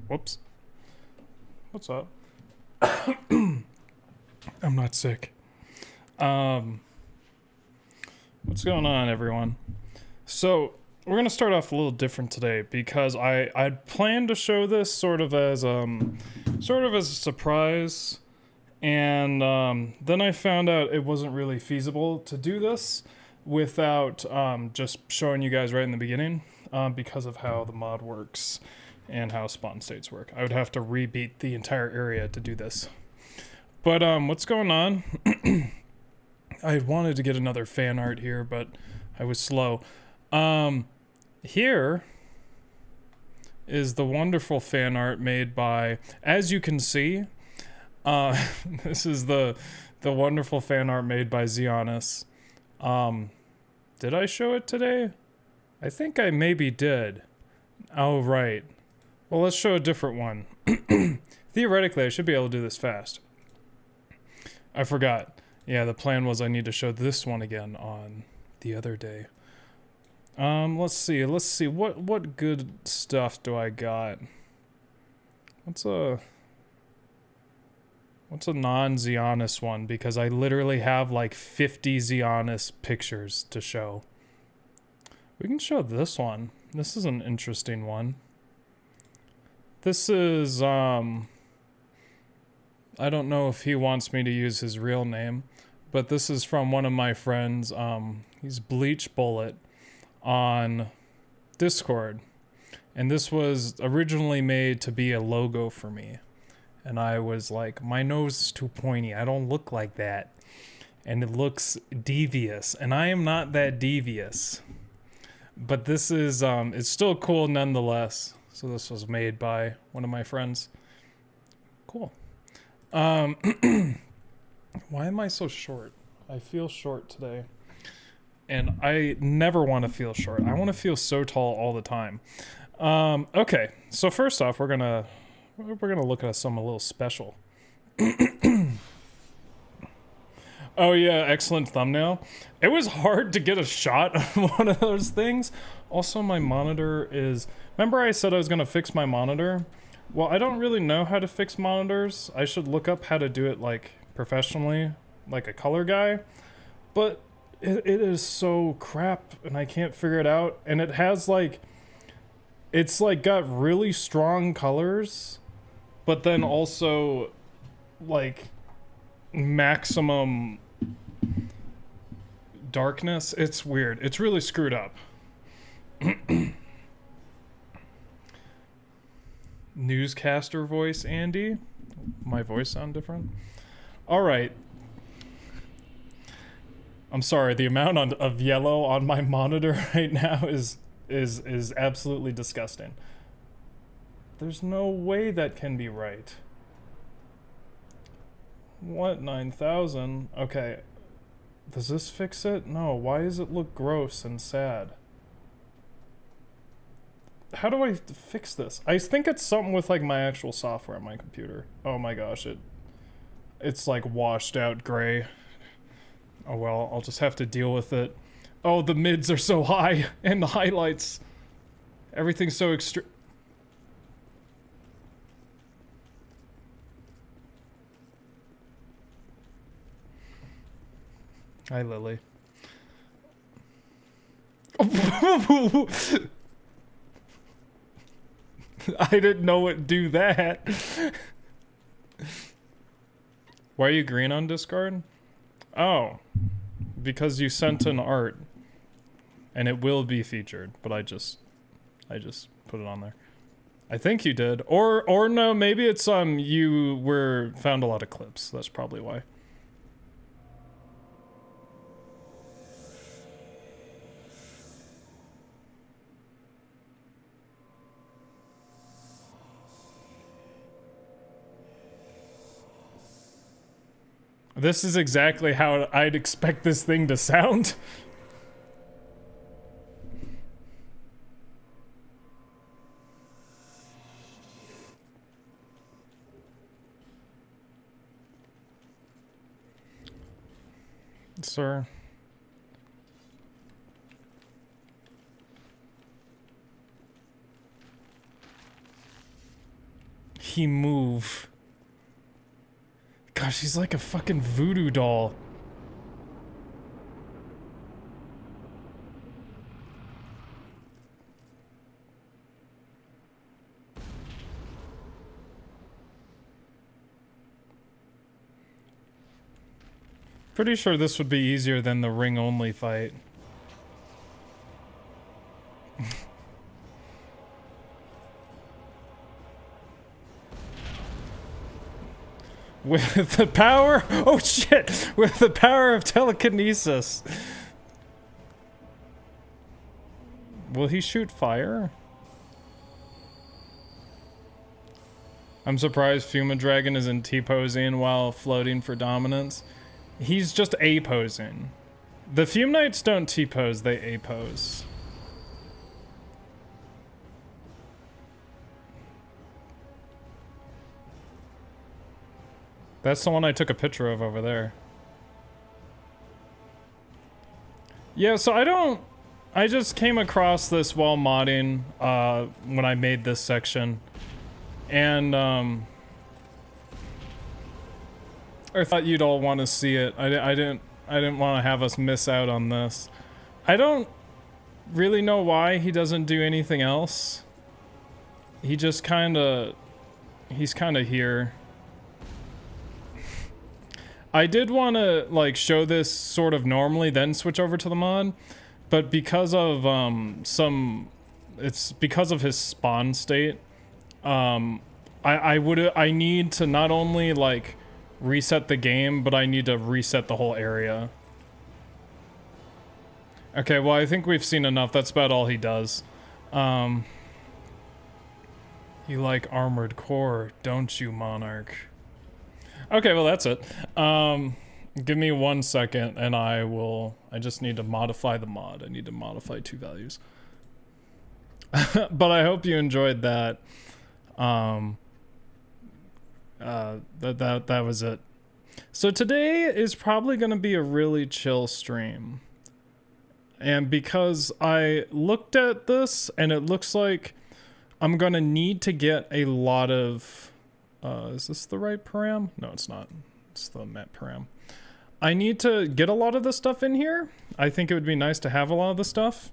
Whoops. What's up? I'm not sick. What's going on, everyone? So we're gonna start off a little different today because I'd planned to show this sort of as a surprise, and then I found out it wasn't really feasible to do this without just showing you guys right in the beginning because of how the mod works and how spawn states work. I would have to rebeat the entire area to do this. But what's going on? I wanted to get another fan art here, but I was slow. Here is the wonderful fan art made by, as you can see, this is the wonderful fan art made by Xionis. Did I show it today? I think I maybe did. Oh, right. Well, let's show a different one. Theoretically, I should be able to do this fast. I forgot. Yeah, the plan was I need to show this one again on the other day. Let's see. What good stuff do I got? What's a non-Xionis one? Because I literally have like 50 Xionis pictures to show. We can show this one. This is an interesting one. This is, I don't know if he wants me to use his real name, but this is from one of my friends. He's Bleach Bullet on Discord. And this was originally made to be a logo for me. And I was like, my nose is too pointy. I don't look like that. And it looks devious. And I am not that devious. But this is, it's still cool nonetheless. So this was made by one of my friends. Cool. Why am I so short? I feel short today. And I never want to feel short. I want to feel so tall all the time. Okay, so first off, we're gonna look at something a little special. Oh yeah, excellent thumbnail. It was hard to get a shot of one of those things. Also, my monitor is... Remember I said I was gonna fix my monitor? Well, I don't really know how to fix monitors. I should look up how to do it like professionally, like a color guy. But it is so crap and I can't figure it out. And it has like... It's like got really strong colors, but then also like maximum darkness. It's weird. It's really screwed up. Newscaster voice, Andy. My voice sound different? All right. I'm sorry. The amount of yellow on my monitor right now is absolutely disgusting. There's no way that can be right. What, 9,000? Okay. Does this fix it? No. Why does it look gross and sad? How do I fix this? I think it's something with like my actual software on my computer. Oh my gosh, it's like washed out gray. Oh well, I'll just have to deal with it. Oh, the mids are so high and the highlights. Everything's so extreme. Hi, Lily. I didn't know it'd do that. Why are you green on Discord? Oh, because you sent an art. And it will be featured, but I just put it on there. I think you did. Or no, maybe it's you found a lot of clips. That's probably why. This is exactly how I'd expect this thing to sound. Sir. he move? Gosh, he's like a fucking voodoo doll. Pretty sure this would be easier than the ring-only fight. With the power... Oh shit! With the power of telekinesis. Will he shoot fire? I'm surprised Fume isn't T-posing while floating for dominance. He's just A-posing. The Fume Knights don't T-pose, they A-pose. That's the one I took a picture of over there. Yeah, so I just came across this while modding when I made this section. And I thought you'd all want to see it. I didn't want to have us miss out on this. I don't really know why he doesn't do anything else. He just he's kind of here. I did want to like show this sort of normally, then switch over to the mod, but because of it's because of his spawn state. I need to not only like reset the game, but I need to reset the whole area. Okay, well, I think we've seen enough. That's about all he does. You like Armored Core, don't you, Monarch? Okay, well, that's it. Give me 1 second, and I just need to modify the mod. I need to modify 2 values. But I hope you enjoyed that. That was it. So today is probably going to be a really chill stream. And because I looked at this and it looks like I'm going to need to get a lot of, is this the right param? No, it's not. It's the map param. I need to get a lot of the stuff in here. I think it would be nice to have a lot of the stuff.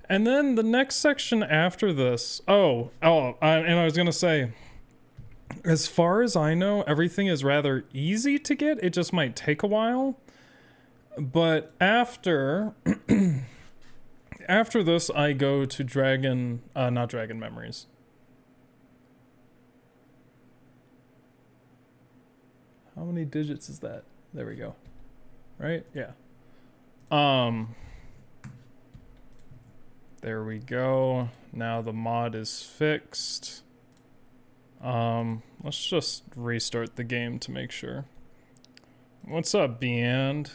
And then the next section after this, and I was going to say, as far as I know, everything is rather easy to get. It just might take a while. But after after this, I go to not Dragon Memories. How many digits is that? There we go. Right? Yeah. There we go. Now the mod is fixed. Let's just restart the game to make sure. What's up, Beyond?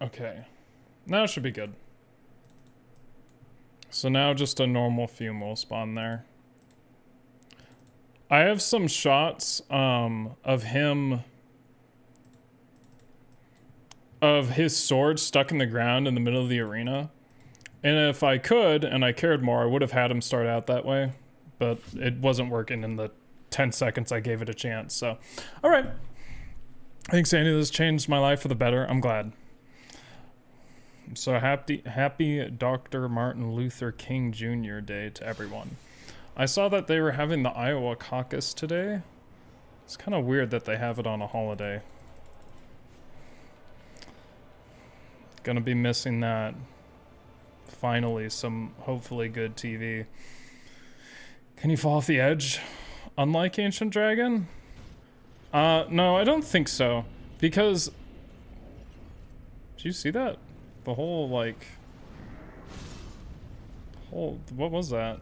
Okay. Now it should be good. So now just a normal Fume will spawn there. I have some shots, of his sword stuck in the ground in the middle of the arena. And if I could, and I cared more, I would have had him start out that way. But it wasn't working in the 10 seconds I gave it a chance, so. Alright. Thanks, Andy. This changed my life for the better. I'm glad. So happy Dr. Martin Luther King Jr. Day to everyone. I saw that they were having the Iowa caucus today. It's kind of weird that they have it on a holiday. Gonna be missing that. Finally, some hopefully good TV. Can you fall off the edge? Unlike Ancient Dragon? No, I don't think so. Because... Did you see that? The whole, like... What was that?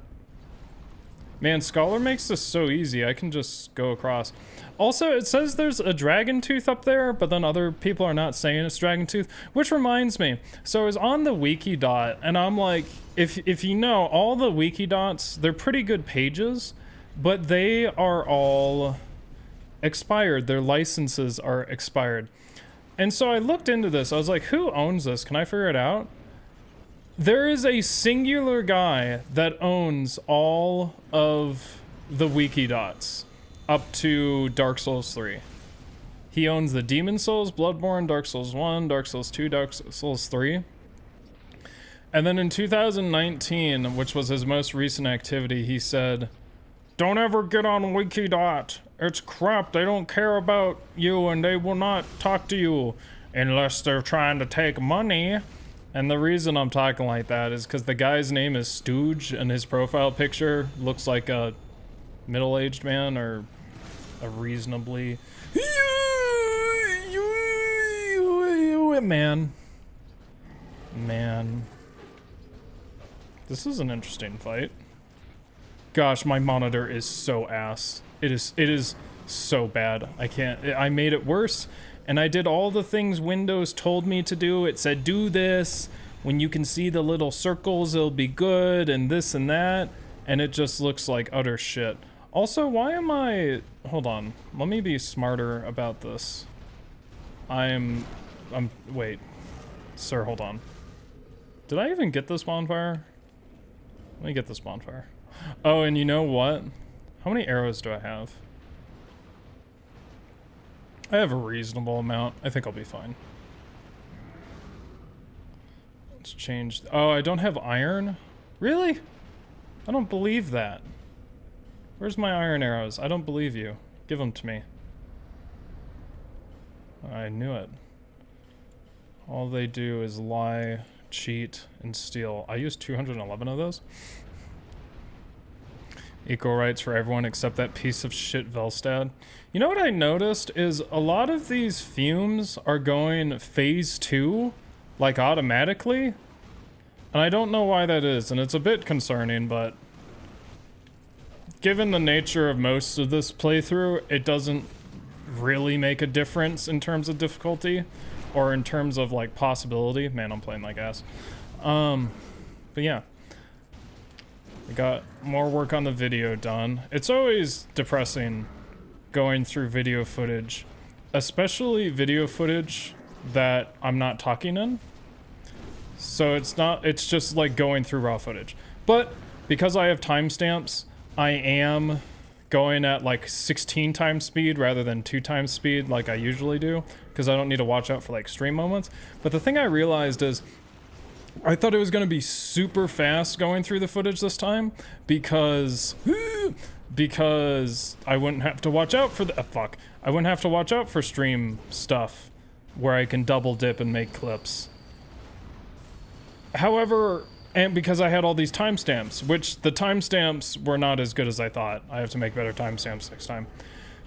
Man, Scholar makes this so easy. I can just go across. Also, it says there's a dragon tooth up there, but then other people are not saying it's dragon tooth, which reminds me. So I was on the wiki dot, and I'm like, if you know, all the wiki dots, they're pretty good pages, but they are all expired. Their licenses are expired. And so I looked into this. I was like, who owns this? Can I figure it out? There is a singular guy that owns all of the wiki dots up to Dark Souls 3. He owns the Demon Souls, Bloodborne, Dark Souls 1, Dark Souls 2, Dark Souls 3. And then in 2019, which was his most recent activity, he said, "Don't ever get on Wikidot. It's crap. They don't care about you and they will not talk to you unless they're trying to take money." And the reason I'm talking like that is because the guy's name is Stooge and his profile picture looks like a middle-aged man or a reasonably man. This is an interesting fight. Gosh, my monitor is so ass. It is so bad. I made it worse, and I did all the things Windows told me to do. It said, do this. When you can see the little circles, it'll be good, and this and that. And it just looks like utter shit. Also, why am I... Hold on. Let me be smarter about this. Wait. Sir, hold on. Did I even get this bonfire? Let me get this bonfire. Oh, and you know what? How many arrows do I have? I have a reasonable amount. I think I'll be fine. Let's change. Oh, I don't have iron? Really? I don't believe that. Where's my iron arrows? I don't believe you. Give them to me. I knew it. All they do is lie, cheat, and steal. I used 211 of those. Equal rights for everyone except that piece of shit Velstad. You know what I noticed is a lot of these fumes are going phase 2, like automatically. And I don't know why that is, and it's a bit concerning, but given the nature of most of this playthrough, it doesn't really make a difference in terms of difficulty or in terms of like possibility. Man, I'm playing like ass. But yeah. I got more work on the video done. It's always depressing going through video footage, especially video footage that I'm not talking in. So it's just like going through raw footage. But because I have timestamps, I am going at like 16 times speed rather than 2 times speed like I usually do, because I don't need to watch out for like stream moments. But the thing I realized is I thought it was going to be super fast going through the footage this time because I wouldn't have to watch out for I wouldn't have to watch out for stream stuff where I can double dip and make clips. However, and because I had all these timestamps, which the timestamps were not as good as I thought. I have to make better timestamps next time.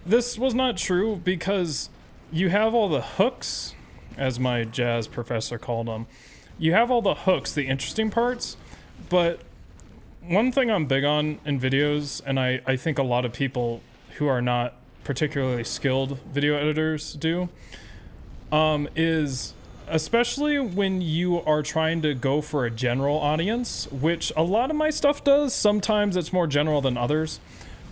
This was not true because you have all the hooks, as my jazz professor called them. You have all the hooks, the interesting parts, but one thing I'm big on in videos, and I think a lot of people who are not particularly skilled video editors do, is especially when you are trying to go for a general audience, which a lot of my stuff does. Sometimes it's more general than others.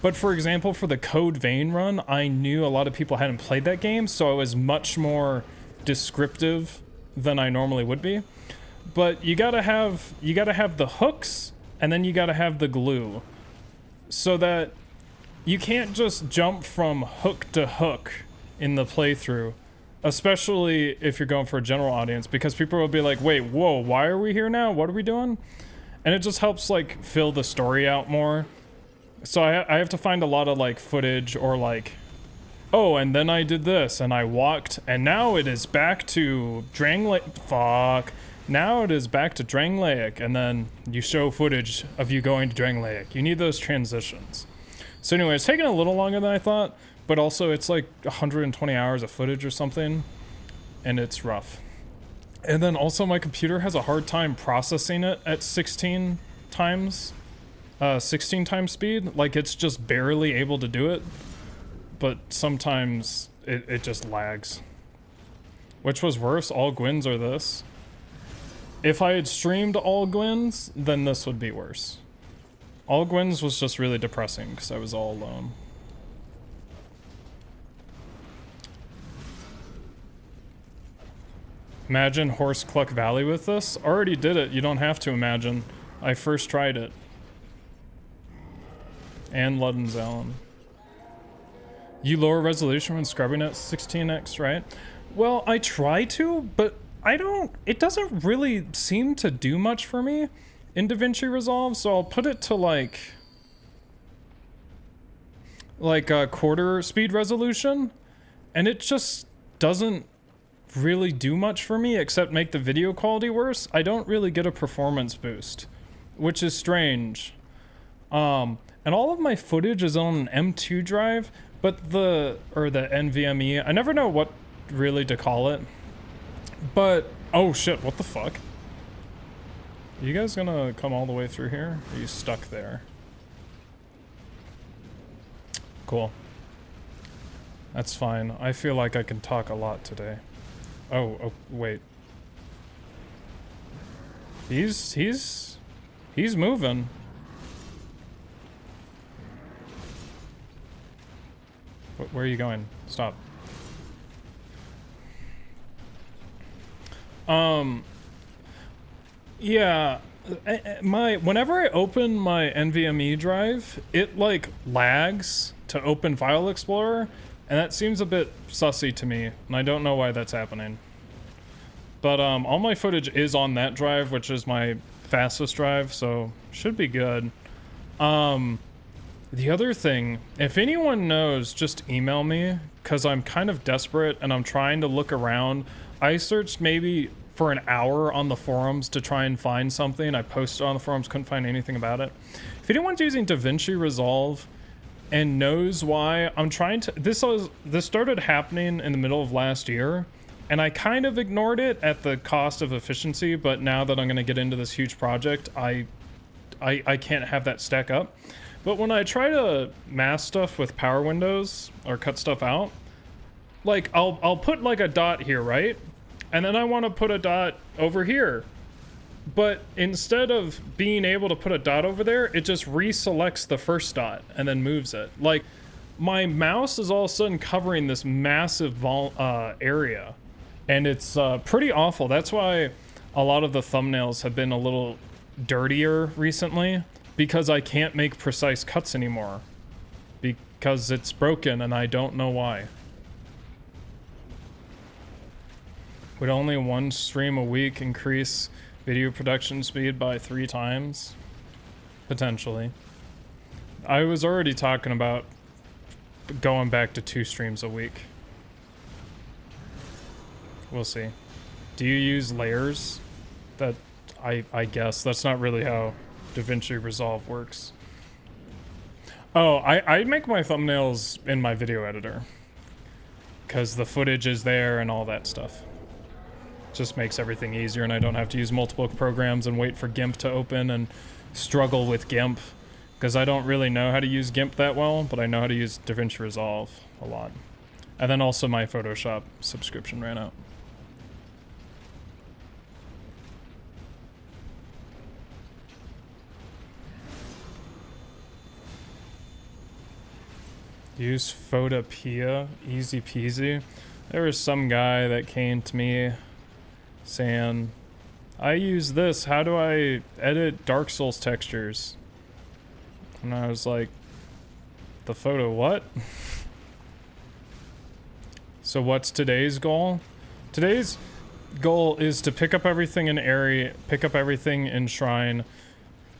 But for example, for the Code Vein run, I knew a lot of people hadn't played that game, so I was much more descriptive than I normally would be. But you gotta have the hooks, and then you gotta have the glue, so that you can't just jump from hook to hook in the playthrough, especially if you're going for a general audience, because people will be like, wait, whoa, why are we here now? What are we doing? And it just helps like fill the story out more. So I have to find a lot of like footage or like, oh, and then I did this and I walked and now it is back to now it is back to Drangleic, and then you show footage of you going to Drangleic. You need those transitions. So anyway, it's taking a little longer than I thought, but also it's like 120 hours of footage or something, and it's rough. And then also my computer has a hard time processing it at 16 times speed. Like it's just barely able to do it, but sometimes it just lags. Which was worse, all Gwyn's or this? If I had streamed all Gwyn's, then this would be worse. All Gwyn's was just really depressing because I was all alone. Imagine Horse Cluck Valley with this. Already did it. You don't have to imagine. I first tried it. And Ludden's Allen. You lower resolution when scrubbing at 16x, right? Well, I try to, but I don't... It doesn't really seem to do much for me in DaVinci Resolve, so I'll put it to like a quarter speed resolution, and it just doesn't really do much for me except make the video quality worse. I don't really get a performance boost, which is strange. And all of my footage is on an M2 drive, but the NVMe, I never know what really to call it. But oh shit, what the fuck? Are you guys gonna come all the way through here? Or are you stuck there? Cool. That's fine. I feel like I can talk a lot today. Oh, wait. He's moving. Where are you going? Stop. Yeah, whenever I open my NVMe drive, it like lags to open File Explorer, and that seems a bit sussy to me, and I don't know why that's happening. But all my footage is on that drive, which is my fastest drive, so should be good. The other thing, if anyone knows, just email me, because I'm kind of desperate and I'm trying to look around. I searched maybe for an hour on the forums to try and find something. I posted on the forums, couldn't find anything about it. If anyone's using DaVinci Resolve and knows why, I'm trying to... This started happening in the middle of last year, and I kind of ignored it at the cost of efficiency, but now that I'm going to get into this huge project, I can't have that stack up. But when I try to mask stuff with power windows or cut stuff out, like I'll put like a dot here, right? And then I want to put a dot over here. But instead of being able to put a dot over there, it just reselects the first dot and then moves it. Like my mouse is all of a sudden covering this massive area, and it's pretty awful. That's why a lot of the thumbnails have been a little dirtier recently, because I can't make precise cuts anymore because it's broken and I don't know why. Would only one stream a week increase video production speed by 3 times? Potentially. I was already talking about going back to 2 streams a week. We'll see. Do you use layers? That I guess that's not really how DaVinci Resolve works. Oh, I make my thumbnails in my video editor because the footage is there and all that stuff. Just makes everything easier, and I don't have to use multiple programs and wait for GIMP to open and struggle with GIMP, because I don't really know how to use GIMP that well, but I know how to use DaVinci Resolve a lot. And then also my Photoshop subscription ran out. Use Photopea, easy peasy. There was some guy that came to me saying, I use this, how do I edit Dark Souls textures? And I was like, the photo what? So what's today's goal? Today's goal is to pick up everything in Airy, pick up everything in Shrine,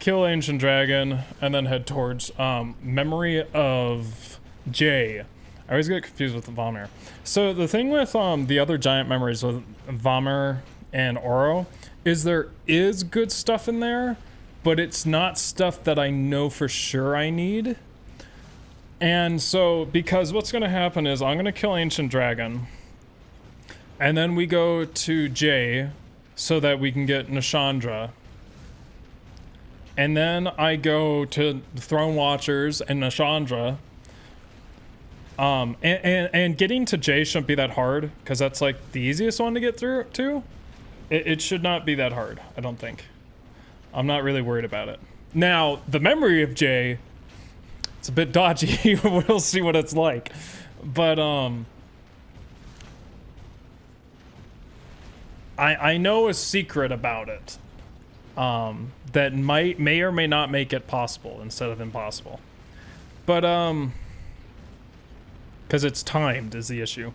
kill Ancient Dragon, and then head towards Memory of J. I always get confused with the Vomir. So the thing with the other giant memories with Vomir and Oro is there is good stuff in there, but it's not stuff that I know for sure I need. And so, because what's going to happen is I'm going to kill Ancient Dragon, and then we go to J so that we can get Nashandra. And then I go to Throne Watchers and Nashandra. And getting to J shouldn't be that hard, because that's like the easiest one to get through to. It should not be that hard, I don't think. I'm not really worried about it. Now, the memory of J, it's a bit dodgy. We'll see what it's like. But I know a secret about it. That may or may not make it possible instead of impossible. But, because it's timed is the issue.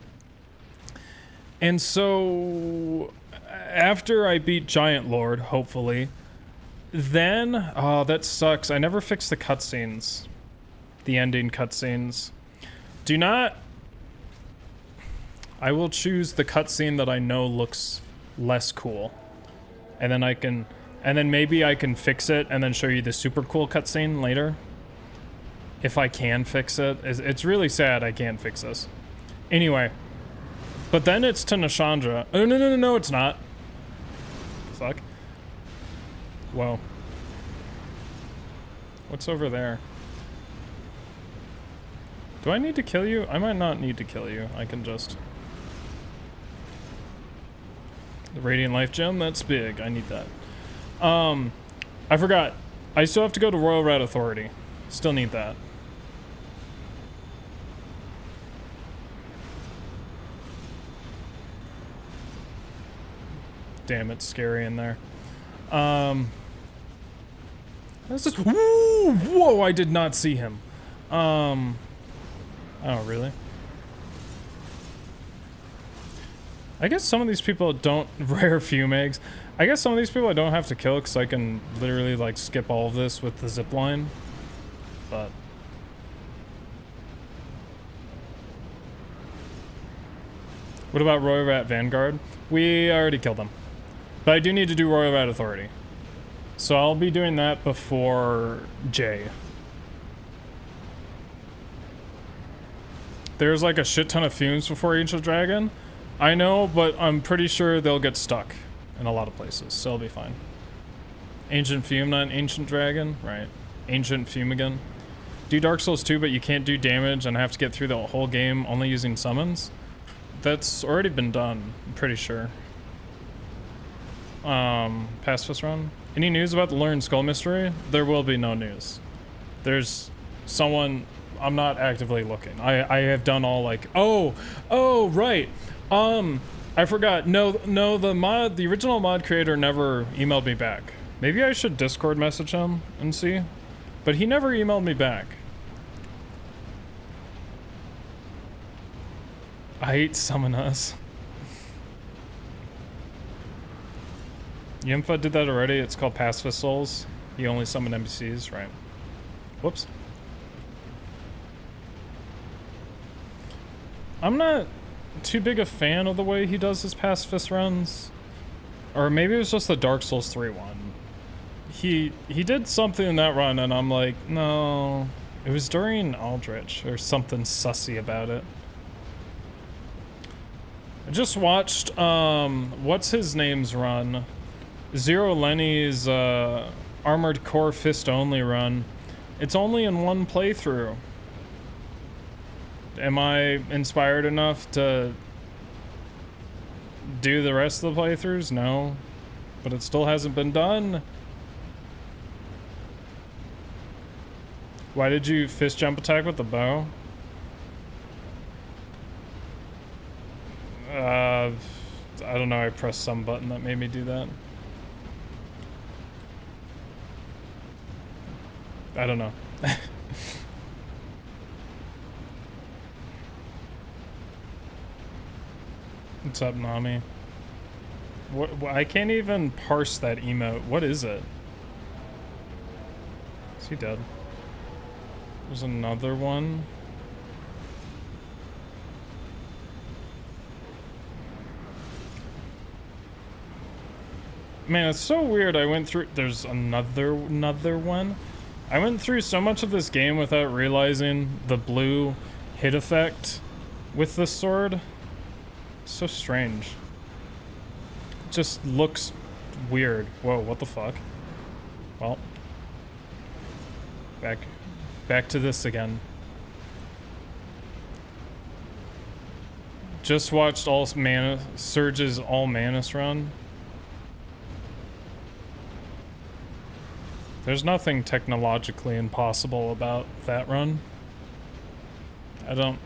And so, after I beat Giant Lord, hopefully, then, oh, that sucks. I never fixed the cutscenes. The ending cutscenes. Do not... I will choose the cutscene that I know looks less cool. And then and then maybe I can fix it and then show you the super cool cutscene later. If I can fix it. It's really sad I can't fix this. Anyway. But then it's to Nashandra. Oh, no, it's not. Fuck. Whoa. What's over there? Do I need to kill you? I might not need to kill you. I can just... The Radiant Life Gem, that's big. I need that. I forgot. I still have to go to Royal Red Authority. Still need that. Damn, it's scary in there. This is... Whoa, I did not see him. Oh, really? I guess some of these people don't... Rare Fume eggs. I guess some of these people I don't have to kill because I can literally, like, skip all of this with the zip line. But... What about Royal Rat Vanguard? We already killed them. But I do need to do Royal Rat Authority. So I'll be doing that before J. There's like a shit ton of fumes before Ancient Dragon. I know, but I'm pretty sure they'll get stuck in a lot of places, so it'll be fine. Ancient Fume, not Ancient Dragon? Right. Ancient Fume again. Do Dark Souls 2, but you can't do damage and have to get through the whole game only using summons? That's already been done, I'm pretty sure. Pacifist run? Any news about the Learned Skull mystery? There will be no news. There's someone... I'm not actively looking. I have done all like... Oh, right. I forgot. No, the original mod creator never emailed me back. Maybe I should Discord message him and see. But he never emailed me back. I hate Summon Us. Yimfa did that already. It's called Pacifist Souls. He only summoned NPCs, right? Whoops. I'm not too big a fan of the way he does his pacifist runs. Or maybe it was just the Dark Souls 3 one. He did something in that run and I'm like, no. It was during Aldrich or something sussy about it. I just watched, what's his name's run? Zero Lenny's Armored Core Fist Only run. It's only in one playthrough. Am I inspired enough to do the rest of the playthroughs? No. But it still hasn't been done. Why did you fist jump attack with the bow? I don't know, I pressed some button that made me do that. I don't know. What's up, Nami? What? I can't even parse that emote. What is it? Is he dead? There's another one. Man, it's so weird. I went through... There's another one. I went through so much of this game without realizing the blue hit effect with this sword. So strange. It just looks weird. Whoa, what the fuck? Well. Back to this again. Just watched Surge's All Manus run. There's nothing technologically impossible about that run. It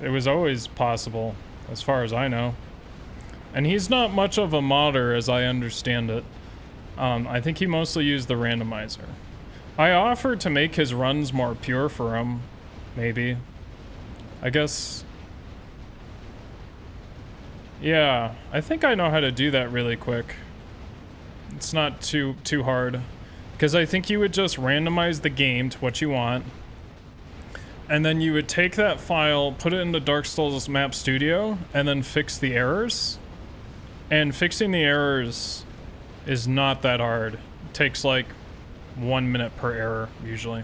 was always possible as far as I know. And he's not much of a modder, as I understand it. I think he mostly used the randomizer. I offered to make his runs more pure for him, maybe. I guess... Yeah, I think I know how to do that really quick. It's not too hard. Because I think you would just randomize the game to what you want. And then you would take that file, put it into Dark Souls Map Studio, and then fix the errors. And fixing the errors is not that hard. It takes like 1 minute per error, usually.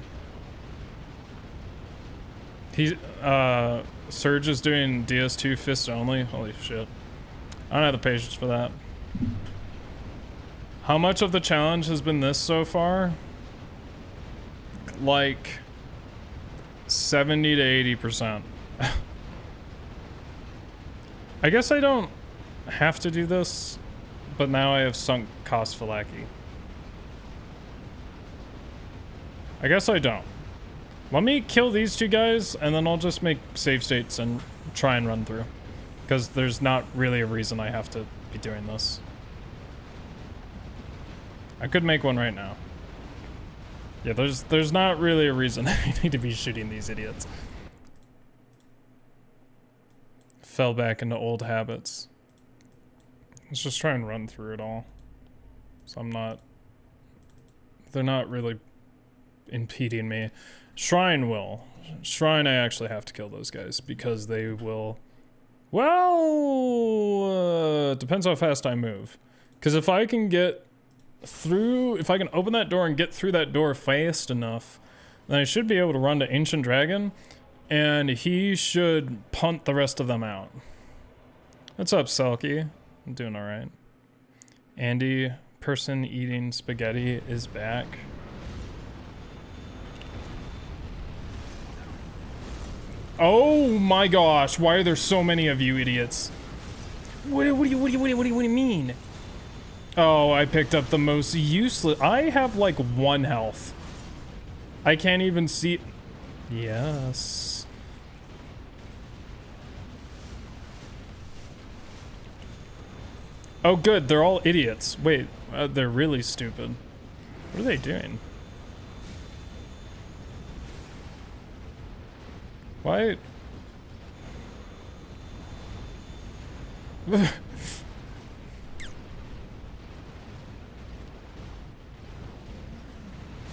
Surge is doing DS2 fist only? Holy shit. I don't have the patience for that. How much of the challenge has been this so far? Like 70 to 80%. I guess I don't have to do this, but now I have sunk cost Falaki. I guess I don't. Let me kill these two guys, and then I'll just make save states and try and run through. Because there's not really a reason I have to be doing this. I could make one right now. Yeah, there's not really a reason I need to be shooting these idiots. Fell back into old habits. Let's just try and run through it all. So I'm not... They're not really impeding me. Shrine will. Shrine, I actually have to kill those guys because they will... Well, depends how fast I move. Because if I can get through, if I can open that door and get through that door fast enough, then I should be able to run to Ancient Dragon, and he should punt the rest of them out. What's up, Selkie? I'm doing alright. Andy, person eating spaghetti, is back. Oh my gosh, why are there so many of you idiots? What do you mean? Oh, I picked up the most useless. I have like 1 health. I can't even see. Yes. Oh good, they're all idiots. Wait, they're really stupid. What are they doing? Why?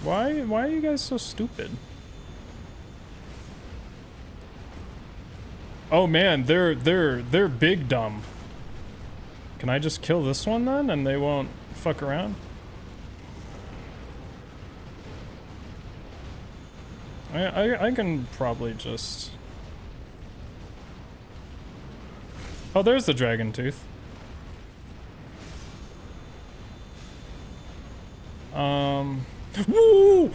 Why are you guys so stupid? Oh man, they're big dumb. Can I just kill this one then and they won't fuck around? I can probably just... Oh, there's the dragon tooth. Woo!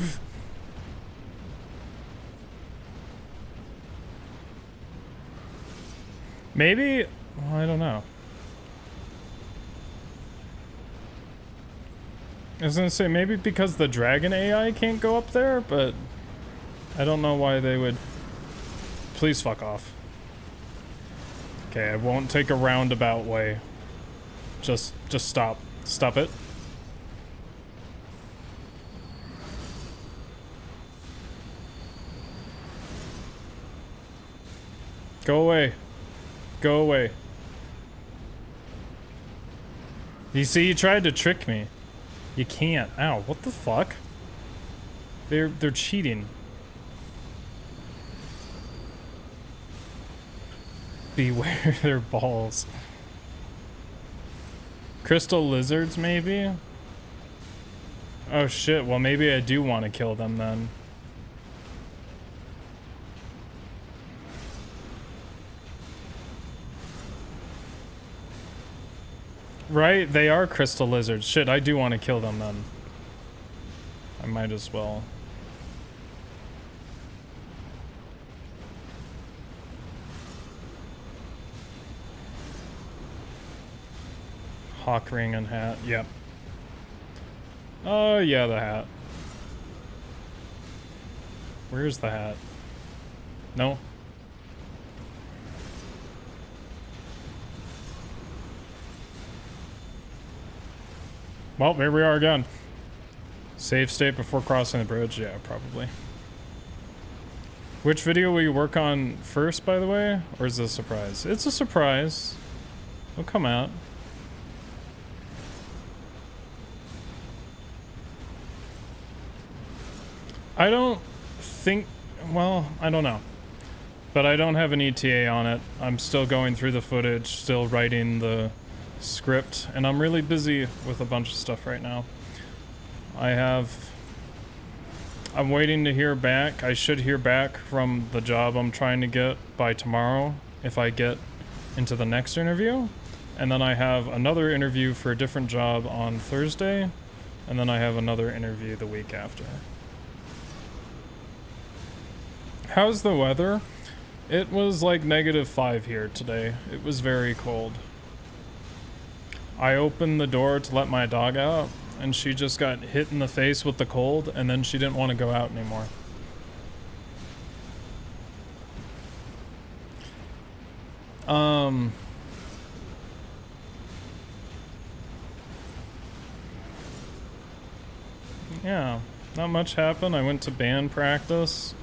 Maybe? Well, I don't know. I was gonna say, maybe because the dragon AI can't go up there, but... I don't know why they would... Please fuck off. Okay, I won't take a roundabout way. Just stop. Stop it. Go away. Go away. You see, you tried to trick me. You can't. Ow, what the fuck? They're cheating. Beware their balls. Crystal lizards, maybe? Oh shit, well maybe I do want to kill them then. Right, they are crystal lizards. Shit, I do want to kill them then. I might as well. Hawk ring and hat, yep. Oh yeah, the hat. Where's the hat? No? Well, here we are again. Save state before crossing the bridge? Yeah, probably. Which video will you work on first, by the way? Or is this a surprise? It's a surprise. It'll come out. I don't think... Well, I don't know. But I don't have an ETA on it. I'm still going through the footage, still writing the script, and I'm really busy with a bunch of stuff right now. I'm waiting to hear back. I should hear back from the job I'm trying to get by tomorrow if I get into the next interview. And then I have another interview for a different job on Thursday, and then I have another interview the week after. How's the weather? It was like -5 here today. It was very cold. I opened the door to let my dog out, and she just got hit in the face with the cold, and then she didn't want to go out anymore. Yeah, not much happened. I went to band practice.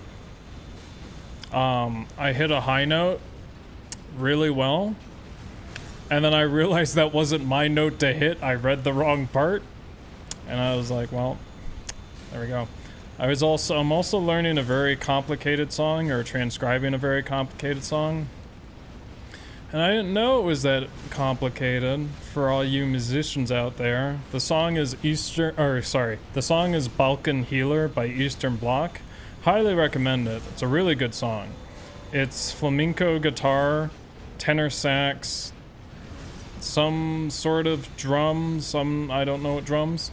I hit a high note really well, and then I realized that wasn't my note to hit. I read the wrong part, and I was like, well, there we go. I'm also learning a very complicated song, or transcribing a very complicated song. And I didn't know it was that complicated for all you musicians out there. The song is the song is Balkan Healer by Eastern Bloc. Highly recommend it. It's a really good song. It's flamenco guitar, tenor sax, some sort of drums, I don't know what drums,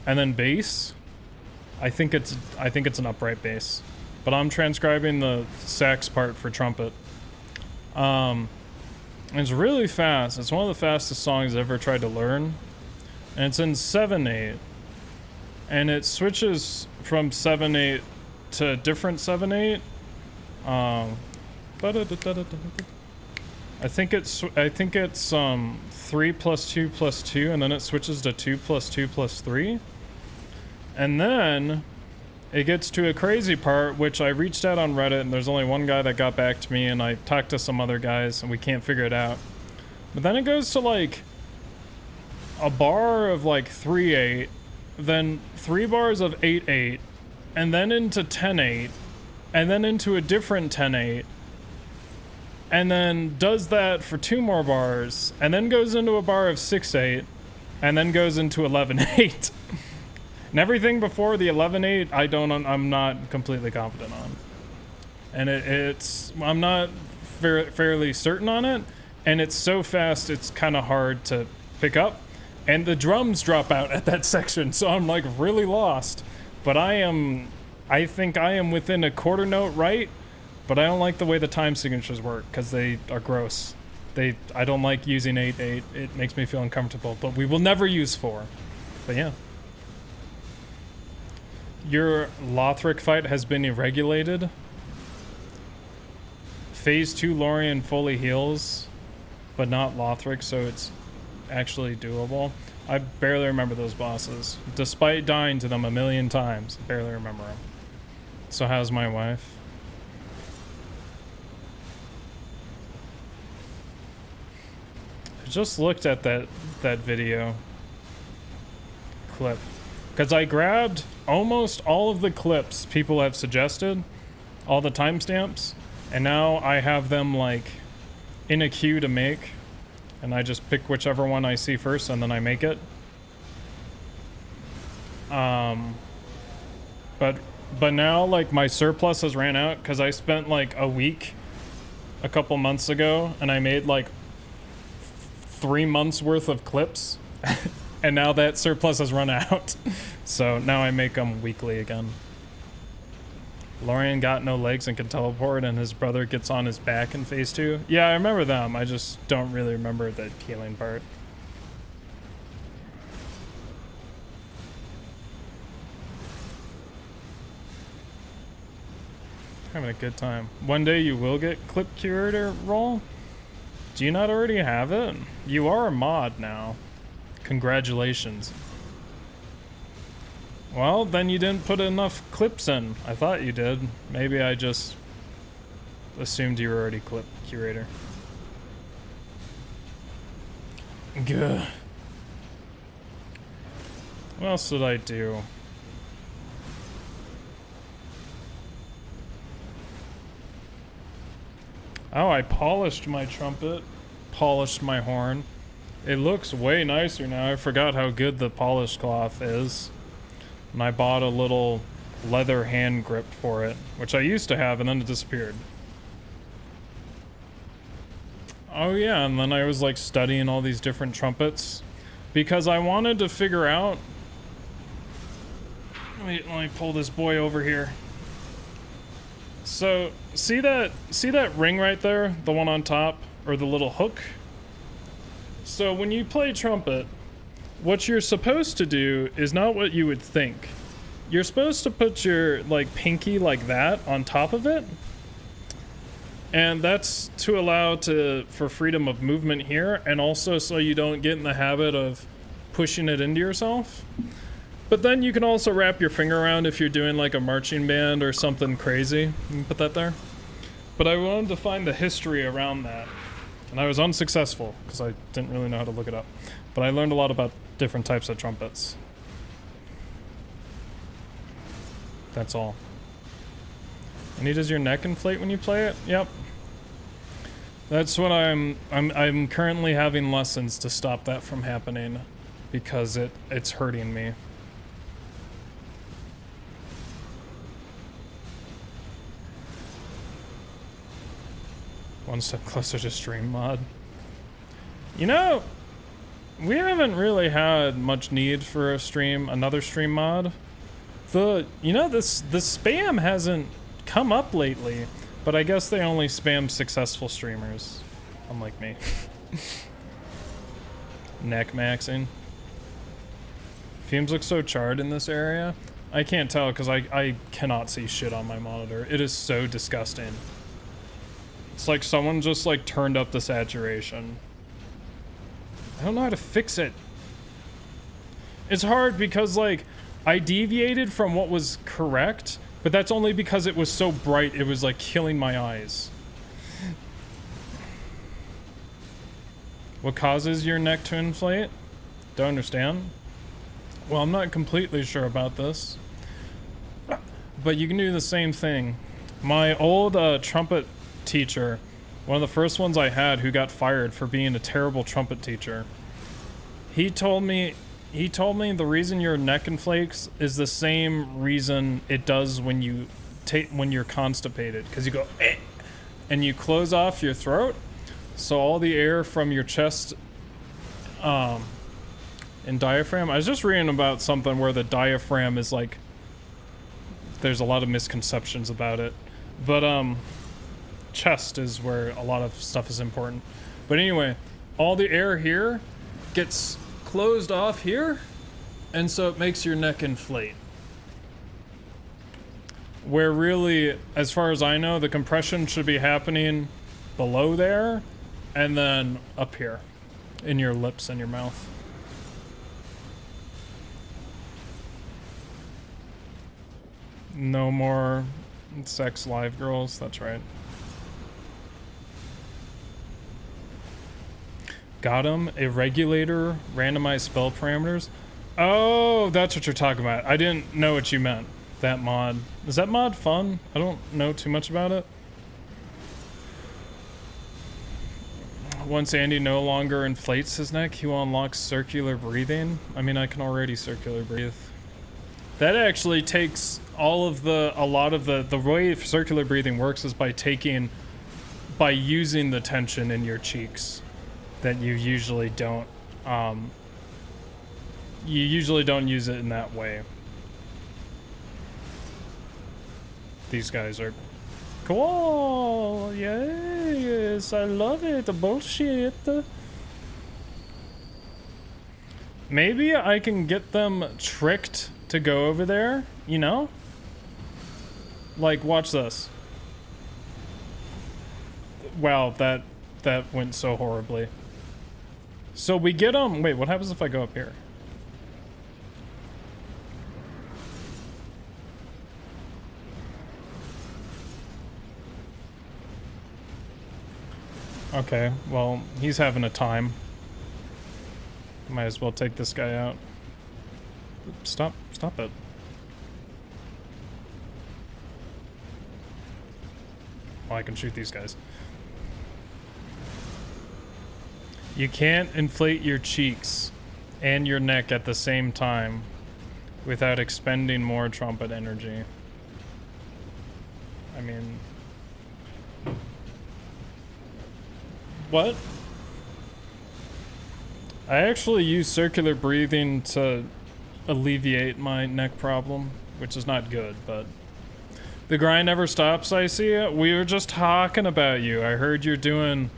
and then bass. I think it's an upright bass, but I'm transcribing the sax part for trumpet. It's really fast. It's one of the fastest songs I've ever tried to learn, and it's in 7/8, and it switches from 7/8 to different 7/8. I think it's 3 + 2 + 2, and then it switches to 2 + 2 + 3, and then it gets to a crazy part, which I reached out on Reddit, and there's only one guy that got back to me, and I talked to some other guys, and we can't figure it out. But then it goes to like a bar of like 3/8, then 3 bars of 8/8, and then into 10/8, and then into a different 10/8, and then does that for 2 more bars, and then goes into a bar of 6/8, and then goes into 11/8. And everything before the 11/8, I'm not completely confident on. And I'm not fairly certain on it, and it's so fast it's kind of hard to pick up. And the drums drop out at that section, so I'm like really lost. But I think I am within a quarter note right, but I don't like the way the time signatures work because they are gross. I don't like using 8/8. It makes me feel uncomfortable, but we will never use 4. But yeah. Your Lothric fight has been irregulated. Phase 2 Lorien fully heals, but not Lothric, so it's actually doable. I barely remember those bosses. Despite dying to them a million times, I barely remember them. So how's my wife? I just looked at that video clip, because I grabbed almost all of the clips people have suggested, all the timestamps, and now I have them like in a queue to make, and I just pick whichever one I see first and then I make it. But now like my surplus has ran out because I spent like a week a couple months ago and I made like 3 months worth of clips. And now that surplus has run out. So now I make them weekly again. Lorien got no legs and can teleport, and his brother gets on his back in phase 2. Yeah, I remember them. I just don't really remember the healing part. Having a good time. One day you will get clip curator role. Do you not already have it? You are a mod now. Congratulations. Well, then you didn't put enough clips in. I thought you did. Maybe I just assumed you were already clip curator. Gah. What else did I do? Oh, I polished my trumpet. Polished my horn. It looks way nicer now. I forgot how good the polished cloth is. And I bought a little leather hand grip for it, which I used to have and then it disappeared. Oh yeah, and then I was like studying all these different trumpets because I wanted to figure out. Let me pull this boy over here. So see that ring right there, the one on top, or the little hook? So when you play trumpet, what you're supposed to do is not what you would think. You're supposed to put your like pinky like that on top of it. And that's to allow for freedom of movement here, and also so you don't get in the habit of pushing it into yourself. But then you can also wrap your finger around if you're doing like a marching band or something crazy. You can put that there. But I wanted to find the history around that. And I was unsuccessful because I didn't really know how to look it up. But I learned a lot about different types of trumpets. That's all. And does your neck inflate when you play it? Yep. That's what I'm currently having lessons to stop that from happening because it's hurting me. One step closer to stream mod. You know, we haven't really had much need for another stream mod. The spam hasn't come up lately, but I guess they only spam successful streamers, unlike me. Neck maxing. Fumes look so charred in this area. I can't tell because I cannot see shit on my monitor. It is so disgusting. It's like someone just like turned up the saturation. I don't know how to fix it. It's hard because like I deviated from what was correct, but that's only because it was so bright it was like killing my eyes. What causes your neck to inflate? Don't understand. Well, I'm not completely sure about this, but you can do the same thing. My old trumpet teacher, one of the first ones I had who got fired for being a terrible trumpet teacher, he told me the reason your neck inflates is the same reason it does when you're constipated, because you go eh, and you close off your throat, so all the air from your chest and diaphragm. I was just reading about something where the diaphragm is like, there's a lot of misconceptions about it, but chest is where a lot of stuff is important. But anyway, all the air here gets closed off here, and so it makes your neck inflate. Where really, as far as I know, the compression should be happening below there and then up here in your lips and your mouth. No more sex live girls, that's right. Got him. A regulator, randomized spell parameters. Oh, that's what you're talking about. I didn't know what you meant. That mod. Is that mod fun? I don't know too much about it. Once Andy no longer inflates his neck, he will unlock circular breathing. I mean, I can already circular breathe. That actually takes a lot of the way circular breathing works is by using the tension in your cheeks that you usually don't use it in that way. These guys are cool. Yes, I love it. Bullshit. Maybe I can get them tricked to go over there, you know? Like, watch this. Wow, that went so horribly. So we get them. Wait, what happens if I go up here? Okay, well, he's having a time. Might as well take this guy out. Stop it. Oh, I can shoot these guys. You can't inflate your cheeks and your neck at the same time without expending more trumpet energy. I mean... What? I actually use circular breathing to alleviate my neck problem, which is not good, but... The grind never stops, I see it. We were just talking about you. I heard you're doing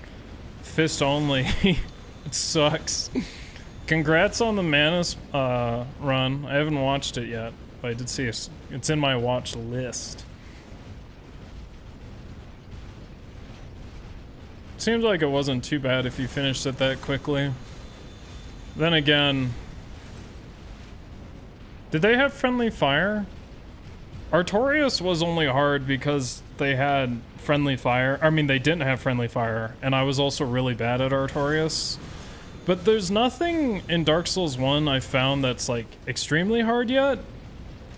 fist only. It sucks. Congrats on the Manus run. I haven't watched it yet, but I did see it. It's in my watch list. Seems like it wasn't too bad if you finished it that quickly. Then again, did they have friendly fire? Artorias was only hard because they had friendly fire. I mean, they didn't have friendly fire, and I was also really bad at Artorias. But there's nothing in Dark Souls 1 I found that's like extremely hard yet.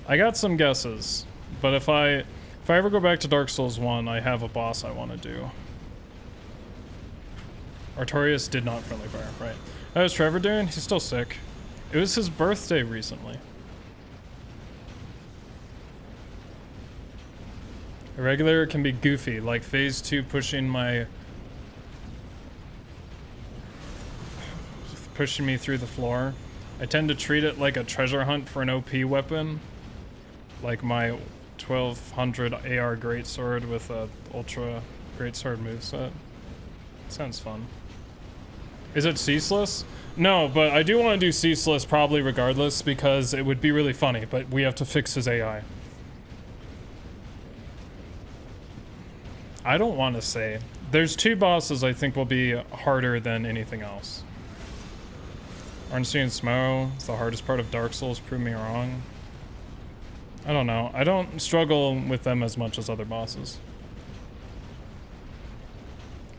I got some guesses, but if I ever go back to Dark Souls 1, I have a boss I want to do. Artorias did not friendly fire, right? How's Trevor doing? He's still sick. It was his birthday recently. Irregular can be goofy, like phase 2 pushing me through the floor. I tend to treat it like a treasure hunt for an OP weapon, like my 1200 AR greatsword with a ultra greatsword moveset. Sounds fun. Is it ceaseless? No, but I do want to do ceaseless probably regardless because it would be really funny, but we have to fix his AI. I don't want to say. There's 2 bosses I think will be harder than anything else. Arnstein and Smo is the hardest part of Dark Souls. Prove me wrong. I don't know. I don't struggle with them as much as other bosses.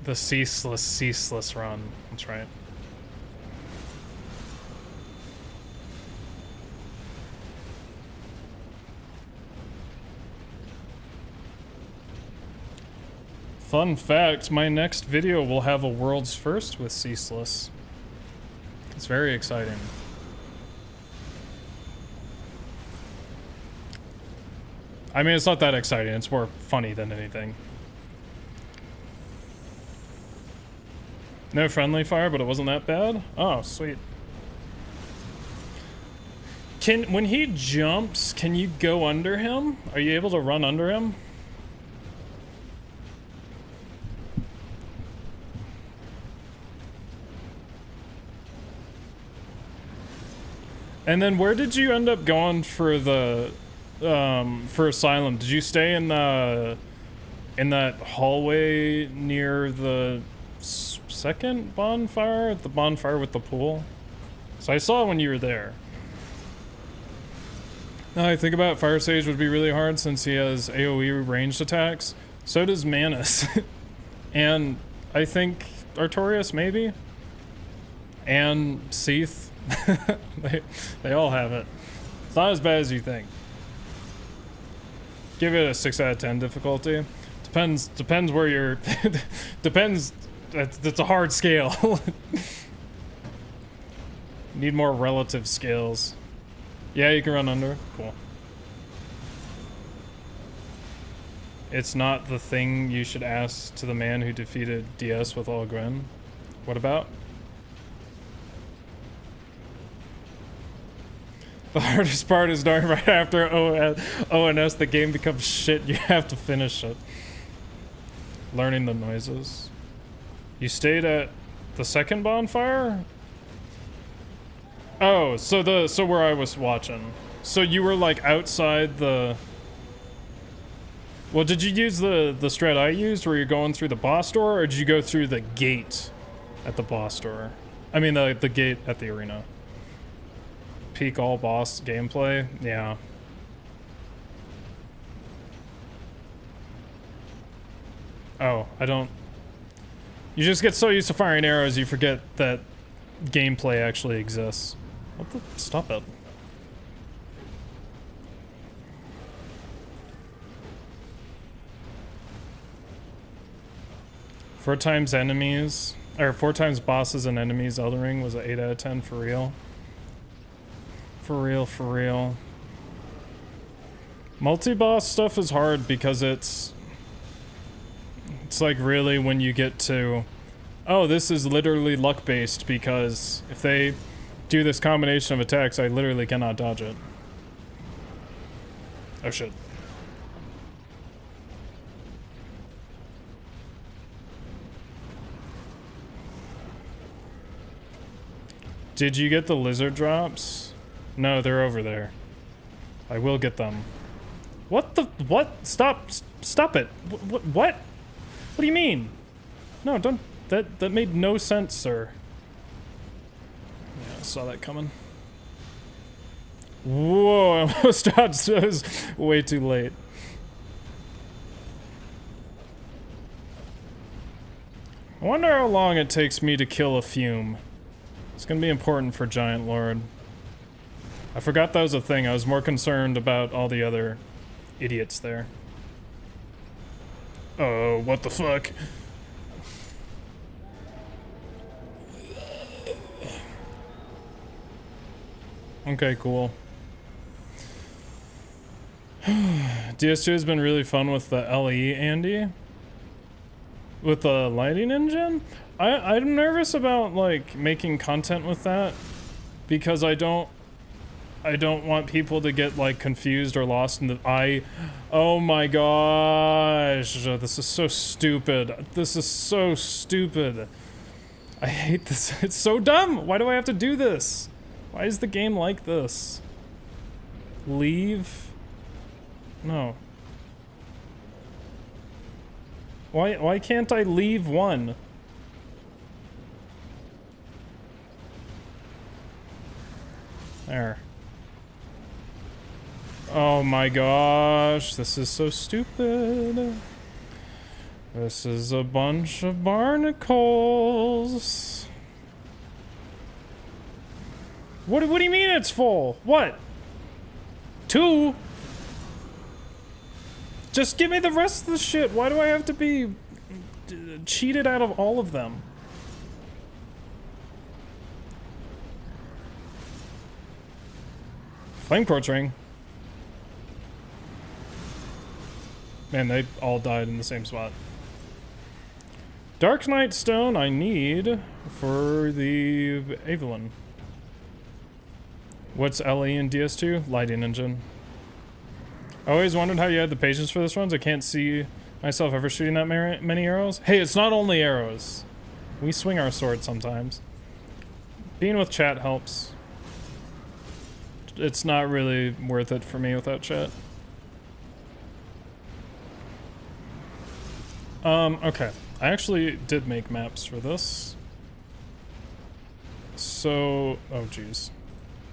The ceaseless run. That's right. Fun fact, my next video will have a world's first with ceaseless. It's very exciting. I mean, it's not that exciting. It's more funny than anything. No friendly fire, but it wasn't that bad? Oh, sweet. When he jumps, can you go under him? Are you able to run under him? And then where did you end up going for the for Asylum? Did you stay in that hallway near the second bonfire? The bonfire with the pool? So I saw when you were there. Now I think about Fire Sage would be really hard since he has AoE ranged attacks. So does Manus. And I think Artorias maybe? And Seath. they all have it. It's not as bad as you think. Give it a 6 out of 10 difficulty. Depends where you're depends. That's a hard scale. Need more relative scales. Yeah, you can run under. Cool. It's not the thing you should ask to the man who defeated DS with Allgren. What about? The hardest part is knowing right after ONS the game becomes shit, you have to finish it. Learning the noises. You stayed at the second bonfire? Oh, so where I was watching. So you were like outside the... Well, did you use the strat I used where you're going through the boss door, or did you go through the gate at the boss door? I mean the gate at the arena. Peak all boss gameplay, yeah. Oh, I don't You just get so used to firing arrows, you forget that gameplay actually exists. What the? Stop it. Four times enemies, or 4 times bosses and enemies, Elden Ring was an 8 out of 10 for real. For real, for real. Multi-boss stuff is hard because it's like really when you get to, oh, this is literally luck-based because if they do this combination of attacks, I literally cannot dodge it. Oh shit. Did you get the lizard drops? No, they're over there. I will get them. What the? What? Stop! Stop it! What? What do you mean? No, don't. That made no sense, sir. Yeah, I saw that coming. Whoa! I almost dodged those way too late. I wonder how long it takes me to kill a fume. It's gonna be important for Giant Lord. I forgot that was a thing. I was more concerned about all the other idiots there. Oh, what the fuck? Okay, cool. DS2 has been really fun with the LE, Andy. With the lighting engine? I'm nervous about like making content with that because I don't want people to get like confused or lost in the oh my gosh, this is so stupid. This is so stupid. I hate this. It's so dumb. Why do I have to do this? Why is the game like this? Leave? No. Why can't I leave one? There. Oh my gosh, this is so stupid. This is a bunch of barnacles. What do you mean it's full? What? 2? Just give me the rest of the shit. Why do I have to be cheated out of all of them? Flamecroach ring. Man, they all died in the same spot. Dark Knight Stone I need for the Avalon. What's LE in DS2? Lighting engine. I always wondered how you had the patience for this runs. I can't see myself ever shooting that many arrows. Hey, it's not only arrows. We swing our sword sometimes. Being with chat helps. It's not really worth it for me without chat. Okay. I actually did make maps for this. So, oh geez.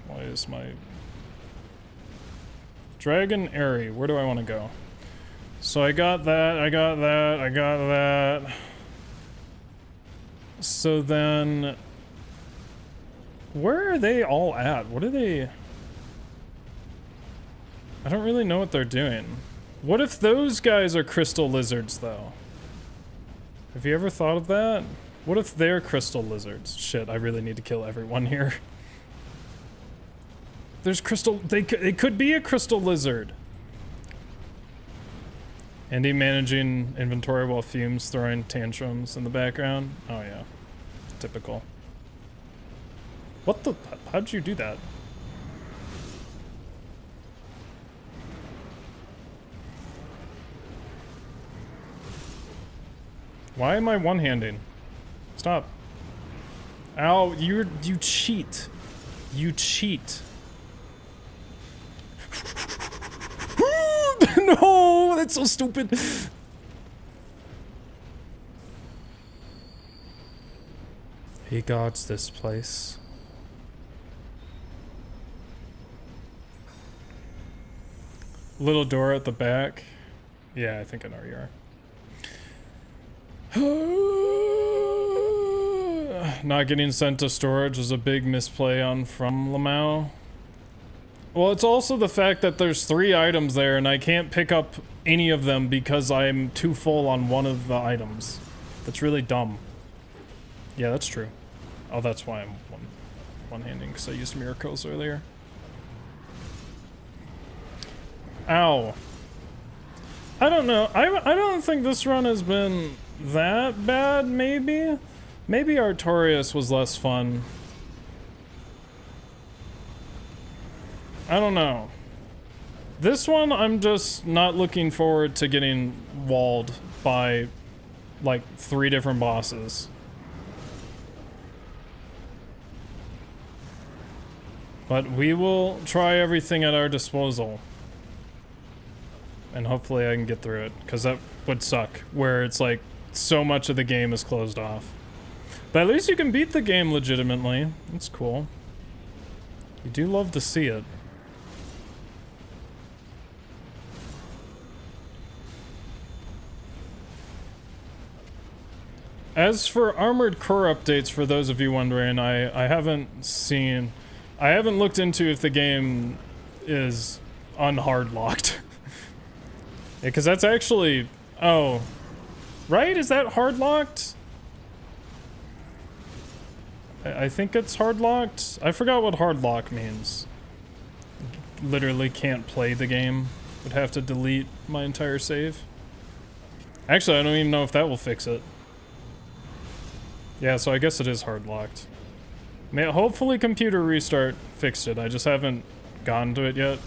Why is my... Dragon Airy, where do I want to go? So I got that, I got that, I got that. So then... Where are they all at? What are they... I don't really know what they're doing. What if those guys are crystal lizards, though? Have you ever thought of that? What if they're crystal lizards? Shit, I really need to kill everyone here. There's crystal... They could be a crystal lizard. Andy managing inventory while Fumes throwing tantrums in the background. Oh, yeah. Typical. What the... How'd you do that? Why am I one-handing? Stop. Ow, you cheat. You cheat. No, that's so stupid. He guards this place. Little door at the back. Yeah, I think I know where you are. not getting sent to storage was a big misplay on from Lamau. Well, it's also the fact that there's 3 items there and I can't pick up any of them because I'm too full on one of the items. That's really dumb. Yeah, that's true. Oh, that's why I'm one-handing, because I used miracles earlier. Ow. I don't know. I don't think this run has been that bad, maybe? Maybe Artorias was less fun. I don't know. This one, I'm just not looking forward to getting walled by, like, 3 different bosses. But we will try everything at our disposal. And hopefully I can get through it, because that would suck, where it's like, so much of the game is closed off. But at least you can beat the game legitimately. That's cool. You do love to see it. As for Armored Core updates, for those of you wondering, I haven't looked into if the game is unhard locked. Because that's actually, oh, right? Is that hard locked? I think it's hard locked. I forgot what hard lock means. Literally can't play the game. Would have to delete my entire save. Actually, I don't even know if that will fix it. Yeah, so I guess it is hard locked. Hopefully computer restart fixed it. I just haven't gone to it yet.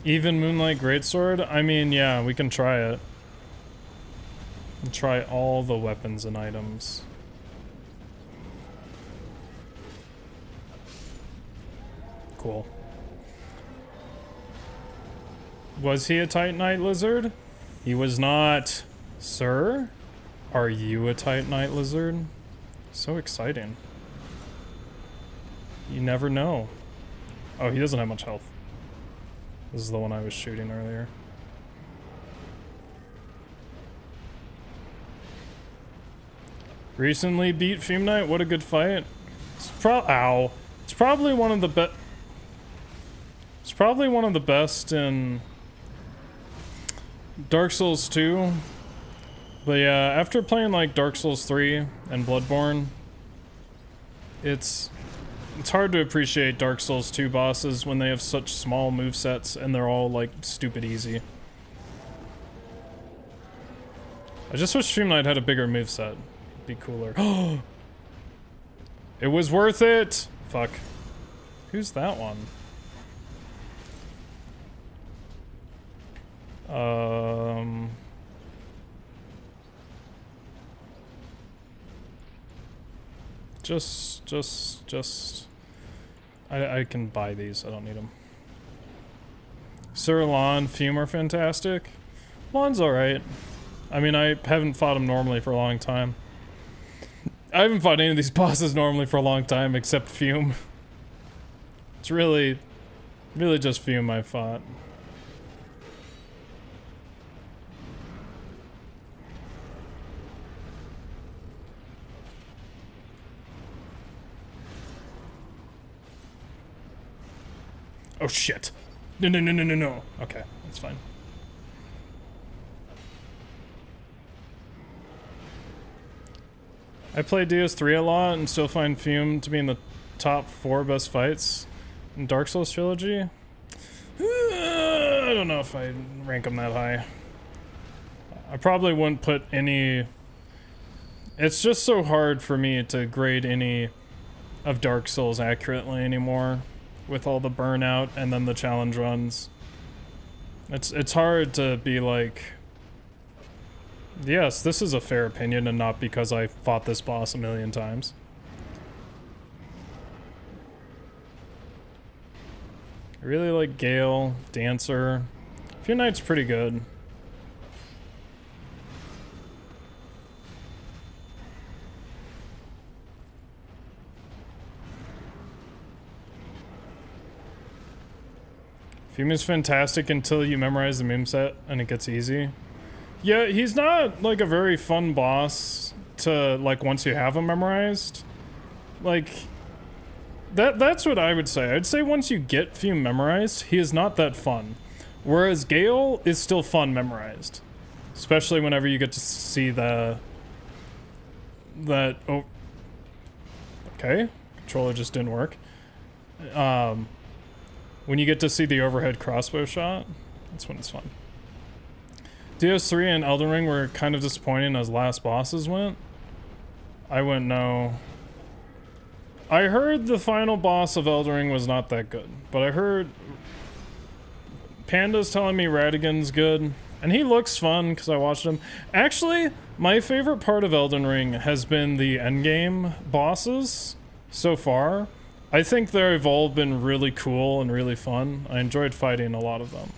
Even Moonlight Greatsword? I mean, yeah, we can try it. And try all the weapons and items. Cool. Was he a Titanite lizard? He was not. Sir? Are you a Titanite lizard? So exciting. You never know. Oh, he doesn't have much health. This is the one I was shooting earlier. Recently beat Fume Knight. What a good fight. Ow. It's probably one of the best. It's probably one of the best in Dark Souls 2. But yeah, after playing like Dark Souls 3 and Bloodborne, it's hard to appreciate Dark Souls 2 bosses when they have such small movesets and they're all like stupid easy. I just wish Fume Knight had a bigger moveset. It'd be cooler. It was worth it! Fuck. Who's that one? I can buy these. I don't need them. Sir Alonne, Fume are fantastic. Alonne's alright. I mean, I haven't fought him normally for a long time. I haven't fought any of these bosses normally for a long time except Fume. It's really just Fume I fought. Oh shit. No. Okay, that's fine. I play DS3 a lot and still find Fume to be in the top 4 best fights in Dark Souls trilogy. I don't know if I rank them that high. I probably wouldn't put any... It's just so hard for me to grade any of Dark Souls accurately anymore. With all the burnout and then the challenge runs. It's hard to be like, yes, this is a fair opinion and not because I fought this boss a million times. I really like Gale, Dancer. Fume Knight's pretty good. Fume is fantastic until you memorize the meme set and it gets easy. Yeah, he's not like a very fun boss to like once you have him memorized. Like that's what I would say. I'd say once you get Fume memorized, he is not that fun. Whereas Gale is still fun memorized. Especially whenever you get to see oh, okay, controller just didn't work. When you get to see the overhead crossbow shot, that's when it's fun. DS3 and Elden Ring were kind of disappointing as last bosses went. I wouldn't know. I heard the final boss of Elden Ring was not that good, but I heard Panda's telling me Radigan's good, and he looks fun because I watched him. Actually, my favorite part of Elden Ring has been the endgame bosses so far. I think they've all been really cool and really fun. I enjoyed fighting a lot of them.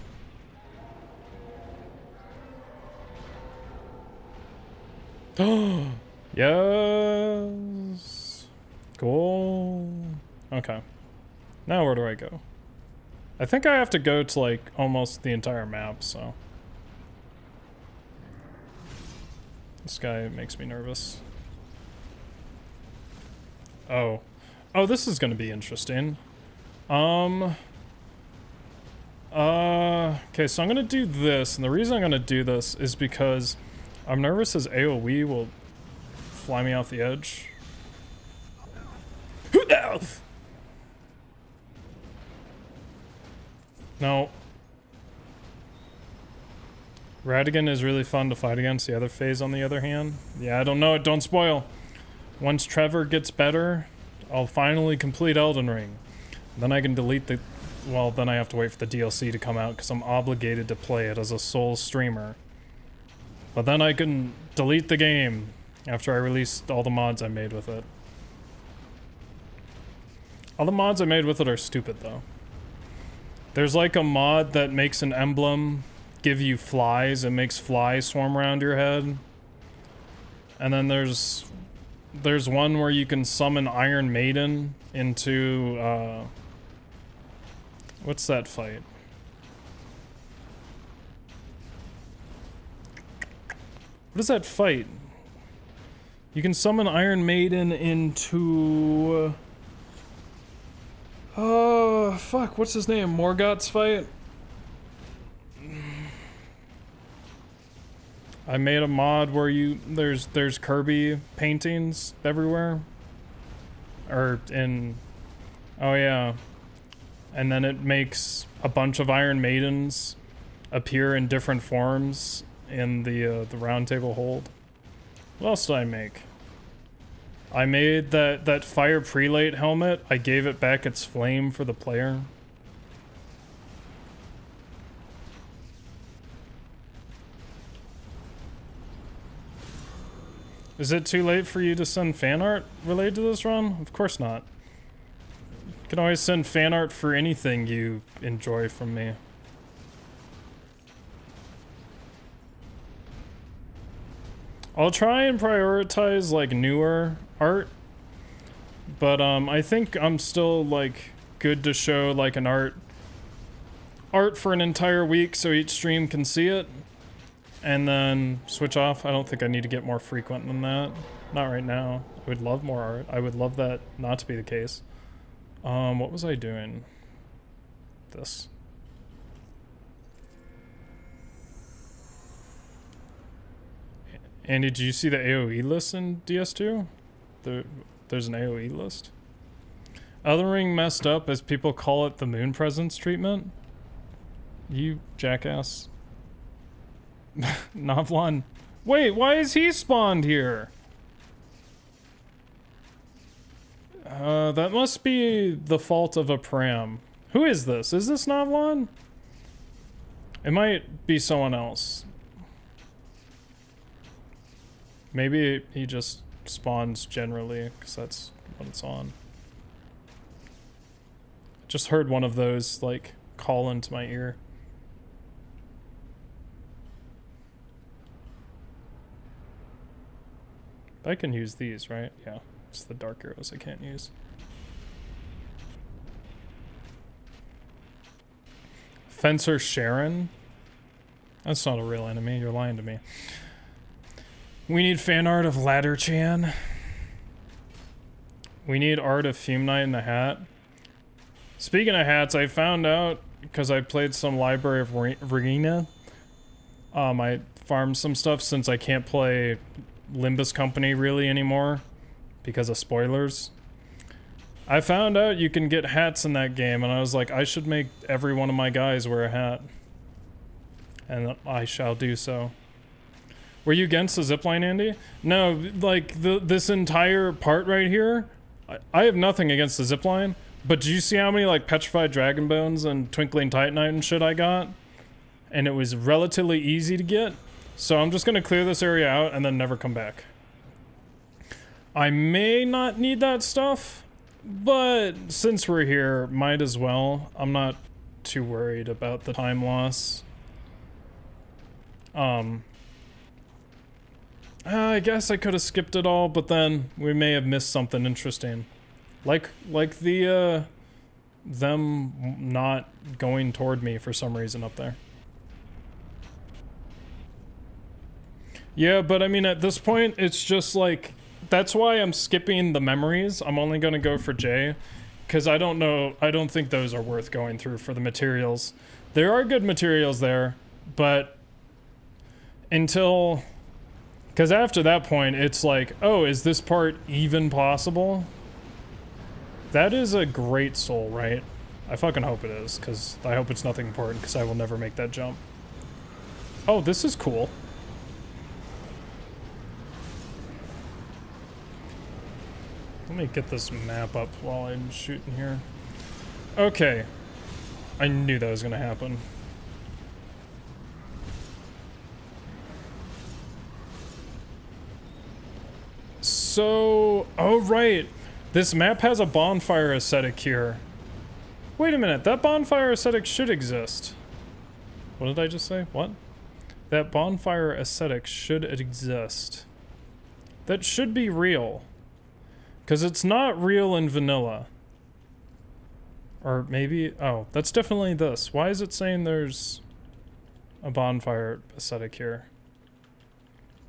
Yes. Cool. Okay. Now where do I go? I think I have to go to like almost the entire map, so. This guy makes me nervous. Oh. Oh, this is gonna be interesting. Okay, so I'm gonna do this, and the reason I'm gonna do this is because I'm nervous his AoE will fly me off the edge. No. Radigan is really fun to fight against. The other phase, on the other hand. Yeah, I don't know it. Don't spoil. Once Trevor gets better, I'll finally complete Elden Ring. Then I can delete the... Well, then I have to wait for the DLC to come out because I'm obligated to play it as a sole streamer. But then I can delete the game after I release all the mods I made with it. All the mods I made with it are stupid, though. There's like a mod that makes an emblem give you flies. It makes flies swarm around your head. And then there's one where you can summon Iron Maiden into, what's that fight? What is that fight? You can summon Iron Maiden into... Oh, fuck, what's his name? Morgoth's fight? I made a mod where there's Kirby paintings everywhere. Or in... Oh yeah. And then it makes a bunch of Iron Maidens appear in different forms in the round table hold. What else did I make? I made that fire prelate helmet. I gave it back its flame for the player. Is it too late for you to send fan art related to this run? Of course not. You can always send fan art for anything you enjoy from me. I'll try and prioritize like newer art, but I think I'm still like good to show like an art for an entire week so each stream can see it and then switch off. I don't think I need to get more frequent than that. Not right now. I would love more art. I would love that not to be the case. What was I doing? This. Andy, did you see the AoE list in DS2? There's an AoE list. Elden Ring messed up, as people call it, the moon presence treatment. You jackass. Novlon. Wait, why is he spawned here? That must be the fault of a pram. Who is this? Is this Novlon? It might be someone else. Maybe he just spawns generally, because that's what it's on. Just heard one of those, like, call into my ear. I can use these, right? Yeah, it's the dark arrows I can't use. Fencer Sharon? That's not a real enemy, you're lying to me. We need fan art of Ladder Chan. We need art of Fume Knight in the hat. Speaking of hats, I found out, because I played some Library of Regina, I farmed some stuff since I can't play Limbus Company really anymore because of spoilers. I found out you can get hats in that game, and I was like, I should make every one of my guys wear a hat. And I shall do so. Were you against the zipline, Andy? No, like, this entire part right here, I have nothing against the zipline, but do you see how many, like, Petrified Dragon Bones and Twinkling Titanite and shit I got? And it was relatively easy to get, so I'm just gonna clear this area out and then never come back. I may not need that stuff, but since we're here, might as well. I'm not too worried about the time loss. I guess I could have skipped it all, but then we may have missed something interesting. Like the, them not going toward me for some reason up there. Yeah, but I mean, at this point, it's just like, that's why I'm skipping the memories. I'm only gonna go for J, because I don't know, I don't think those are worth going through for the materials. There are good materials there, but until, because after that point, it's like, oh, is this part even possible? That is a great soul, right? I fucking hope it is, because I hope it's nothing important, because I will never make that jump. Oh, this is cool. Let me get this map up while I'm shooting here. Okay. I knew that was gonna happen. So, oh right. This map has a bonfire aesthetic here. Wait a minute, that bonfire aesthetic should exist. What did I just say? What? That bonfire aesthetic should exist. That should be real. Because it's not real in vanilla. Or maybe, oh, that's definitely this. Why is it saying there's a bonfire aesthetic here?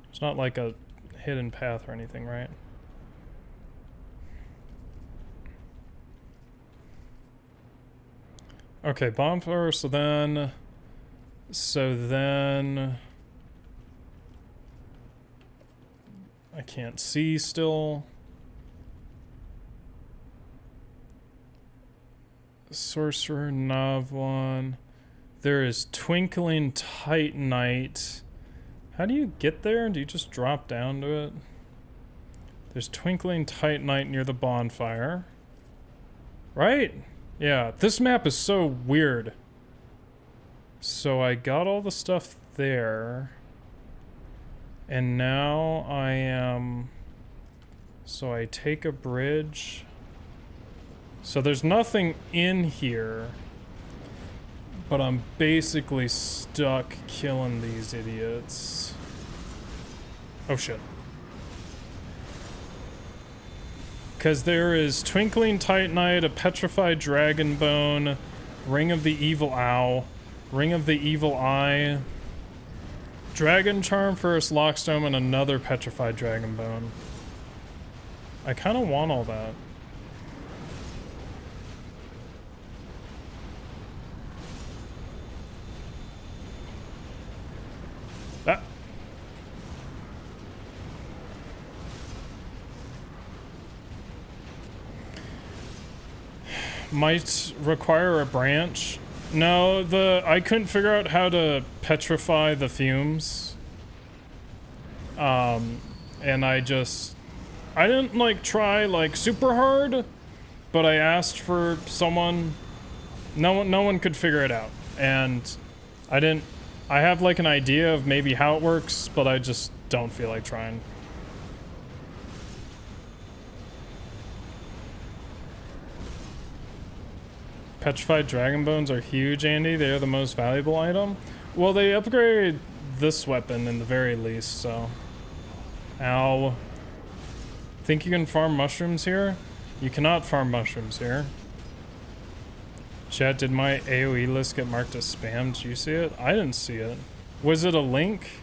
It's not like a hidden path or anything, right? Okay, bonfire, so then I can't see still. Sorcerer, Navlon. There is Twinkling Titanite. How do you get there? Do you just drop down to it? There's Twinkling Titanite near the bonfire. Right? Yeah, this map is so weird. So I got all the stuff there. And now I am... So I take a bridge... So there's nothing in here, but I'm basically stuck killing these idiots. Oh shit. Because there is Twinkling Titanite, a Petrified Dragon Bone, Ring of the Evil Owl, Ring of the Evil Eye, Dragon Charm, First Lockstone, and another Petrified Dragon Bone. I kind of want all that. Might require a branch. No, I couldn't figure out how to petrify the fumes. And I didn't like try like super hard, but I asked for someone. No one could figure it out, and I have like an idea of maybe how it works, but I just don't feel like trying. Petrified Dragon Bones are huge, Andy. They are the most valuable item. Well, they upgraded this weapon in the very least, so. Ow. Think you can farm mushrooms here? You cannot farm mushrooms here. Chat, did my AoE list get marked as spam? Did you see it? I didn't see it. Was it a link?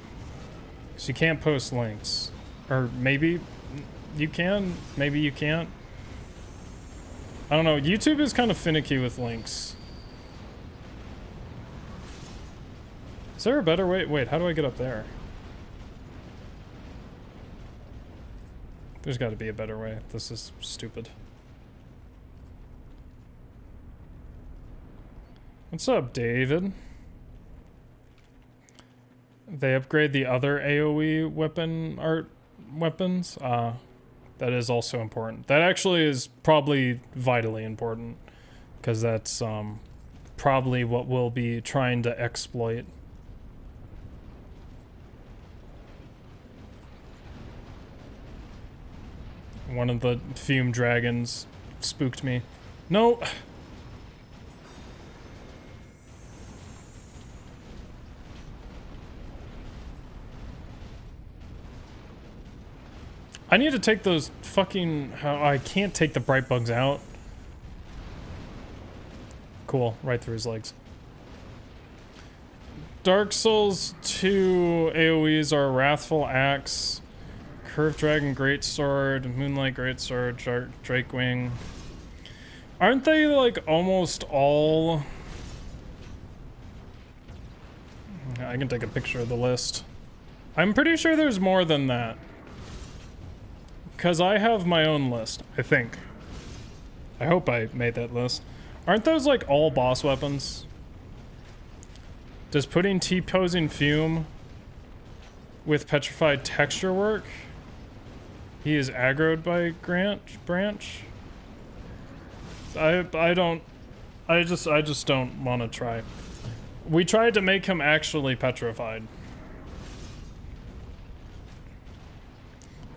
So you can't post links. Or maybe you can, maybe you can't. I don't know. YouTube is kind of finicky with links. Is there a better way? Wait, how do I get up there? There's got to be a better way. This is stupid. What's up, David? They upgrade the other AoE weapons. That is also important. That actually is probably vitally important, because that's probably what we'll be trying to exploit. One of the fume dragons spooked me. No! I need to take those fucking... I can't take the bright bugs out. Cool, right through his legs. Dark Souls 2 AoEs are Wrathful Axe, Curved Dragon Greatsword, Moonlight Greatsword, Drake Wing. Aren't they like almost all... I can take a picture of the list. I'm pretty sure there's more than that. Because I have my own list, I think. I hope I made that list. Aren't those like all boss weapons? Does putting T-posing Fume with petrified texture work? He is aggroed by branch. I just don't want to try. We tried to make him actually petrified.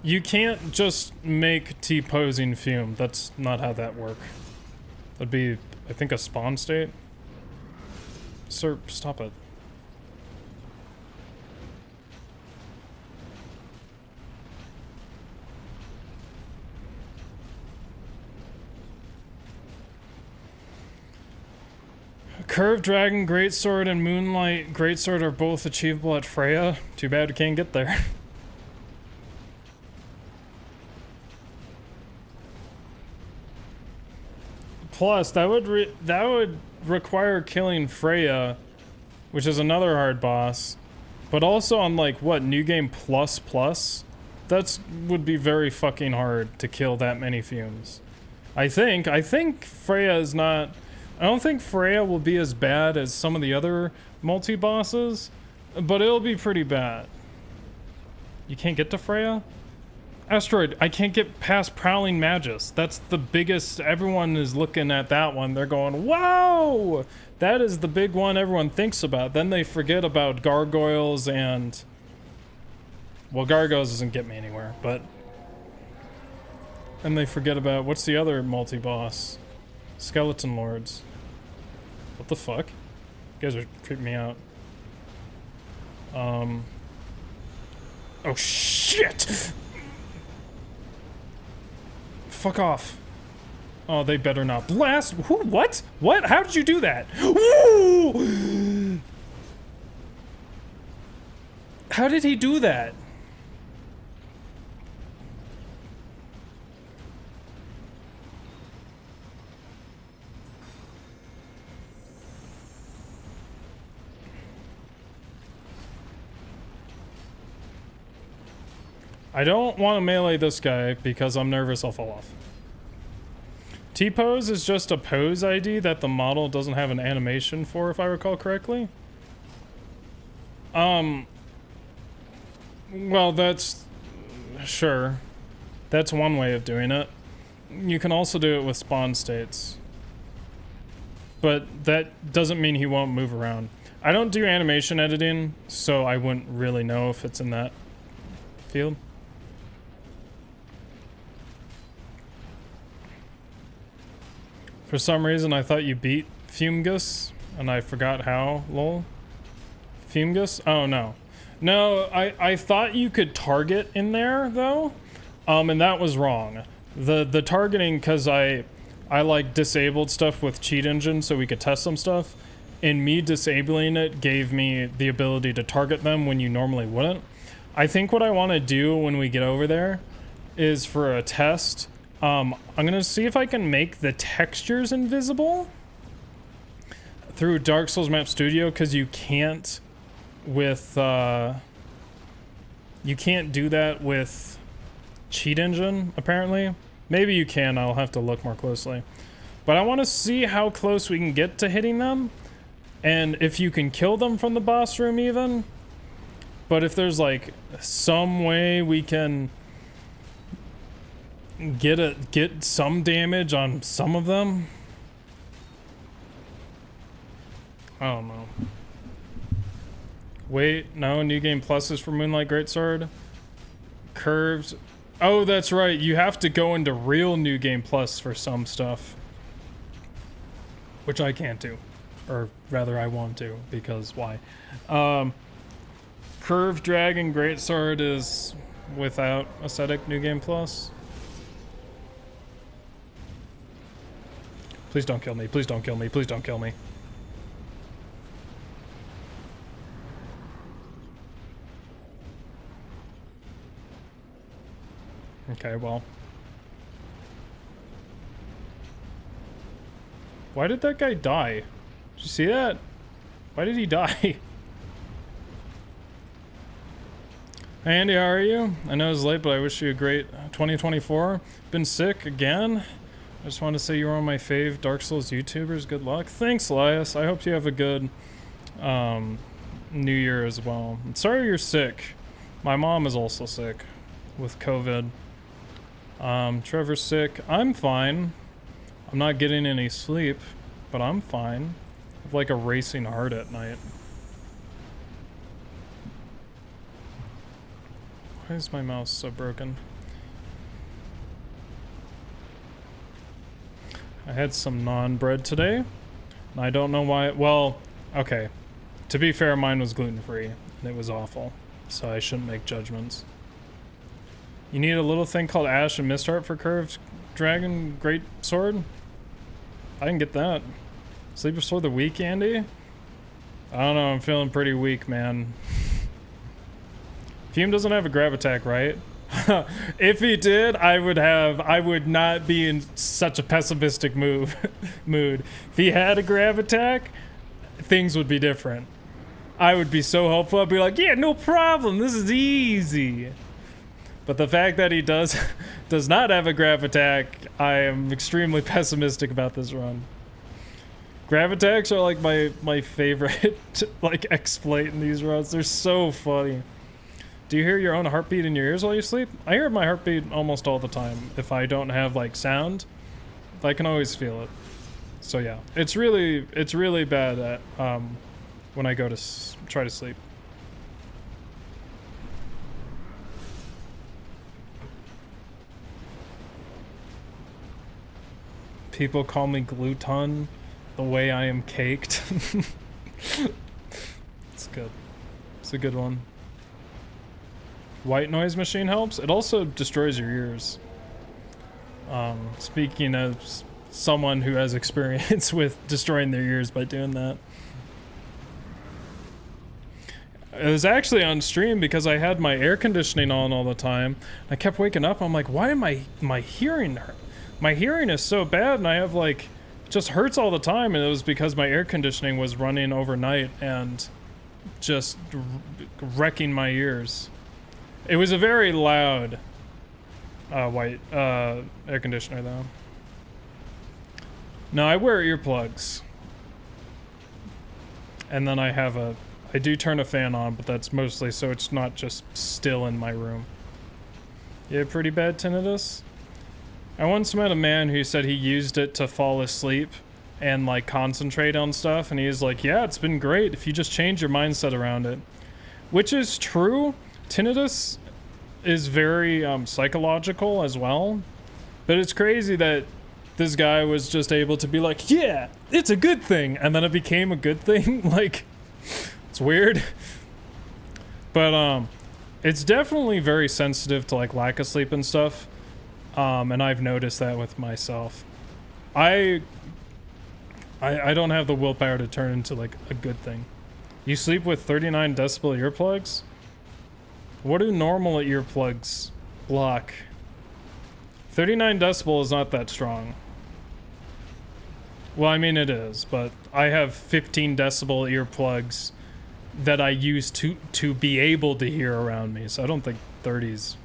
You can't just make T-posing Fume. That's not how that works. That'd be, I think, a spawn state. Sir, stop it. Curved Dragon Greatsword and Moonlight Greatsword are both achievable at Freja. Too bad we can't get there. Plus, that would require killing Freja, which is another hard boss, but also on like what, New Game Plus Plus? That's would be very fucking hard to kill that many fumes. I think Freja is not. I don't think Freja will be as bad as some of the other multi-bosses, but it'll be pretty bad. You can't get to Freja? Asteroid, I can't get past Prowling Magus. That's the biggest, everyone is looking at that one. They're going, wow! That is the big one everyone thinks about. Then they forget about Gargoyles and... Well, Gargoyles doesn't get me anywhere, but... And they forget about, what's the other multi-boss? Skeleton Lords. What the fuck? You guys are creeping me out. Oh shit! Fuck off. Oh, they better not blast. Who? What? What? How did you do that? Ooh! How did he do that? I don't want to melee this guy because I'm nervous I'll fall off. T-pose is just a pose ID that the model doesn't have an animation for, if I recall correctly. Well, that's... Sure. That's one way of doing it. You can also do it with spawn states. But that doesn't mean he won't move around. I don't do animation editing, so I wouldn't really know if it's in that field. For some reason, I thought you beat Fumegus, and I forgot how, lol. Fumegus? Oh, no. No, I thought you could target in there, though, and that was wrong. The targeting, because I I like disabled stuff with cheat engine so we could test some stuff. And me disabling it gave me the ability to target them when you normally wouldn't. I think what I want to do when we get over there is for a test, I'm going to see if I can make the textures invisible through Dark Souls Map Studio, because you can't with, you can't do that with cheat engine, apparently. Maybe you can, I'll have to look more closely. But I want to see how close we can get to hitting them, and if you can kill them from the boss room even. But if there's like some way we can get some damage on some of them, I don't know. Wait, no, New Game Plus is for Moonlight Greatsword. Curves. Oh, that's right. You have to go into real New Game Plus for some stuff, which I can't do. Or rather, I want to, because why? Curved Dragon Greatsword is without Ascetic New Game Plus. Please don't kill me. Please don't kill me. Please don't kill me. Okay, well. Why did that guy die? Did you see that? Why did he die? Hey Andy, how are you? I know it's late, but I wish you a great 2024. Been sick again. I just want to say you're one of my fave Dark Souls YouTubers. Good luck. Thanks, Elias. I hope you have a good New Year as well. I'm sorry you're sick. My mom is also sick with COVID. Trevor's sick. I'm fine. I'm not getting any sleep, but I'm fine. I have like a racing heart at night. Why is my mouse so broken? I had some naan bread today, and I don't know why. Well, okay. To be fair, mine was gluten-free, and it was awful, so I shouldn't make judgments. You need a little thing called Ash and Mistheart for Curved Dragon Great Sword? I can get that. Sleeper Sword of the week, Andy? I don't know, I'm feeling pretty weak, man. Fume doesn't have a grab attack, right? If he did, I would not be in such a pessimistic mood. If he had a grab attack, things would be different. I would be so hopeful. I'd be like, yeah, no problem, this is easy. But the fact that he does not have a grab attack, I am extremely pessimistic about this run. Grab attacks are like my favorite like exploit in these runs. They're so funny. Do you hear your own heartbeat in your ears while you sleep? I hear my heartbeat almost all the time. If I don't have like sound, I can always feel it. So yeah, it's really bad at when I go to try to sleep. People call me gluten, the way I am caked. It's good. It's a good one. White noise machine helps. It also destroys your ears. Speaking of someone who has experience with destroying their ears by doing that. It was actually on stream because I had my air conditioning on all the time. I kept waking up. I'm like, why am my hearing hurt? My hearing is so bad, and I have like, it just hurts all the time, and it was because my air conditioning was running overnight and just wrecking my ears. It was a very loud white air conditioner though. No, I wear earplugs. And then I do turn a fan on, but that's mostly so it's not just still in my room. You have pretty bad tinnitus? I once met a man who said he used it to fall asleep and like concentrate on stuff, and he's like, yeah, it's been great if you just change your mindset around it. Which is true. Tinnitus is very psychological as well, but it's crazy that this guy was just able to be like, yeah, it's a good thing, and then it became a good thing. Like, it's weird. But it's definitely very sensitive to like lack of sleep and stuff. And I've noticed that with myself. I don't have the willpower to turn into like a good thing. You sleep with 39 decibel earplugs? What do normal earplugs block? 39 decibel is not that strong. Well, I mean it is, but I have 15 decibel earplugs that I use to be able to hear around me, so I don't think 30's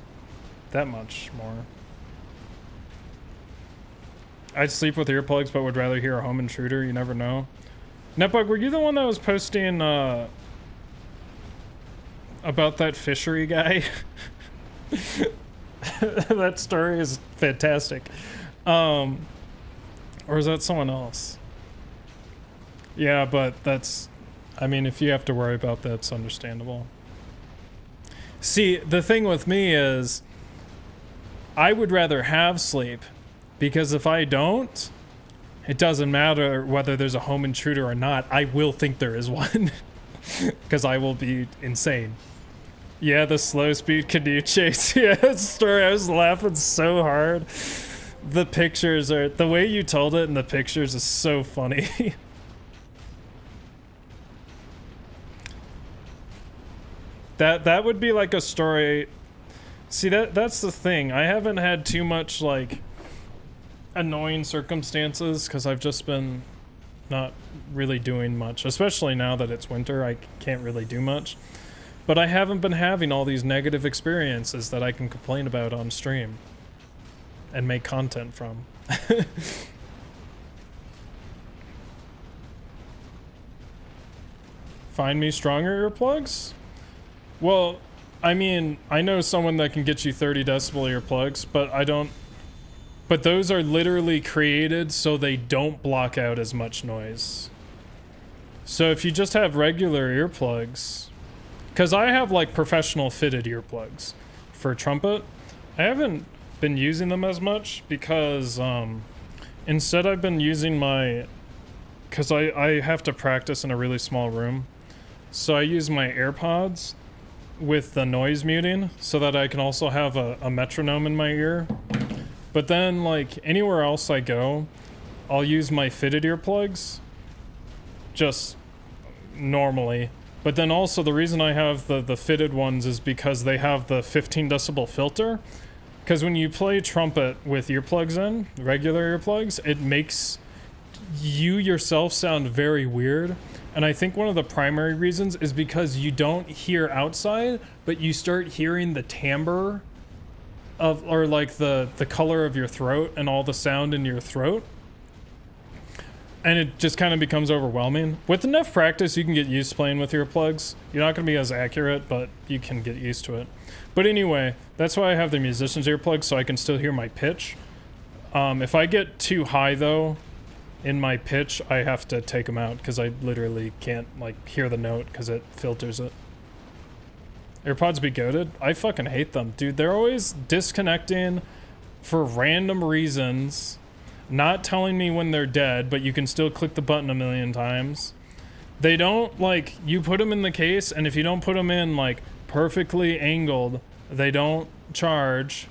that much more. I'd sleep with earplugs, but would rather hear a home intruder. You never know. Netbug, were you the one that was posting about that fishery guy? That story is fantastic. Or is that someone else? Yeah, but that's... I mean, if you have to worry about that, it's understandable. See, the thing with me is... I would rather have sleep. Because if I don't... It doesn't matter whether there's a home intruder or not. I will think there is one. Because I will be insane. Yeah, the slow speed canoe chase. Yeah, that story. I was laughing so hard. The pictures are... The way you told it in the pictures is so funny. That would be like a story... See, that's the thing. I haven't had too much, like... annoying circumstances because I've just been not really doing much, especially now that it's winter. I can't really do much, but I haven't been having all these negative experiences that I can complain about on stream and make content from. Find me stronger earplugs? Well, I mean, I know someone that can get you 30 decibel earplugs, but I don't... But those are literally created so they don't block out as much noise. So if you just have regular earplugs... Because I have, like, professional fitted earplugs for trumpet. I haven't been using them as much because, instead I've been using my... Because I have to practice in a really small room. So I use my AirPods with the noise muting so that I can also have a metronome in my ear. But then, like, anywhere else I go, I'll use my fitted earplugs just normally. But then also the reason I have the fitted ones is because they have the 15 decibel filter. Because when you play trumpet with earplugs in, regular earplugs, it makes you yourself sound very weird. And I think one of the primary reasons is because you don't hear outside, but you start hearing the timbre of, or like the color of your throat and all the sound in your throat. And it just kind of becomes overwhelming. With enough practice, you can get used to playing with earplugs. You're not going to be as accurate, but you can get used to it. But anyway, that's why I have the musician's earplugs, so I can still hear my pitch. If I get too high, though, in my pitch, I have to take them out, because I literally can't, like, hear the note, because it filters it. AirPods be goated? I fucking hate them. Dude, they're always disconnecting for random reasons. Not telling me when they're dead, but you can still click the button a million times. They don't, like, you put them in the case, and if you don't put them in, like, perfectly angled, they don't charge.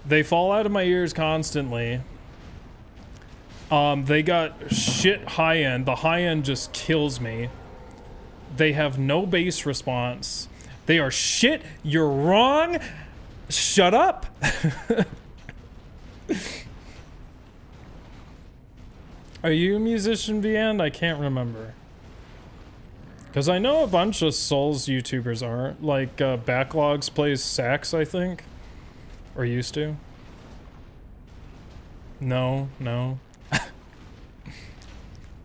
They fall out of my ears constantly. They got shit high end. The high end just kills me. They have no bass response. They are shit. You're wrong. Shut up. Are you a musician, VN? I can't remember. Because I know a bunch of Souls YouTubers are. Like, Backlogs plays sax, I think. Or used to. No.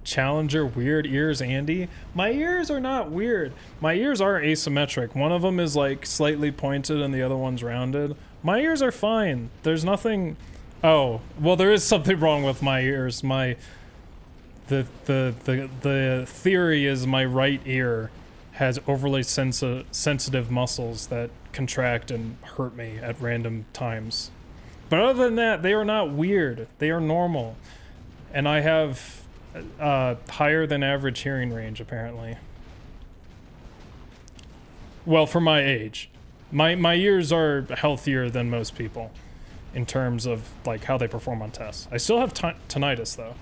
Challenger, weird ears, Andy. My ears are not weird. My ears are asymmetric. One of them is, like, slightly pointed and the other one's rounded. My ears are fine. There's nothing... Oh, well, there is something wrong with my ears. The theory is my right ear has overly sensitive muscles that contract and hurt me at random times. But other than that, they are not weird. They are normal. And I have higher than average hearing range, apparently. Well, for my age. My ears are healthier than most people. in terms of like how they perform on tests. I still have tinnitus though.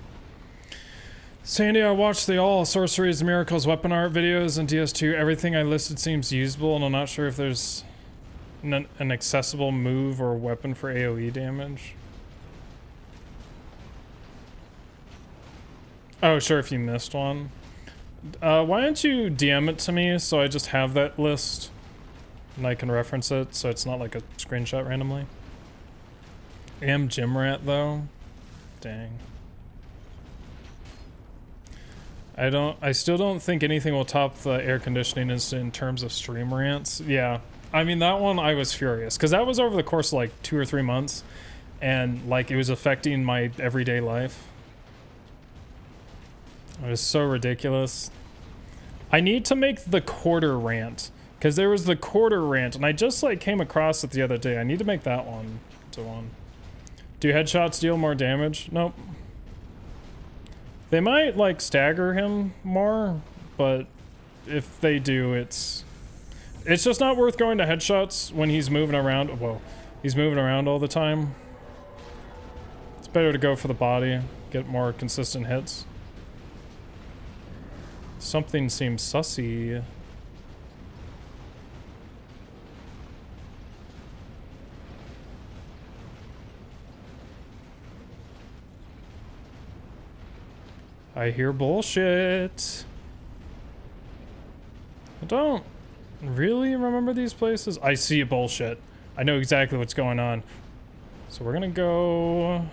Sandy, I watched the All Sorceries Miracles weapon art videos in DS2. Everything I listed seems usable, and I'm not sure if there's an accessible move or weapon for AoE damage. Oh, sure, if you missed one. Why don't you DM it to me so I just have that list and I can reference it so it's not like a screenshot randomly. Am Gym Rat though? Dang. I still don't think anything will top the air conditioning incident in terms of stream rants. Yeah. I mean, that one I was furious because that was over the course of like 2 or 3 months and like it was affecting my everyday life. It was so ridiculous. I need to make the quarter rant because there was the quarter rant and I just like came across it the other day. I need to make that one to one. Do headshots deal more damage? Nope. They might like stagger him more, but if they do, it's just not worth going to headshots when he's moving around. Whoa, he's moving around all the time. It's better to go for the body, get more consistent hits. Something seems sussy. I hear bullshit. I don't really remember these places. I see bullshit. I know exactly what's going on. So we're gonna go...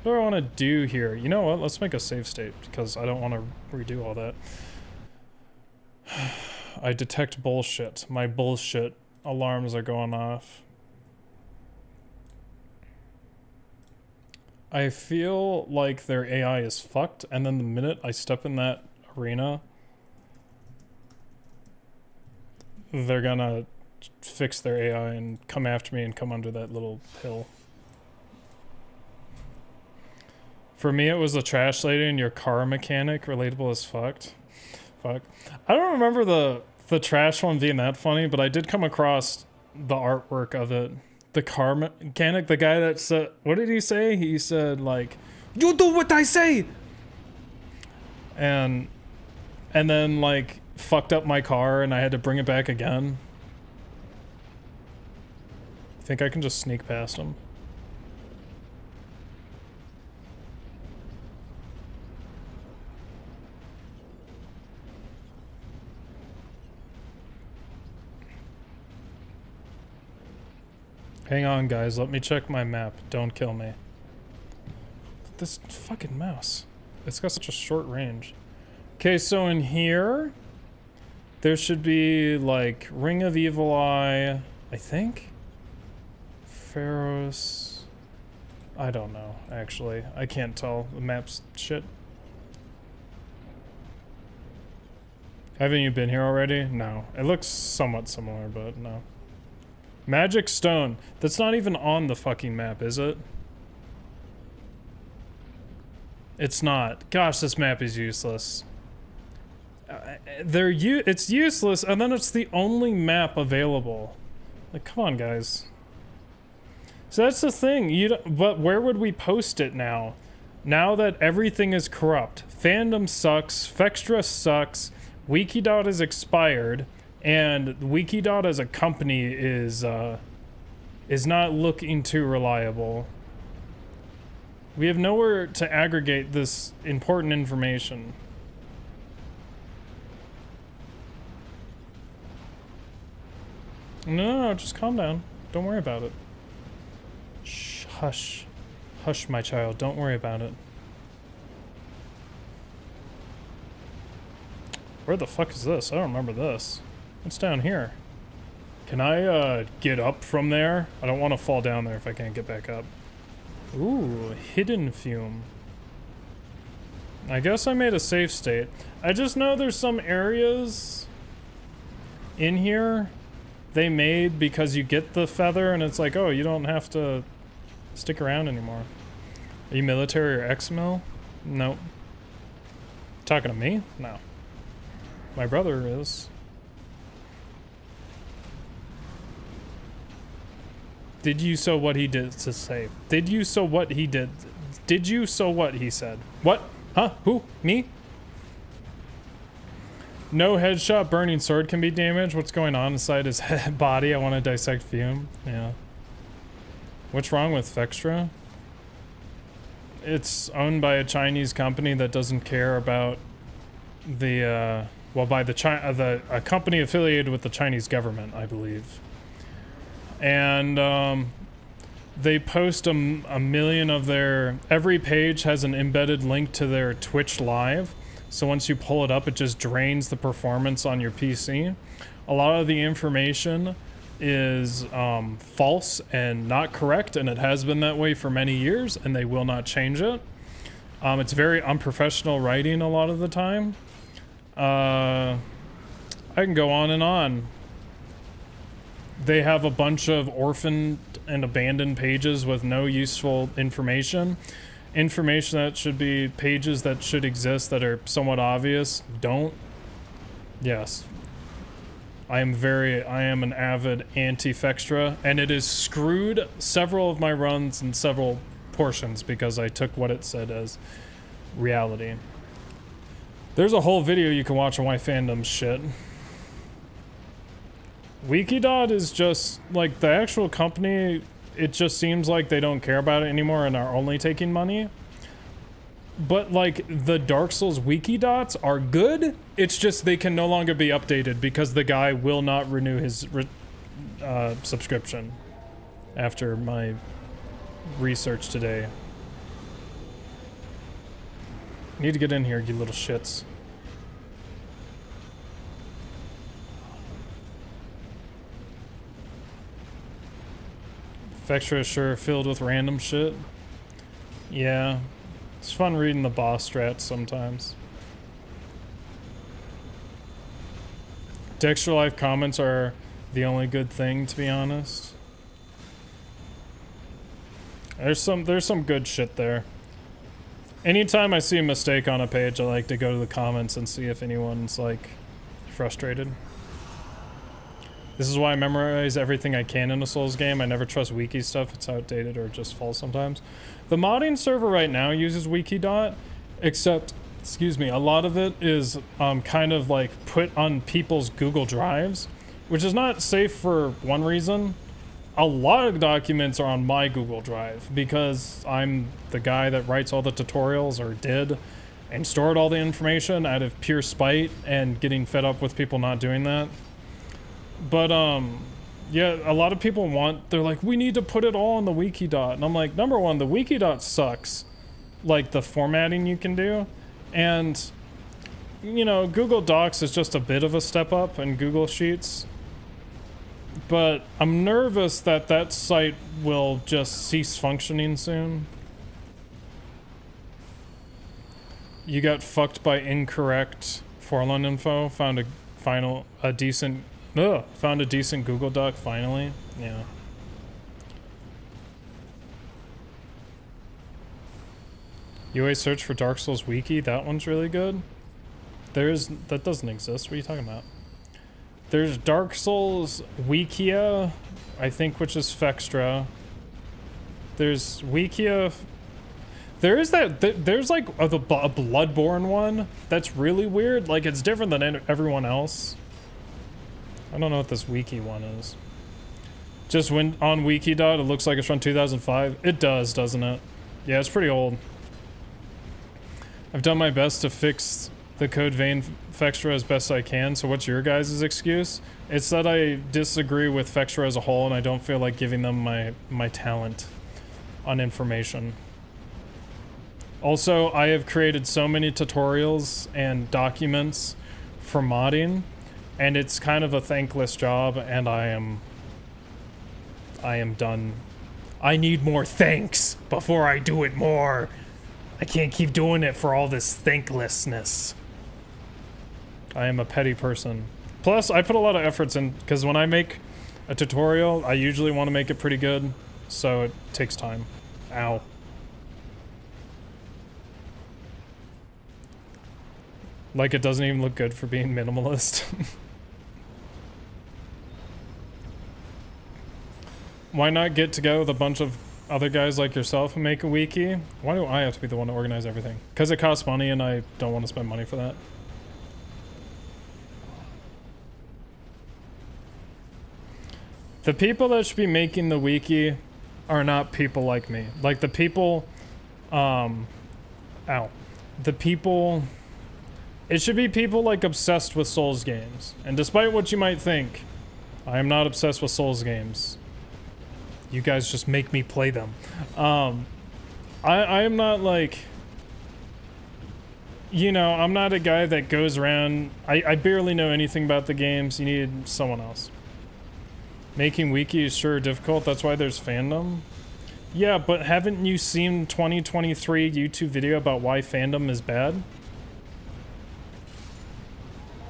What do I want to do here? You know what? Let's make a save state because I don't want to redo all that. I detect bullshit. My bullshit alarms are going off. I feel like their AI is fucked, and then the minute I step in that arena, they're gonna fix their AI and come after me and come under that little hill. For me, it was the trash lady and your car mechanic, relatable as fucked. Fuck. I don't remember the trash one being that funny, but I did come across the artwork of it. The car mechanic, the guy that said, what did he say? He said like, "You do what I say!" And then like fucked up my car and I had to bring it back again. I think I can just sneak past him. Hang on, guys. Let me check my map. Don't kill me. This fucking mouse. It's got such a short range. Okay, so in here, there should be, like, Ring of Evil Eye, I think? Pharos... I don't know, actually. I can't tell. The map's shit. Haven't you been here already? No. It looks somewhat similar, but no. Magic Stone. That's not even on the fucking map, is it? It's not. Gosh, this map is useless. It's useless, and then it's the only map available. Like, come on, guys. So that's the thing. But where would we post it now? Now that everything is corrupt. Fandom sucks. Fextra sucks. Wikidot is expired. And Wikidot as a company is not looking too reliable. We have nowhere to aggregate this important information. No, just calm down. Don't worry about it. Shh, hush. Hush, my child. Don't worry about it. Where the fuck is this? I don't remember this. What's down here? Can I get up from there? I don't want to fall down there if I can't get back up. Ooh, hidden fume. I guess I made a safe state. I just know there's some areas in here they made because you get the feather and it's like, oh, you don't have to stick around anymore. Are you military or ex-mil? Nope. Talking to me? No. My brother is. Did you so what he did to say? Did you so what he did? Did you so what he said? What? Huh? Who? Me? No headshot burning sword can be damaged. What's going on inside his head body? I want to dissect Fume. Yeah. What's wrong with Fextra? It's owned by a Chinese company that doesn't care about the well, by a company affiliated with the Chinese government, I believe. And they post a million of their, every page has an embedded link to their Twitch live. So once you pull it up, it just drains the performance on your PC. A lot of the information is false and not correct, and it has been that way for many years, and they will not change it. It's very unprofessional writing a lot of the time. I can go on and on. They have a bunch of orphaned and abandoned pages with no useful information. Information that should be pages that should exist that are somewhat obvious don't. Yes. I am an avid anti-Fextra, and it has screwed several of my runs in several portions because I took what it said as reality. There's a whole video you can watch on why fandom's shit. Wikidot is just, like, the actual company, it just seems like they don't care about it anymore and are only taking money. But, like, the Dark Souls Wikidots are good, it's just they can no longer be updated because the guy will not renew his subscription after my research today. Need to get in here, you little shits. Fextra is sure filled with random shit. Yeah. It's fun reading the boss strats sometimes. Extra life comments are the only good thing, to be honest. There's some good shit there. Anytime I see a mistake on a page, I like to go to the comments and see if anyone's, like, frustrated. This is why I memorize everything I can in a Souls game. I never trust wiki stuff. It's outdated or just false sometimes. The modding server right now uses Wikidot, except, excuse me, a lot of it is kind of like put on people's Google Drives, which is not safe for one reason. A lot of documents are on my Google Drive because I'm the guy that writes all the tutorials, or did, and stored all the information out of pure spite and getting fed up with people not doing that. But, yeah, a lot of people they're like, we need to put it all on the Wikidot. And I'm like, number one, the Wikidot sucks. Like, the formatting you can do. And, you know, Google Docs is just a bit of a step up in Google Sheets. But I'm nervous that that site will just cease functioning soon. You got fucked by incorrect Forlun info. Found a decent Google Doc finally. Yeah. You always search for Dark Souls Wiki. That one's really good. That doesn't exist. What are you talking about? There's Dark Souls Wikia, I think, which is Fextra. There's Wikia. There's like a Bloodborne one that's really weird. Like, it's different than everyone else. I don't know what this wiki one is. Just when on Wikidot, it looks like it's from 2005. It does, doesn't it? Yeah, it's pretty old. I've done my best to fix the code vein Fextra as best I can. So what's your guys' excuse? It's that I disagree with Fextra as a whole, and I don't feel like giving them my talent on information. Also, I have created so many tutorials and documents for modding, and it's kind of a thankless job, and I am done. I need more thanks before I do it more. I can't keep doing it for all this thanklessness. I am a petty person. Plus, I put a lot of efforts in, because when I make a tutorial, I usually want to make it pretty good, so it takes time. Ow. Like, it doesn't even look good for being minimalist. Why not get together with a bunch of other guys like yourself and make a wiki? Why do I have to be the one to organize everything? Because it costs money and I don't want to spend money for that. The people that should be making the wiki are not people like me. Like the people, the people, it should be people like obsessed with Souls games. And despite what you might think, I am not obsessed with Souls games. You guys just make me play them. I am not like, you know, I'm not a guy that goes around, I barely know anything about the games. You need someone else. Making wiki is sure difficult, that's why there's fandom. Yeah, but haven't you seen 2023 YouTube video about why fandom is bad?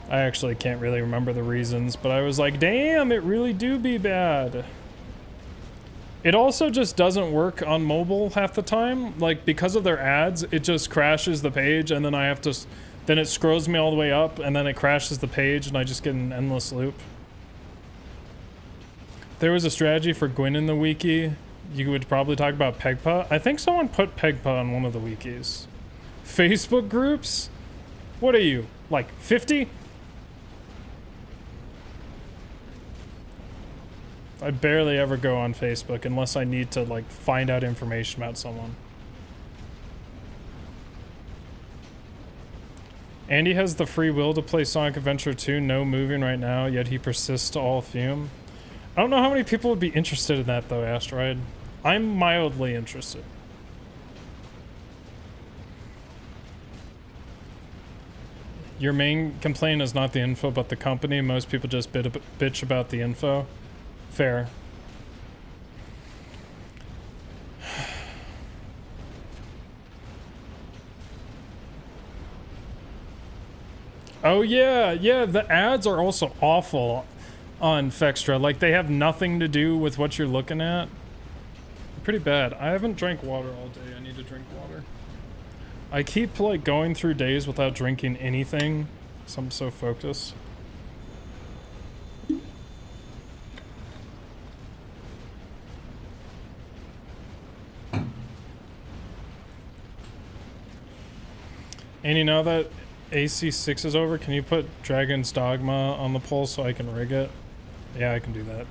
I actually can't really remember the reasons, but I was like, damn, it really do be bad. It also just doesn't work on mobile half the time. Like, because of their ads, it just crashes the page, and then I have to, then it scrolls me all the way up, and then it crashes the page, and I just get an endless loop. There was a strategy for Gwyn in the wiki. You would probably talk about Pegpa. I think someone put Pegpa on one of the wikis. Facebook groups? What are you, like 50? I barely ever go on Facebook unless I need to like find out information about someone. Andy has the free will to play Sonic Adventure 2, no moving right now, yet he persists to all Fume. I don't know how many people would be interested in that though, Asteroid. I'm mildly interested. Your main complaint is not the info, but the company. Most people just bitch about the info. Fair. Oh yeah, yeah, the ads are also awful on Fextra. Like, they have nothing to do with what you're looking at. Pretty bad. I haven't drank water all day. I need to drink water. I keep, like, going through days without drinking anything, so I'm so focused. Andy, now that AC6 is over, can you put Dragon's Dogma on the poll so I can rig it? Yeah, I can do that.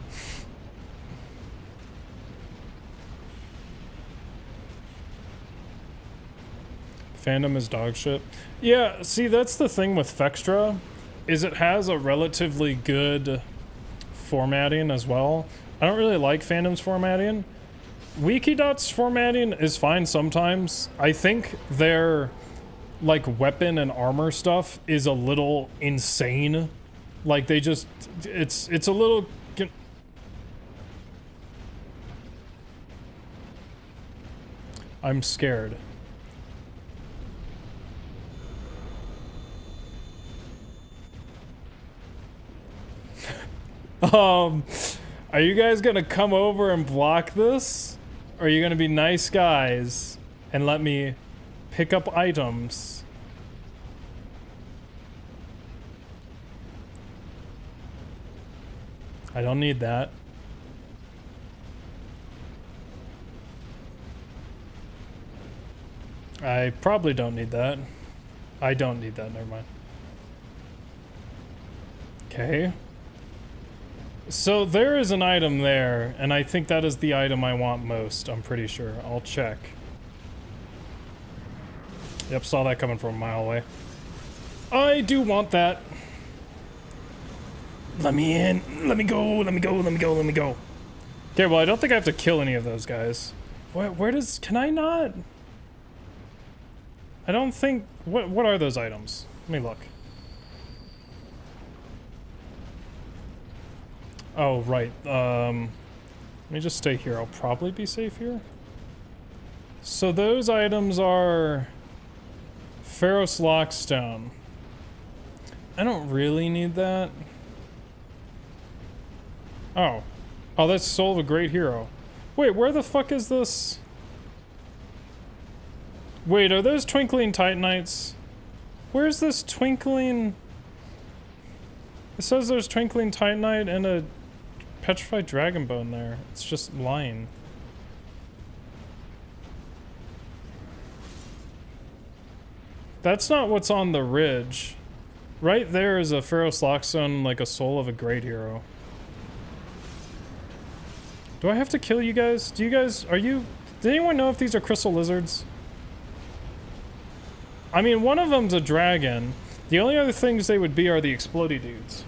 Fandom is dog shit. Yeah, see, that's the thing with Fextra, is it has a relatively good formatting as well. I don't really like Fandom's formatting. Wikidot's formatting is fine sometimes. I think their like weapon and armor stuff is a little insane. Like they just, it's a little. I'm scared. Are you guys gonna come over and block this? Or are you gonna be nice guys and let me pick up items? I don't need that. I probably don't need that. I don't need that, never mind. Okay. So there is an item there, and I think that is the item I want most, I'm pretty sure. I'll check. Yep, saw that coming from a mile away. I do want that. Let me in. Let me go. Let me go. Let me go. Let me go. Okay, well, I don't think I have to kill any of those guys. Where does... Can I not? I don't think... What are those items? Let me look. Oh, right. Let me just stay here. I'll probably be safe here. So those items are... Pharos Lockstone. I don't really need that. Oh. Oh, that's Soul of a Great Hero. Wait, where the fuck is this? Wait, are those Twinkling Titanites? Where's this Twinkling... It says there's Twinkling Titanite and a petrified dragon bone there? It's just lying. That's not what's on the ridge. Right there is a Pharaoh's Lockstone, like a soul of a great hero. Do I have to kill you guys? Do you guys, are you, does anyone know if these are crystal lizards? I mean, one of them's a dragon. The only other things they would be are the explodey dudes.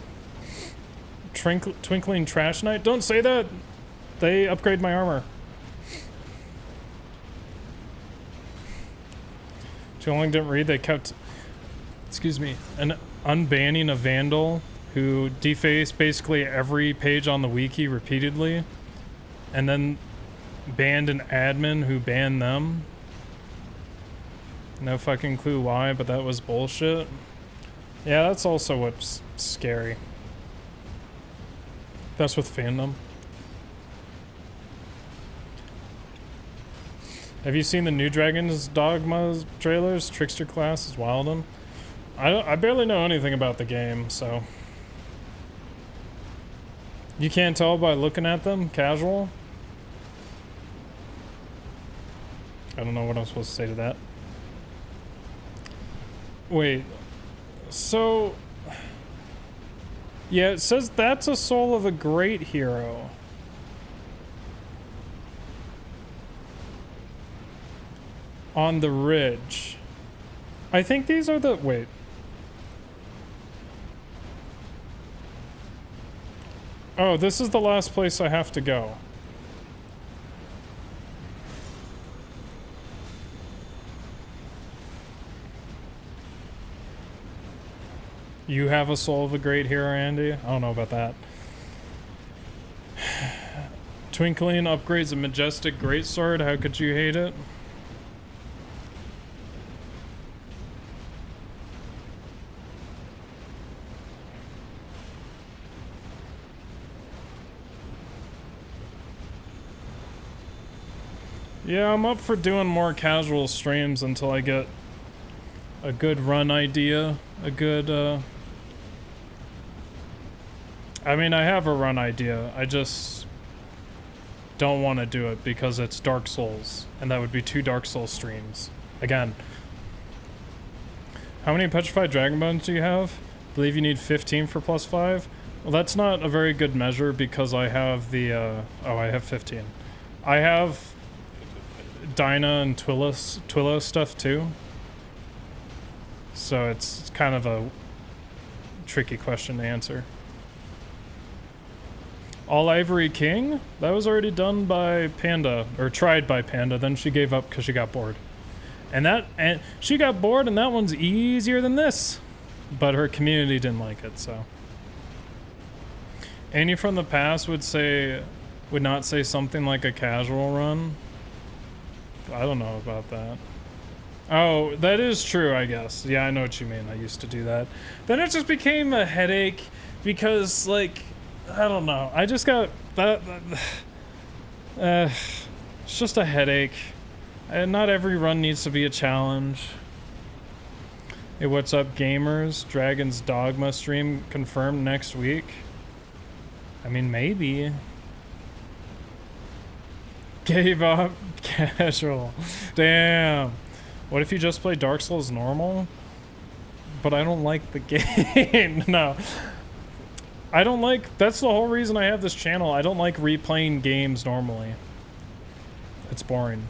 Twinkling Trash Knight? Don't say that! They upgrade my armor. Chilling didn't read, they kept, excuse me, unbanning a vandal who defaced basically every page on the wiki repeatedly, and then banned an admin who banned them. No fucking clue why, but that was bullshit. Yeah, that's also what's scary. That's with fandom. Have you seen the new Dragon's Dogma trailers? Trickster class is Wildem. I barely know anything about the game, so. You can't tell by looking at them? Casual? I don't know what I'm supposed to say to that. Wait. So. Yeah, it says that's a soul of a great hero. On the ridge. I think these are the... Wait. Oh, this is the last place I have to go. You have a soul of a great hero, Andy? I don't know about that. Twinkling upgrades a majestic greatsword. How could you hate it? Yeah, I'm up for doing more casual streams until I get a good run idea. A good, I mean, I have a run idea. I just don't want to do it because it's Dark Souls. And that would be 2 Dark Souls streams. Again. How many Petrified Dragon Bones do you have? I believe you need 15 for +5. Well, that's not a very good measure because I have the, oh, I have 15. I have Dinah and Twillo stuff too. So it's kind of a tricky question to answer. All Ivory King? That was already done by Panda, or tried by Panda, then she gave up because she got bored. And she got bored and that one's easier than this. But her community didn't like it, so. Annie from the past would not say something like a casual run. I don't know about that. Oh, that is true, I guess. Yeah, I know what you mean. I used to do that. Then it just became a headache because, like, I don't know. I just got that. It's just a headache. And not every run needs to be a challenge. Hey, what's up, gamers? Dragon's Dogma stream confirmed next week. I mean, maybe. Gave up. Casual. Damn. What if you just play Dark Souls normal? But I don't like the game. No. I don't like... That's the whole reason I have this channel. I don't like replaying games normally. It's boring.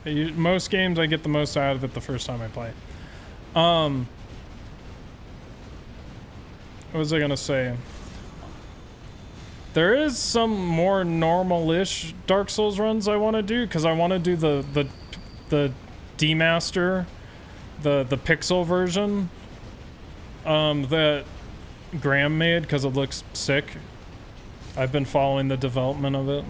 Most games, I get the most out of it the first time I play. What was I gonna say? There is some more normal-ish Dark Souls runs I want to do, because I want to do the demaster, the pixel version that Graham made, because it looks sick. I've been following the development of it.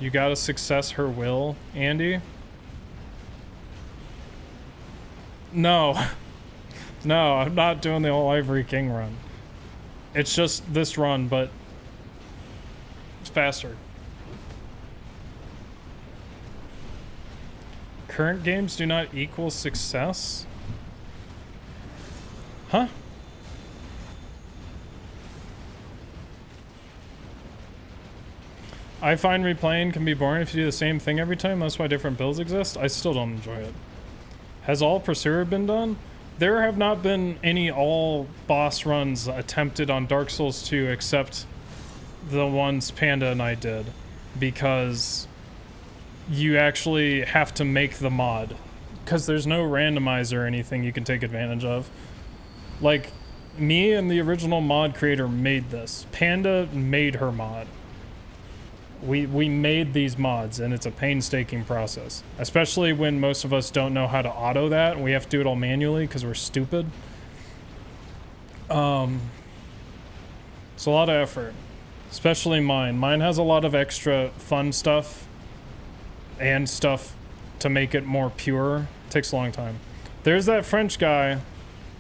You gotta success her will, Andy? No. No, I'm not doing the All Ivory King run. It's just this run, but it's faster. Current games do not equal success? Huh? I find replaying can be boring if you do the same thing every time. That's why different builds exist. I still don't enjoy it. Has all Pursuer been done? There have not been any all boss runs attempted on Dark Souls 2 except the ones Panda and I did, because you actually have to make the mod, because there's no randomizer or anything you can take advantage of. Like, me and the original mod creator made this. Panda made her mod. We made these mods, and it's a painstaking process, especially when most of us don't know how to auto that, and we have to do it all manually because we're stupid. It's a lot of effort, especially mine. Mine has a lot of extra fun stuff and stuff to make it more pure. It takes a long time. There's that French guy.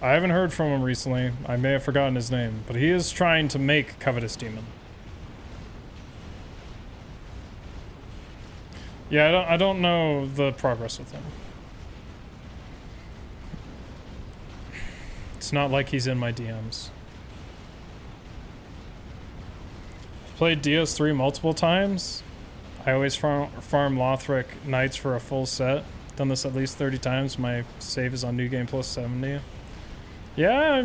I haven't heard from him recently. I may have forgotten his name, but he is trying to make Covetous Demon. Yeah, I don't know the progress with him. It's not like he's in my DMs. I've played DS3 multiple times. I always farm Lothric Knights for a full set. Done this at least 30 times. My save is on New Game Plus 70. Yeah, I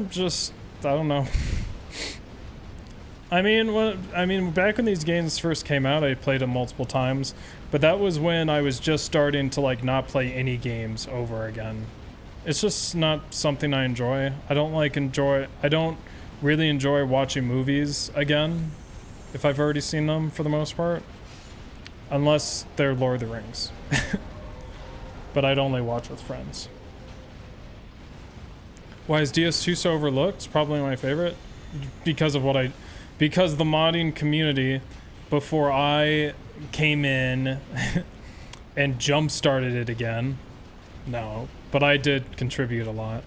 don't know. I mean, back when these games first came out, I played them multiple times, but that was when I was just starting to like not play any games over again. It's just not something I enjoy. I don't really enjoy watching movies again, if I've already seen them for the most part, unless they're Lord of the Rings. But I'd only watch with friends. Why is DS2 so overlooked? It's probably my favorite because of because the modding community, before I came in and jump-started it again, no, but I did contribute a lot.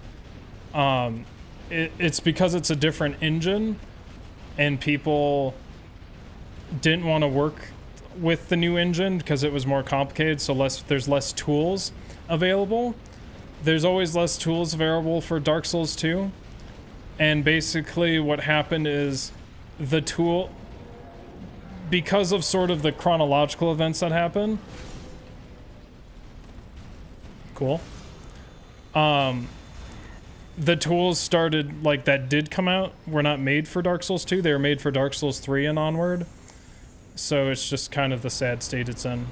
It's because it's a different engine, and people didn't want to work with the new engine because it was more complicated, so there's less tools available. There's always less tools available for Dark Souls 2, and basically what happened is the tool, because of sort of the chronological events that happen, cool, the tools started, like, that did come out were not made for Dark Souls 2, they were made for Dark Souls 3 and onward, so it's just kind of the sad state it's in.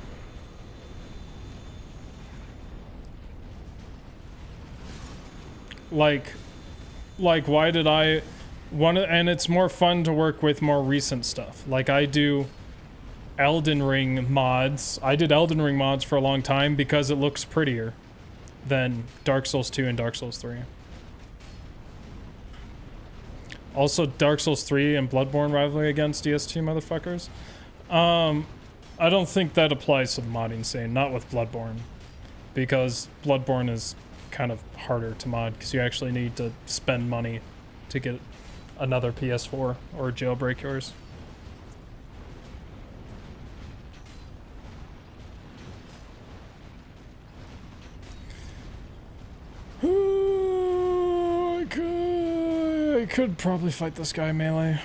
Like why did and it's more fun to work with more recent stuff. Like, I do Elden Ring mods. I did Elden Ring mods for a long time because it looks prettier than Dark Souls 2 and Dark Souls 3. Also, Dark Souls 3 and Bloodborne rivalry against DS2 motherfuckers. I don't think that applies to the modding scene, not with Bloodborne, because Bloodborne is kind of harder to mod because you actually need to spend money to get another PS4 or jailbreak yours. I could probably fight this guy melee.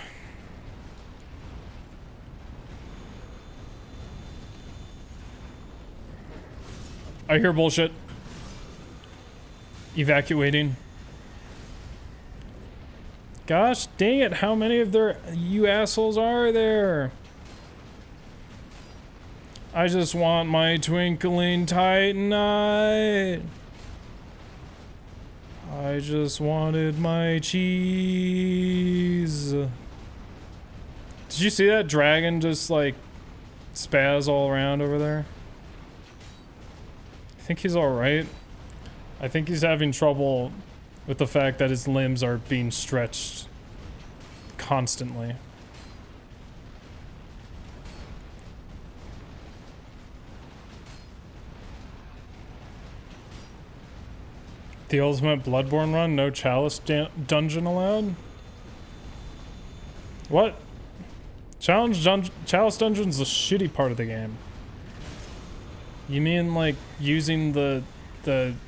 I hear bullshit. Evacuating. Gosh dang it, how many of you assholes are there? I just want my twinkling titanite. I just wanted my cheese. Did you see that dragon just like spaz all around over there? I think he's alright. I think he's having trouble with the fact that his limbs are being stretched constantly. The ultimate Bloodborne run, no Chalice dungeon allowed? What? Chalice dungeon's the shitty part of the game. You mean like using the Comfka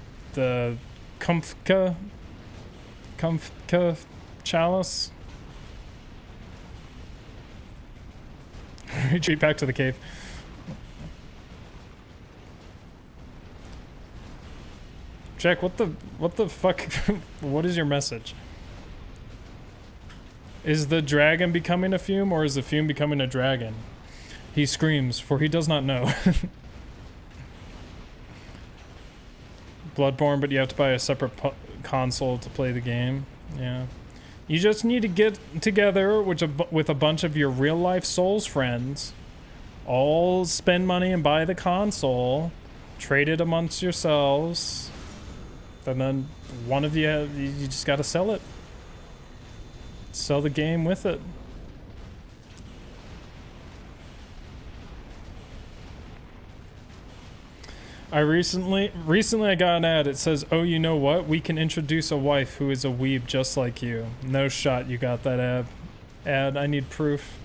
chalice? Retreat back to the cave. Jack, what the fuck? What is your message? Is the dragon becoming a fume, or is the fume becoming a dragon? He screams, for he does not know. Bloodborne, but you have to buy a separate console to play the game. Yeah. You just need to get together with a bunch of your real-life Souls friends. All spend money and buy the console. Trade it amongst yourselves. And then one of you just gotta sell it. Sell the game with it. Recently I got an ad. It says, "Oh, you know what? We can introduce a wife who is a weeb just like you." No shot you got that ad. I need proof.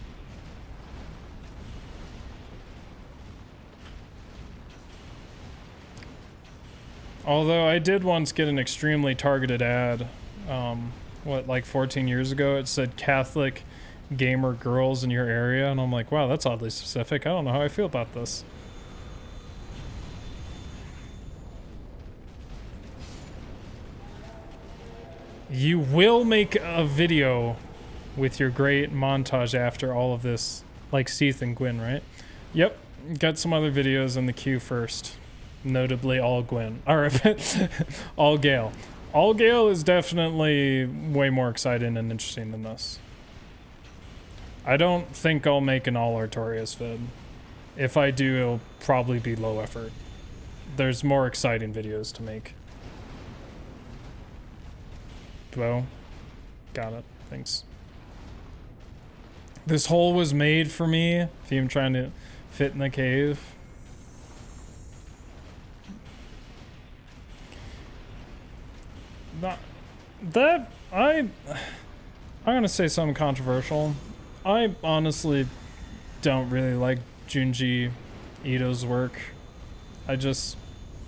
Although I did once get an extremely targeted ad, like 14 years ago. It said Catholic gamer girls in your area, and I'm like, wow, that's oddly specific. I don't know how I feel about this. You will make a video with your great montage after all of this, like Seath and Gwyn, right? Yep, got some other videos in the queue first. Notably all Gwyn. Alright, all Gale. All Gale is definitely way more exciting and interesting than this. I don't think I'll make an all Artorias vid. If I do, it'll probably be low effort. There's more exciting videos to make. Bo. Got it. Thanks. This hole was made for me. Fume trying to fit in the cave. I'm gonna say something controversial. I honestly don't really like Junji Ito's work. I just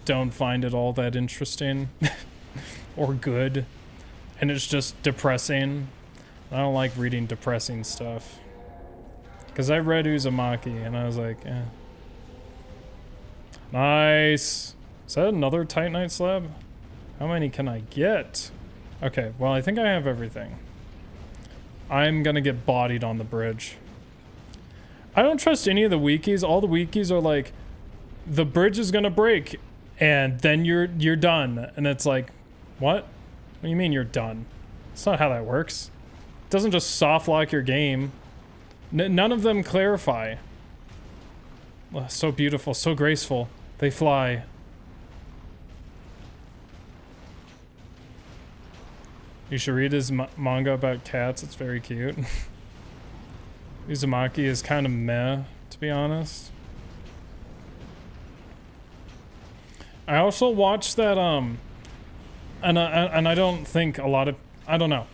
don't find it all that interesting or good. And it's just depressing. I don't like reading depressing stuff. Because I read Uzumaki and I was like, eh. Nice. Is that another Titanite slab? How many can I get? Okay, well, I think I have everything. I'm gonna get bodied on the bridge. I don't trust any of the wikis. All the wikis are like, the bridge is gonna break, and then you're done. And it's like, what? What do you mean you're done? That's not how that works. It doesn't just soft lock your game. None of them clarify. Oh, so beautiful, so graceful. They fly. You should read his manga about cats. It's very cute. Uzumaki is kind of meh, to be honest. I also watched that, and I don't think a lot of, I don't know.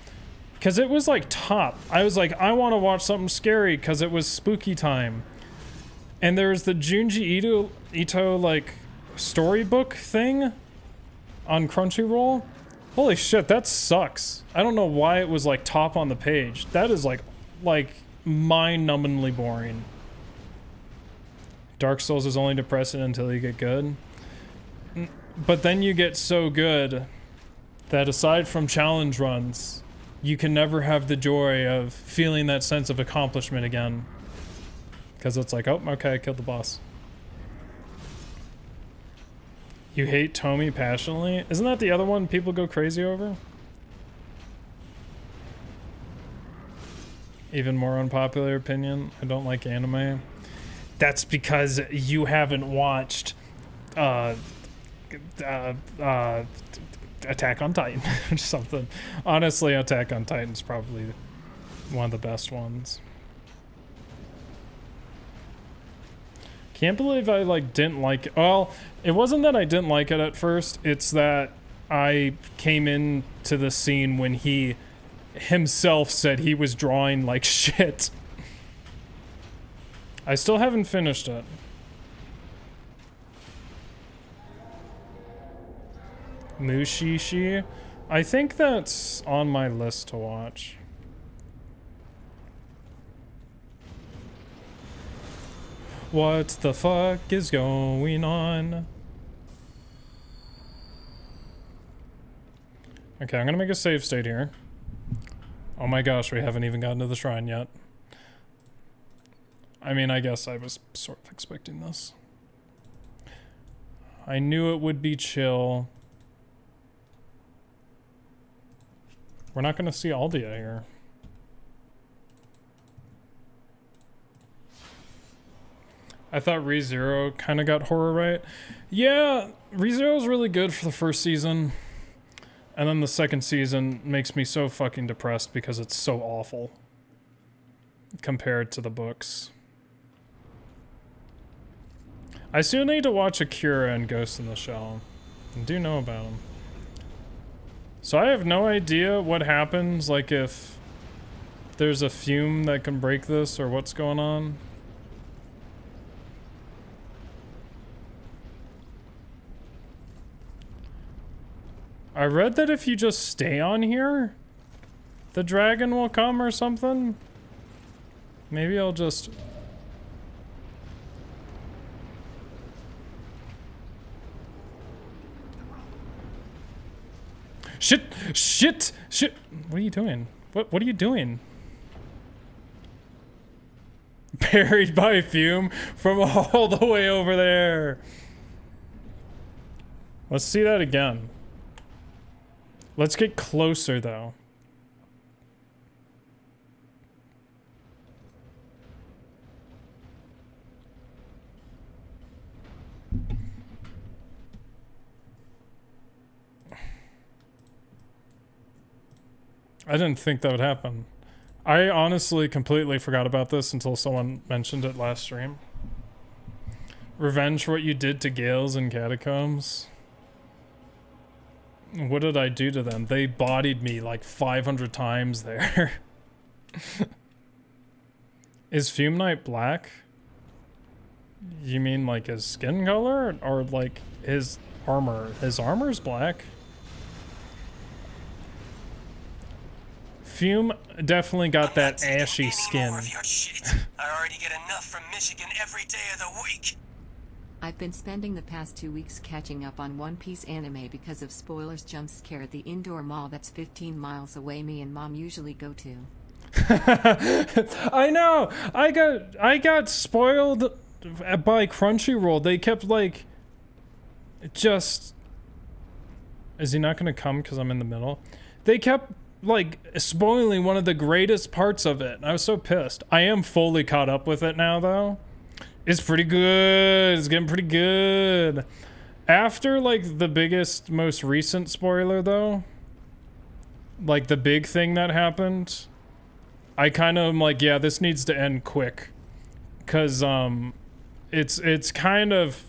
Because it was like top. I was like, I want to watch something scary because it was spooky time. And there's the Junji Ito like storybook thing on Crunchyroll. Holy shit, that sucks. I don't know why it was like top on the page. That is like mind-numbingly boring. Dark Souls is only depressing until you get good. But then you get so good that aside from challenge runs, you can never have the joy of feeling that sense of accomplishment again. Because it's like, oh, okay, I killed the boss. You hate Tomy passionately? Isn't that the other one people go crazy over? Even more unpopular opinion, I don't like anime. That's because you haven't watched Attack on Titan or something. Honestly, Attack on Titan is probably one of the best ones. Can't believe I didn't like it. Well, it wasn't that I didn't like it at first. It's that I came into the scene when he himself said he was drawing like shit. I still haven't finished it. Mushishi? I think that's on my list to watch. What the fuck is going on? Okay, I'm gonna make a save state here. Oh my gosh, we haven't even gotten to the shrine yet. I mean, I guess I was sort of expecting this. I knew it would be chill. We're not gonna see Aldia here. I thought ReZero kind of got horror right. Yeah, ReZero was really good for the first season. And then the second season makes me so fucking depressed because it's so awful. Compared to the books. I still need to watch Akira and Ghost in the Shell. I do know about them. So I have no idea what happens, like if there's a fume that can break this or what's going on. I read that if you just stay on here, the dragon will come or something. Maybe I'll just... Shit! Shit! Shit! What are you doing? What are you doing? Buried by fume from all the way over there. Let's see that again. Let's get closer, though. I didn't think that would happen. I honestly completely forgot about this until someone mentioned it last stream. Revenge for what you did to Gales and Catacombs. What did I do to them? They bodied me like 500 times there. Is Fume Knight black? You mean like his skin color? Or like his armor? His armor's black. Fume definitely got that ashy skin. I already get enough from Michigan every day of the week. I've been spending the past 2 weeks catching up on One Piece anime because of spoilers jump scare at the indoor mall that's 15 miles away me and mom usually go to. I know! I got spoiled by Crunchyroll. They kept like... Just... Is he not gonna come because I'm in the middle? They kept like spoiling one of the greatest parts of it. I was so pissed. I am fully caught up with it now though. It's pretty good. It's getting pretty good. After like the biggest, most recent spoiler though, like the big thing that happened, I kind of am like, yeah, this needs to end quick. Cause it's kind of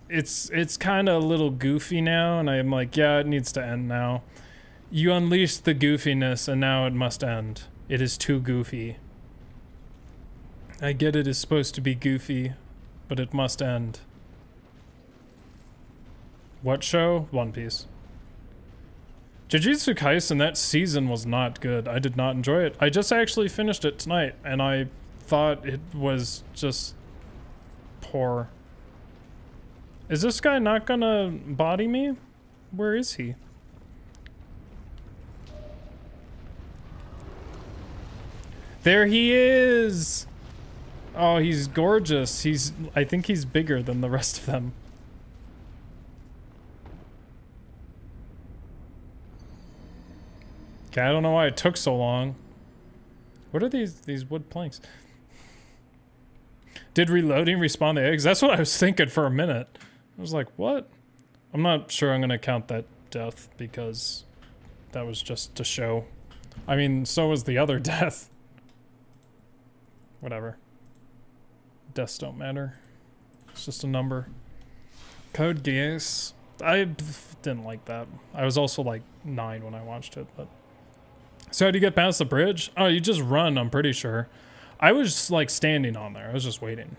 a little goofy now, and I'm like, yeah, it needs to end now. You unleashed the goofiness and now it must end. It is too goofy. I get it is supposed to be goofy, but it must end. What show? One Piece. Jujutsu Kaisen, that season was not good. I did not enjoy it. I just actually finished it tonight, and I thought it was just poor. Is this guy not gonna body me? Where is he? There he is! Oh, he's gorgeous. I think he's bigger than the rest of them. Okay, I don't know why it took so long. What are these wood planks? Did reloading respawn the eggs? That's what I was thinking for a minute. I was like, what? I'm not sure I'm gonna count that death because that was just to show. I mean, so was the other death. Whatever. Deaths don't matter. It's just a number. Code Geass. I didn't like that. I was also like 9 when I watched it, but... So how do you get past the bridge? Oh, you just run, I'm pretty sure. I was like standing on there. I was just waiting.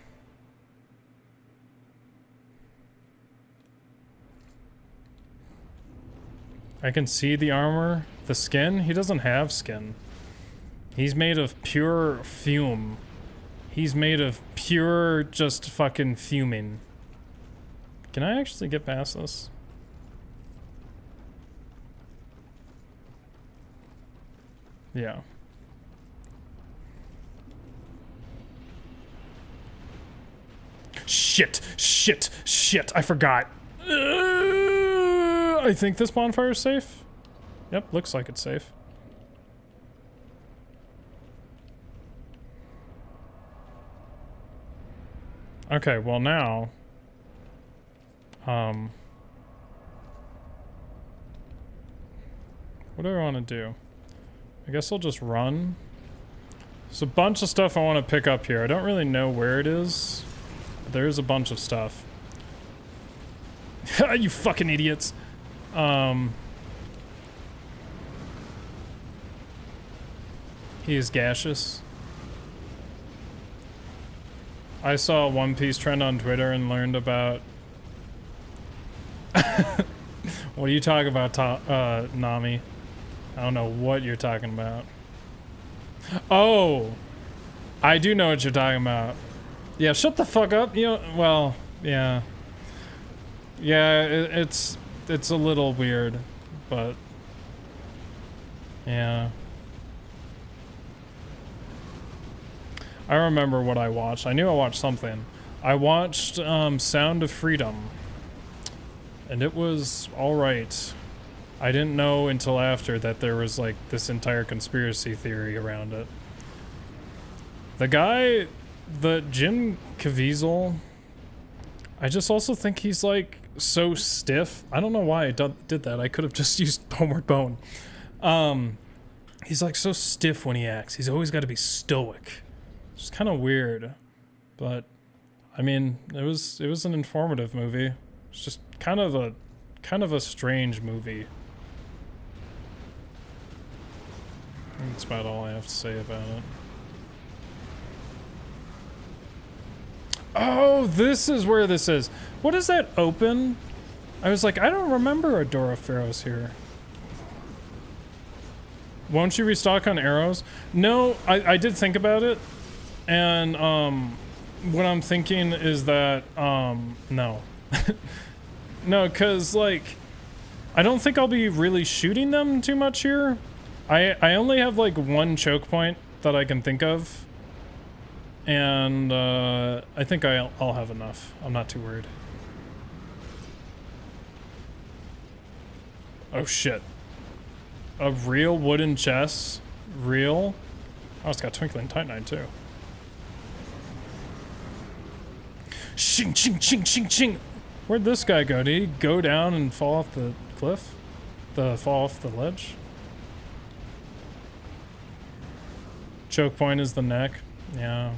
I can see the armor. The skin? He doesn't have skin. He's made of pure fume. He's made of pure just fucking fuming. Can I actually get past this? Yeah. Shit, shit, shit, I forgot. I think this bonfire is safe. Yep, looks like it's safe. Okay, well now, what do I want to do? I guess I'll just run. There's a bunch of stuff I want to pick up here. I don't really know where it is. But there is a bunch of stuff. You fucking idiots. He is gaseous. I saw a One Piece trend on Twitter and learned about... What are you talking about, Nami? I don't know what you're talking about. Oh! I do know what you're talking about. Yeah, shut the fuck up. You know, well, yeah. Yeah, it's a little weird, but... Yeah. I remember what I watched. I knew I watched something. I watched Sound of Freedom. And it was alright. I didn't know until after that there was like this entire conspiracy theory around it. The guy, the Jim Caviezel, I just also think he's like so stiff. I don't know why I did that. I could have just used Homeward Bone. He's like so stiff when he acts. He's always got to be stoic. It's kind of weird, but I mean, it was an informative movie. It's just kind of a strange movie. That's about all I have to say about it. Oh, this is where this is. What is that open? I was like, I don't remember a Door of Pharaohs here. Won't you restock on arrows? No, I did think about it. And what I'm thinking is that, no. No, because, like, I don't think I'll be really shooting them too much here. I only have, like, one choke point that I can think of. And I think I'll have enough. I'm not too worried. Oh, shit. A real wooden chest? Real? Oh, it's got Twinkling Titanite, too. Shing, shing, shing, shing, shing. Where'd this guy go? Did he go down and fall off the cliff? Fall off the ledge? Choke point is the neck. Yeah.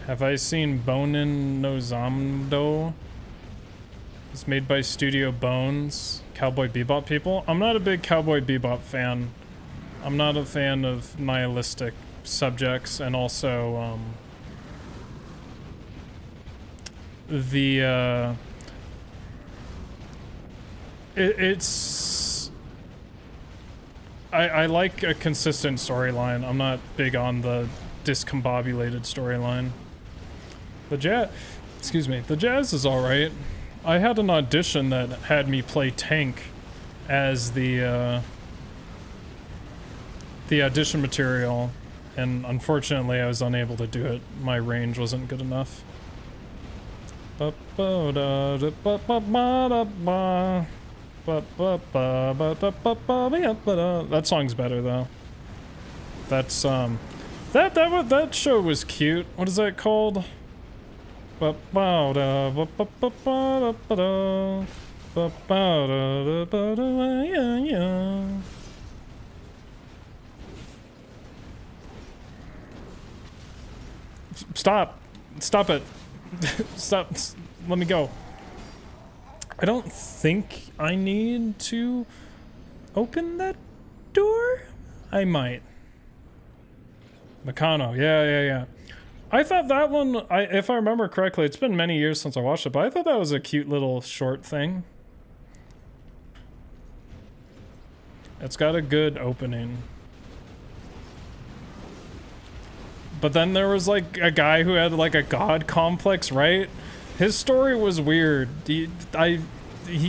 Have I seen Bonin no Zamdo? It's made by Studio Bones. Cowboy Bebop people? I'm not a big Cowboy Bebop fan. I'm not a fan of nihilistic subjects, and also, I like a consistent storyline. I'm not big on the discombobulated storyline. The jazz is alright. I had an audition that had me play tank as the audition material, and unfortunately I was unable to do it. My range wasn't good enough. That song's better though. That's that show was cute. What is that called? Stop it. Stop. Let me go. I don't think I need to open that door. I might. Meccano. Yeah. I thought that one, if I remember correctly, it's been many years since I watched it, but I thought that was a cute little short thing. It's got a good opening. But then there was like a guy who had like a god complex, right? His story was weird. He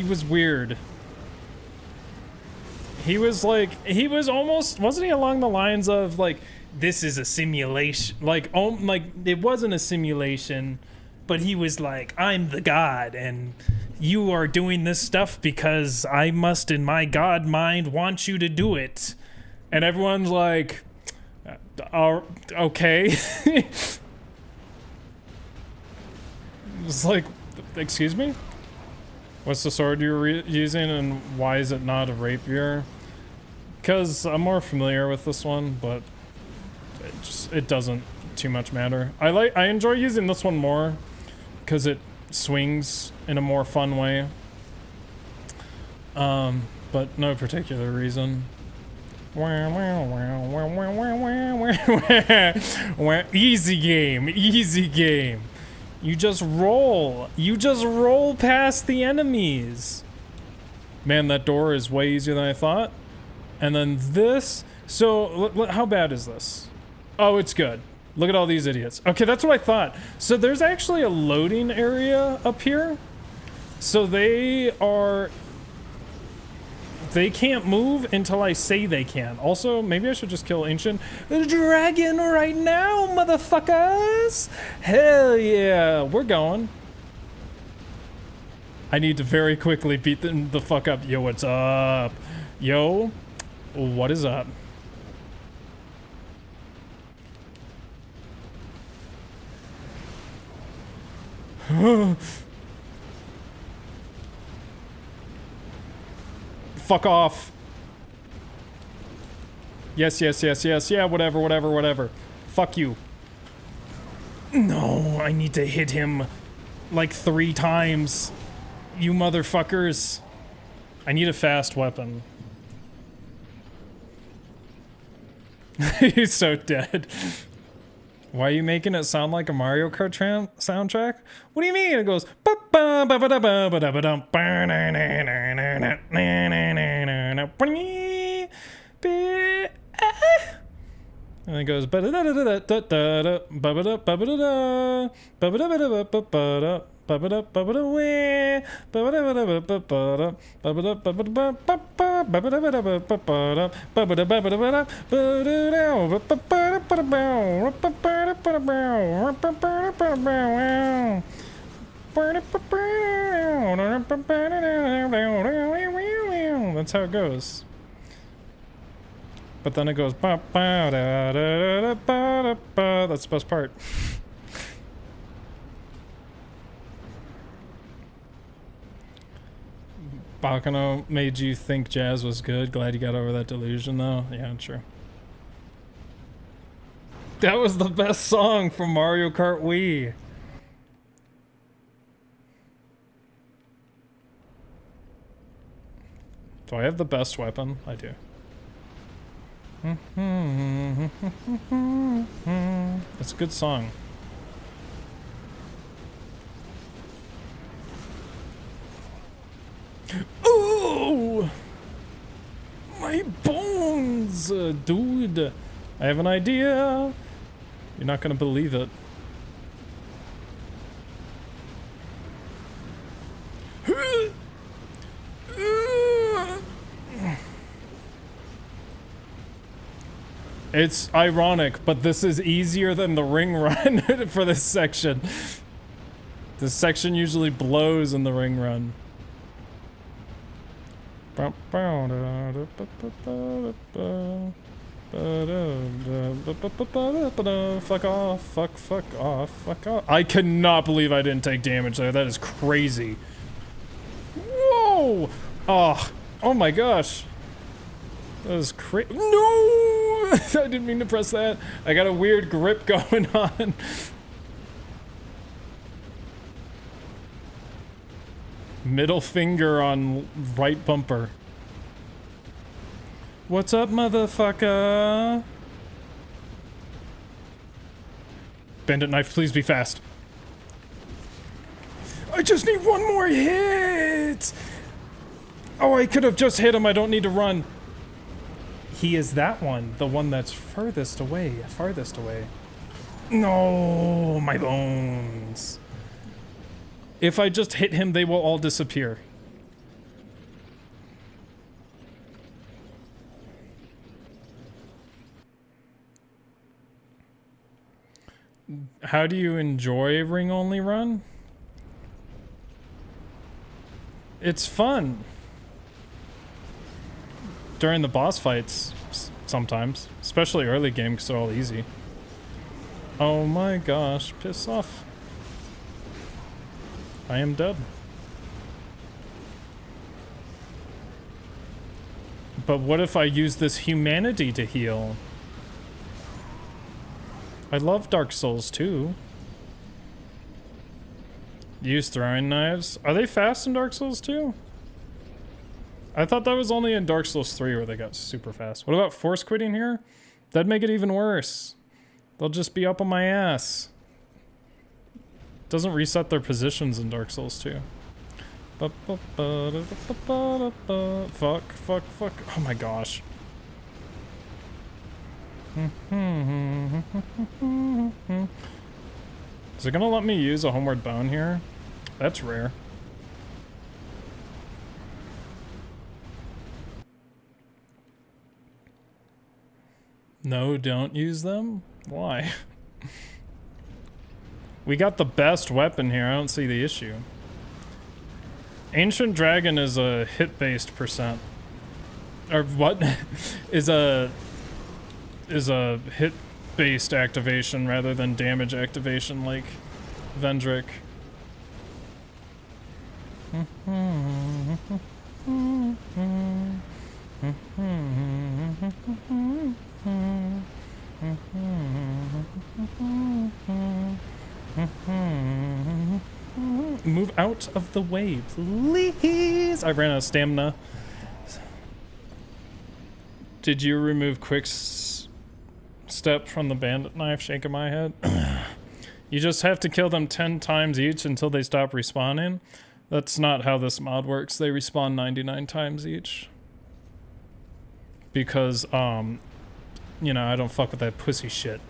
was weird. He was like, he was almost, wasn't he along the lines of like, this is a simulation, like it wasn't a simulation, but he was like, I'm the god and you are doing this stuff because I must in my god mind want you to do it. And everyone's like, okay. It's like, excuse me? What's the sword you're using and why is it not a rapier? Because I'm more familiar with this one, but it doesn't too much matter. I enjoy using this one more because it swings in a more fun way. But no particular reason. Easy game, easy game. You just roll. You just roll past the enemies. Man, that door is way easier than I thought. And then this. So, how bad is this? Oh, it's good. Look at all these idiots. Okay, that's what I thought. So there's actually a loading area up here. So they can't move until I say they can. Also, maybe I should just kill Ancient Dragon right now, motherfuckers! Hell yeah, we're going. I need to very quickly beat them the fuck up. Yo, what's up? Yo, what is up? Fuck off. Yes, yes, yes, yes. Yeah, whatever, whatever, whatever. Fuck you. No, I need to hit him like 3 times. You motherfuckers. I need a fast weapon. He's so dead. Why are you making it sound like a Mario Kart soundtrack? What do you mean? It goes. And it goes. That's how it goes. But then it goes. That's the best part. Bakano made you think jazz was good. Glad you got over that delusion, though. Yeah, true. That was the best song from Mario Kart Wii. Do I have the best weapon? I do. It's a good song. Oh! My bones! Dude, I have an idea. You're not gonna believe it. It's ironic, but this is easier than the ring run for this section. This section usually blows in the ring run. Fuck off, fuck off, fuck off. I cannot believe I didn't take damage there. That is crazy. Whoa! Oh my gosh. That was crazy. No! I didn't mean to press that. I got a weird grip going on. Middle finger on right bumper. What's up, motherfucker? Bandit knife, please be fast. I just need one more hit! Oh, I could have just hit him. I don't need to run. He is that one. The one that's furthest away. Farthest away. No, my bones. If I just hit him, they will all disappear. How do you enjoy ring only run? It's fun. During the boss fights, sometimes. Especially early game because they're all easy. Oh my gosh, piss off. I am dead. But what if I use this humanity to heal? I love Dark Souls 2. Use throwing knives. Are they fast in Dark Souls 2? I thought that was only in Dark Souls 3 where they got super fast. What about force quitting here? That'd make it even worse. They'll just be up on my ass. Doesn't reset their positions in Dark Souls 2. Fuck, fuck, fuck. Oh my gosh. Is it gonna let me use a homeward bone here? That's rare. No, don't use them? Why? We got the best weapon here. I don't see the issue. Ancient Dragon is a hit-based percent. Or what? is a hit-based activation rather than damage activation like Vendrick. Move out of the way, please. I ran out of stamina. Did you remove quick step from the bandit knife? Shaking my head. You just have to kill them 10 times each until they stop respawning. That's not how this mod works. They respawn 99 times each. Because, you know, I don't fuck with that pussy shit.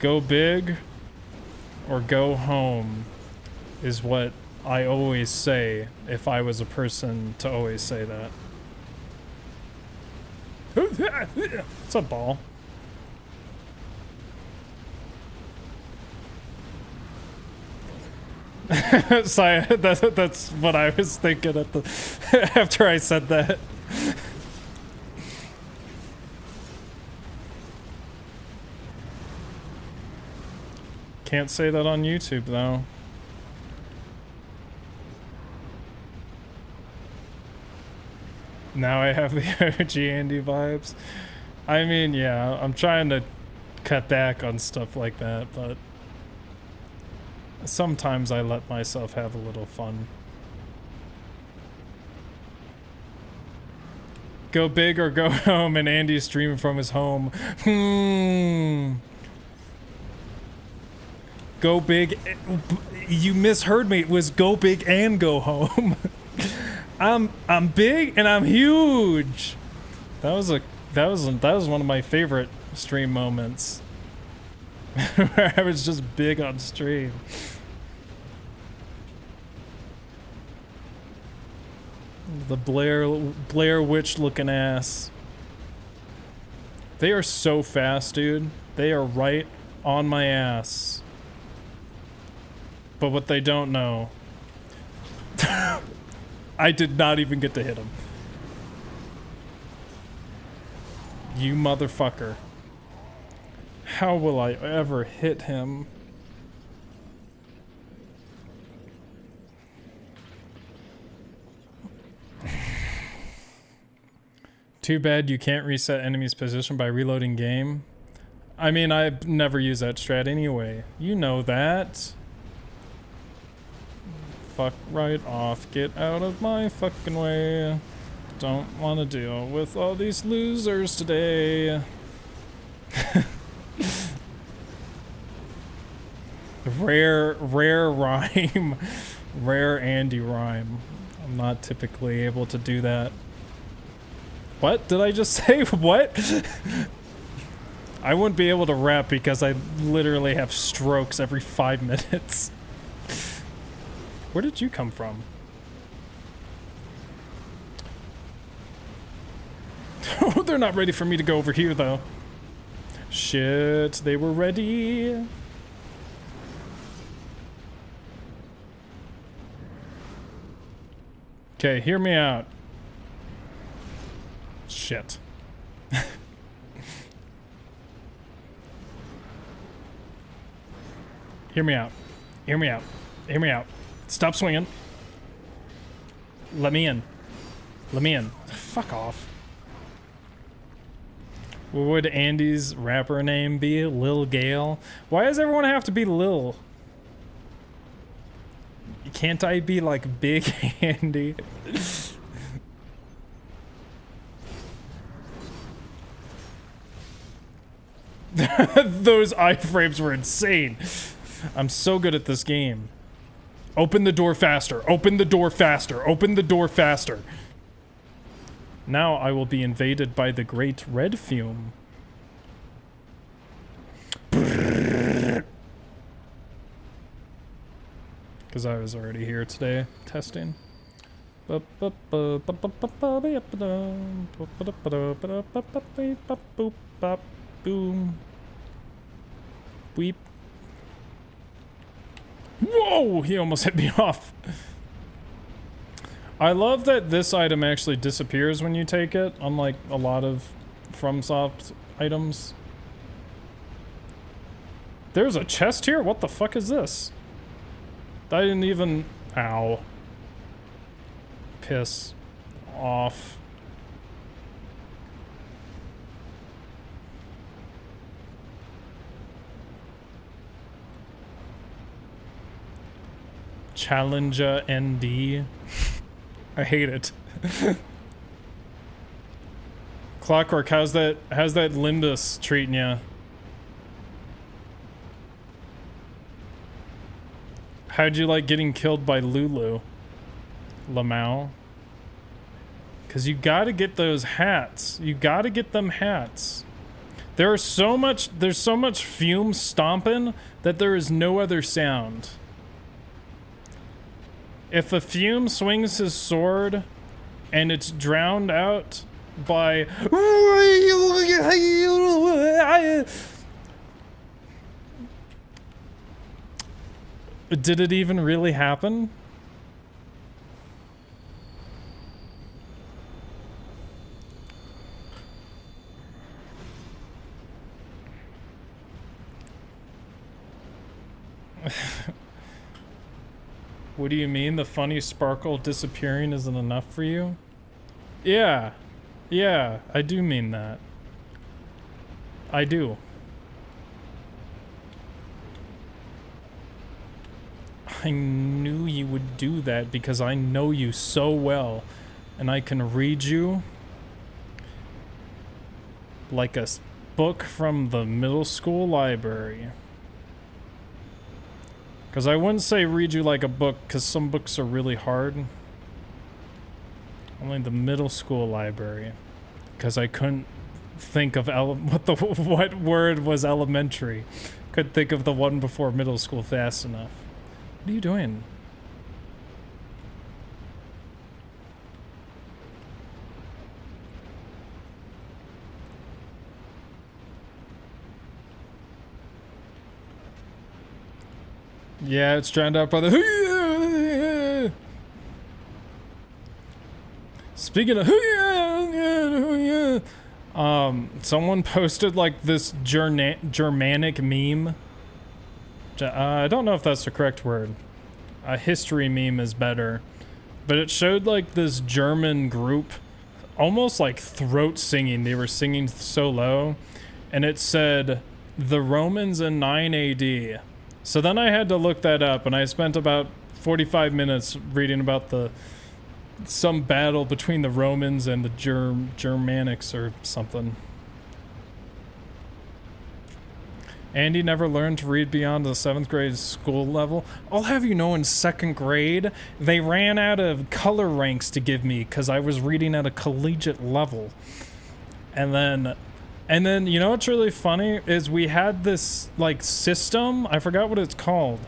Go big or go home is what I always say if I was a person to always say that. It's a ball. Sorry, that's what I was thinking at the after I said that. Can't say that on YouTube though. Now I have the OG Andy vibes. I mean, yeah, I'm trying to cut back on stuff like that, but sometimes I let myself have a little fun. Go big or go home, and Andy's streaming from his home. Go big. You misheard me. It was go big and go home. I'm big and I'm huge. That was one of my favorite stream moments. Where I was just big on stream. The Blair Witch looking ass. They are so fast, dude. They are right on my ass. But what they don't know, I did not even get to hit him. You motherfucker. How will I ever hit him? Too bad you can't reset enemy's position by reloading game. I mean, I never use that strat anyway. You know that. Fuck right off. Get out of my fucking way. Don't want to deal with all these losers today. Rare rhyme. Rare Andy rhyme. I'm not typically able to do that. What did I just say? What? I wouldn't be able to rap because I literally have strokes every 5 minutes. Where did you come from? Oh, they're not ready for me to go over here, though. Shit, they were ready. Okay, hear me out. Shit. Hear me out. Hear me out. Hear me out. Stop swinging. Let me in. Let me in. Fuck off. What would Andy's rapper name be? Lil Gale? Why does everyone have to be Lil? Can't I be like Big Andy? Those iframes were insane. I'm so good at this game. Open the door faster. Open the door faster. Open the door faster. Now I will be invaded by the great red fume. Because I was already here today testing. Boom. Weep. Whoa! He almost hit me off. I love that this item actually disappears when you take it, unlike a lot of FromSoft items. There's a chest here? What the fuck is this? I didn't even... Ow. Piss off. Challenger ND. I hate it. Clockwork, how's that Limbus treating ya? How'd you like getting killed by Lulu? Lamau? Cause you gotta get those hats. You gotta get them hats. There's so much fume stomping that there is no other sound. If a fume swings his sword and it's drowned out by... Did it even really happen? What do you mean? The funny sparkle disappearing isn't enough for you? Yeah. Yeah, I do mean that. I do. I knew you would do that because I know you so well. And I can read you like a book from the middle school library. Because I wouldn't say read you like a book, because some books are really hard. Only the middle school library. Because I couldn't think of what word was elementary. Couldn't think of the one before middle school fast enough. What are you doing? Yeah, it's drowned out by the... Speaking of... someone posted like this Germanic meme. I don't know if that's the correct word. A history meme is better. But it showed like this German group almost like throat singing. They were singing so low. And it said, the Romans in 9 AD. So then I had to look that up, and I spent about 45 minutes reading about some battle between the Romans and the Germanics or something. Andy never learned to read beyond the 7th grade school level. I'll have you know, in 2nd grade, they ran out of color ranks to give me because I was reading at a collegiate level. And then, you know what's really funny is we had this, like, system. I forgot what it's called.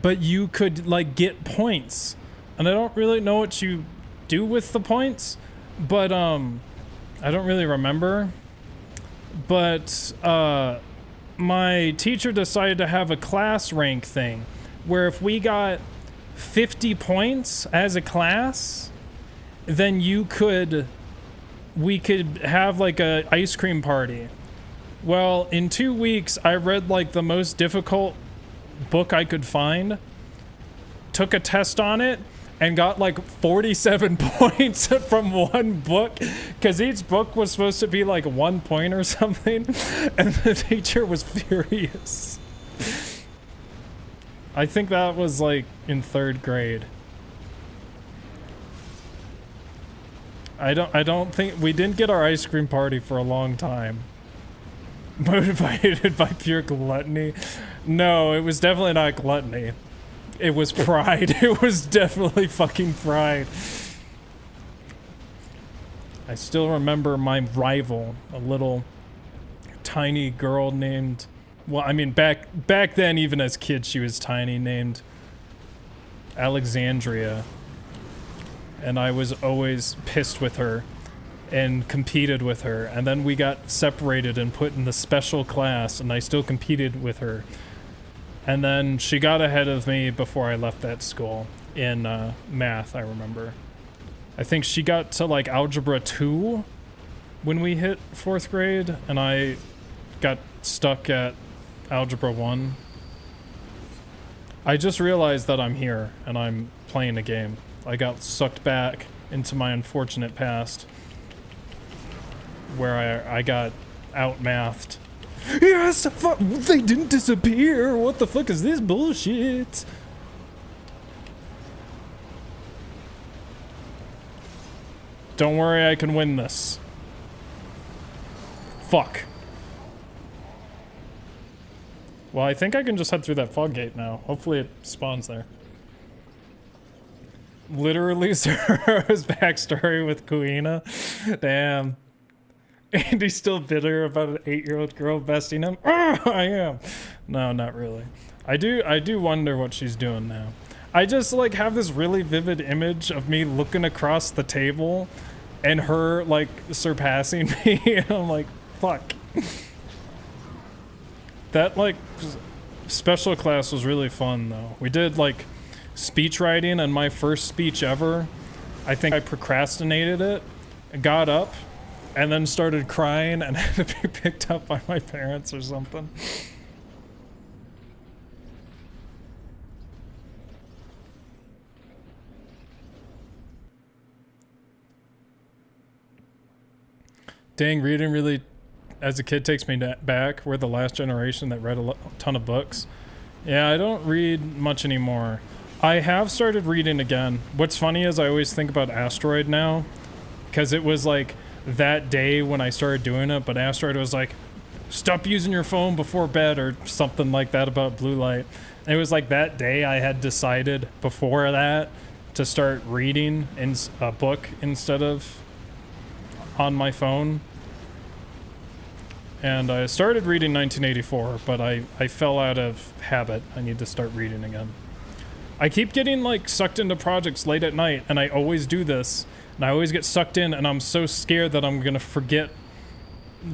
But you could, like, get points. And I don't really know what you do with the points. But, I don't really remember. But, my teacher decided to have a class rank thing where if we got 50 points as a class, then we could have like a ice cream party. Well, in 2 weeks, I read like the most difficult book I could find, took a test on it, and got like 47 points from one book, because each book was supposed to be like 1 point or something, and the teacher was furious. I think that was like in 3rd grade. I don't think we didn't get our ice cream party for a long time. Motivated by pure gluttony? No, it was definitely not gluttony. It was pride. It was definitely fucking pride. I still remember my rival, a little tiny girl named, well, I mean, back then, even as kids, she was tiny, named Alexandria. And I was always pissed with her and competed with her. And then we got separated and put in the special class, and I still competed with her. And then she got ahead of me before I left that school in math, I remember. I think she got to like Algebra 2 when we hit 4th grade, and I got stuck at Algebra 1. I just realized that I'm here, and I'm playing a game. I got sucked back into my unfortunate past, where I got out-mathed. Yes, they didn't disappear. What the fuck is this bullshit? Don't worry, I can win this. Fuck. Well, I think I can just head through that fog gate now. Hopefully it spawns there. Literally Zero's backstory with Kuina. Damn. Andy's still bitter about an 8-year-old girl besting him. I am. No, not really. I do wonder what she's doing now. I just like have this really vivid image of me looking across the table and her like surpassing me. And I'm like, fuck. That like special class was really fun though. We did like speech writing, and my first speech ever, I think I procrastinated it, got up, and then started crying and had to be picked up by my parents or something. Dang, reading really, as a kid, takes me back. We're the last generation that read a ton of books. Yeah, I don't read much anymore. I have started reading again. What's funny is I always think about Asteroid now, because it was like that day when I started doing it, but Asteroid was like, stop using your phone before bed or something like that about blue light. And it was like that day I had decided before that to start reading in a book instead of on my phone. And I started reading 1984, but I fell out of habit. I need to start reading again. I keep getting like sucked into projects late at night, and I always do this, and I always get sucked in, and I'm so scared that I'm gonna forget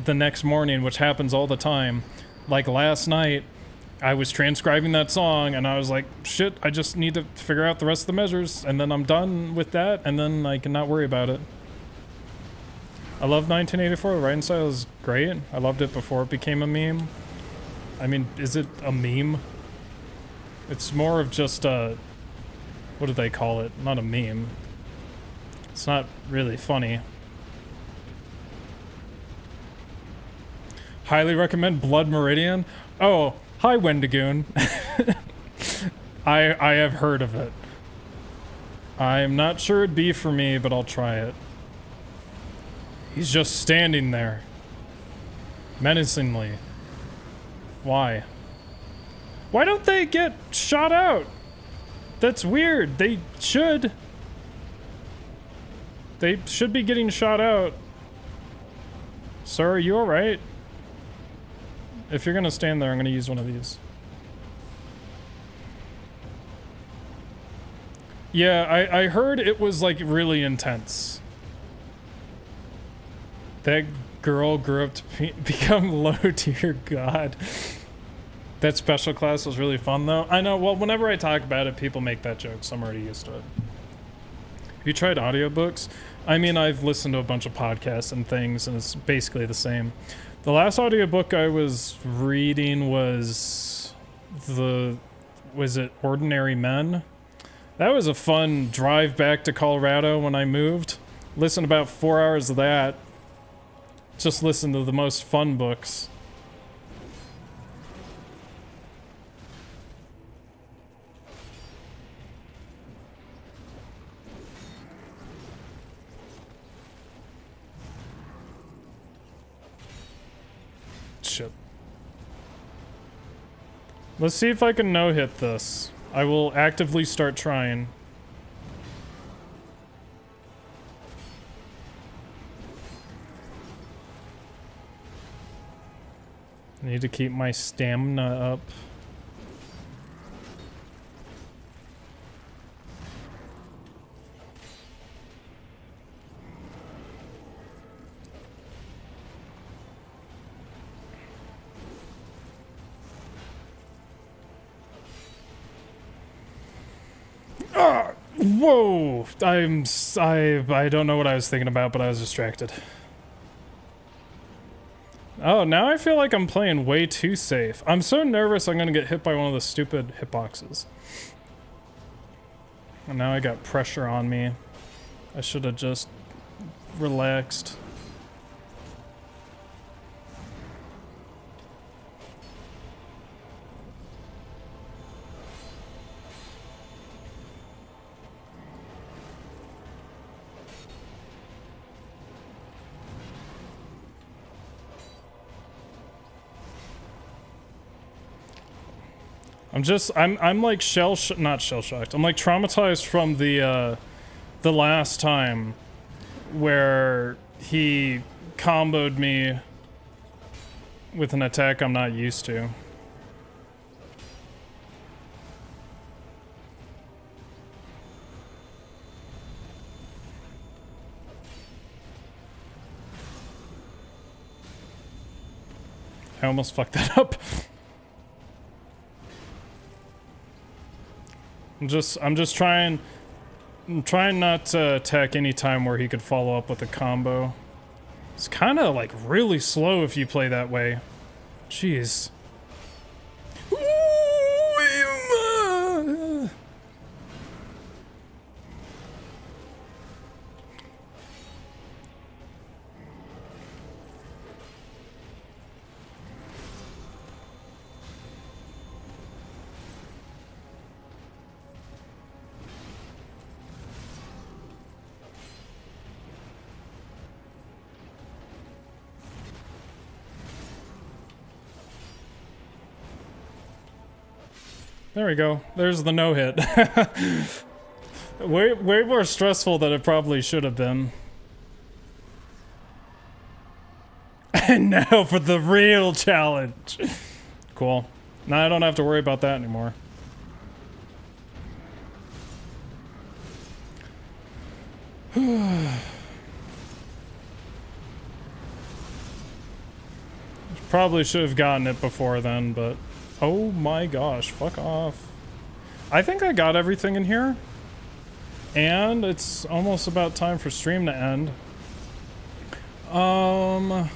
the next morning, which happens all the time. Like last night, I was transcribing that song, and I was like, shit, I just need to figure out the rest of the measures, and then I'm done with that, and then I can not worry about it. I love 1984. The writing style is great. I loved it before it became a meme. I mean, is it a meme? It's more of just a... what do they call it? Not a meme. It's not really funny. Highly recommend Blood Meridian. Oh, hi Wendigoon. I have heard of it. I'm not sure it'd be for me, but I'll try it. He's just standing there. Menacingly. Why? Why don't they get shot out? That's weird. They should. They should be getting shot out. Sir, are you alright? If you're gonna stand there, I'm gonna use one of these. Yeah, I heard it was like really intense. That girl grew up to become low tier god. That special class was really fun though. I know, well, whenever I talk about it, people make that joke, so I'm already used to it. Have you tried audiobooks? I mean, I've listened to a bunch of podcasts and things, and it's basically the same. The last audiobook I was reading was it Ordinary Men? That was a fun drive back to Colorado when I moved. Listened about 4 hours of that. Just listen to the most fun books. Shit. Let's see if I can no-hit this. I will actively start trying. I need to keep my stamina up. Whoa! I don't know what I was thinking about, but I was distracted. Oh, now I feel like I'm playing way too safe. I'm so nervous I'm gonna get hit by one of the stupid hitboxes. And now I got pressure on me. I should have just relaxed. I'm like not shell shocked. I'm like traumatized from the last time where he comboed me with an attack I'm not used to. I almost fucked that up. I'm trying not to attack any time where he could follow up with a combo. It's kind of like really slow if you play that way. Jeez. There we go. There's the no-hit. way more stressful than it probably should have been. And now for the real challenge. Cool. Now I don't have to worry about that anymore. Probably should have gotten it before then, but... Oh my gosh, fuck off. I think I got everything in here. And it's almost about time for stream to end. I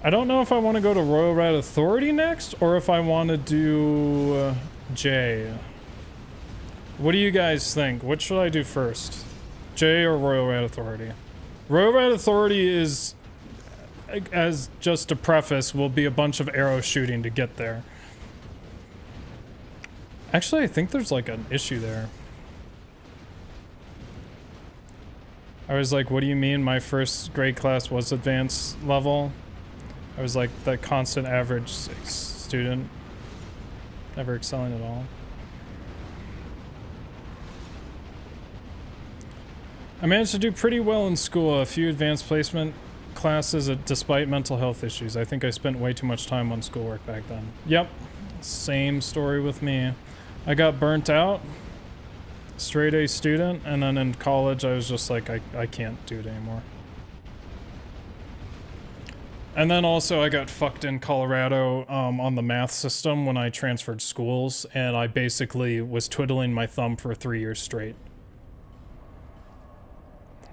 don't know if I want to go to Royal Rat Authority next, or if I want to do J. What do you guys think? What should I do first? J or Royal Rat Authority? Royal Rat Authority is, as just a preface, will be a bunch of arrow shooting to get there. Actually, I think there's like an issue there. I was like, what do you mean my first grade class was advanced level? I was like the constant average student, never excelling at all. I managed to do pretty well in school, a few advanced placement classes despite mental health issues. I think I spent way too much time on schoolwork back then. Yep, same story with me. I got burnt out, straight A student, and then in college I was just like, I can't do it anymore. And then also I got fucked in Colorado on the math system when I transferred schools, and I basically was twiddling my thumb for 3 years straight.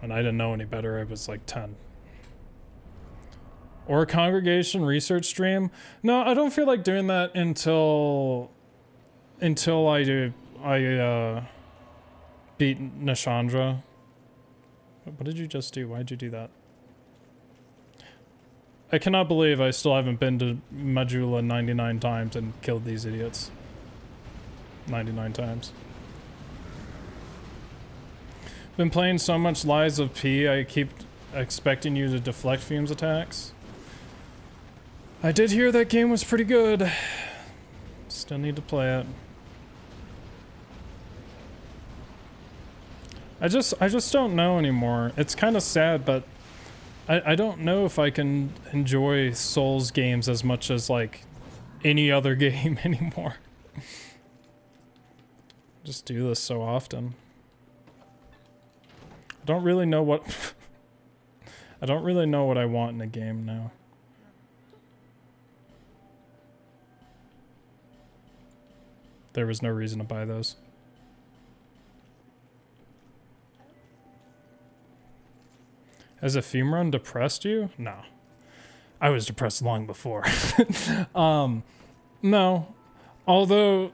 And I didn't know any better, I was like 10. Or a congregation research stream? No, I don't feel like doing that until I beat Nashandra. What did you just do? Why'd you do that? I cannot believe I still haven't been to Majula 99 times and killed these idiots. 99 times. Been playing so much Lies of P, I keep expecting you to deflect Fumes attacks. I did hear that game was pretty good. Still need to play it. I just don't know anymore. It's kind of sad, but I don't know if I can enjoy Souls games as much as like any other game anymore. Just do this so often. I don't really know what I don't really know what I want in a game now. There was no reason to buy those. Has a FUME run depressed you? No. I was depressed long before. No. Although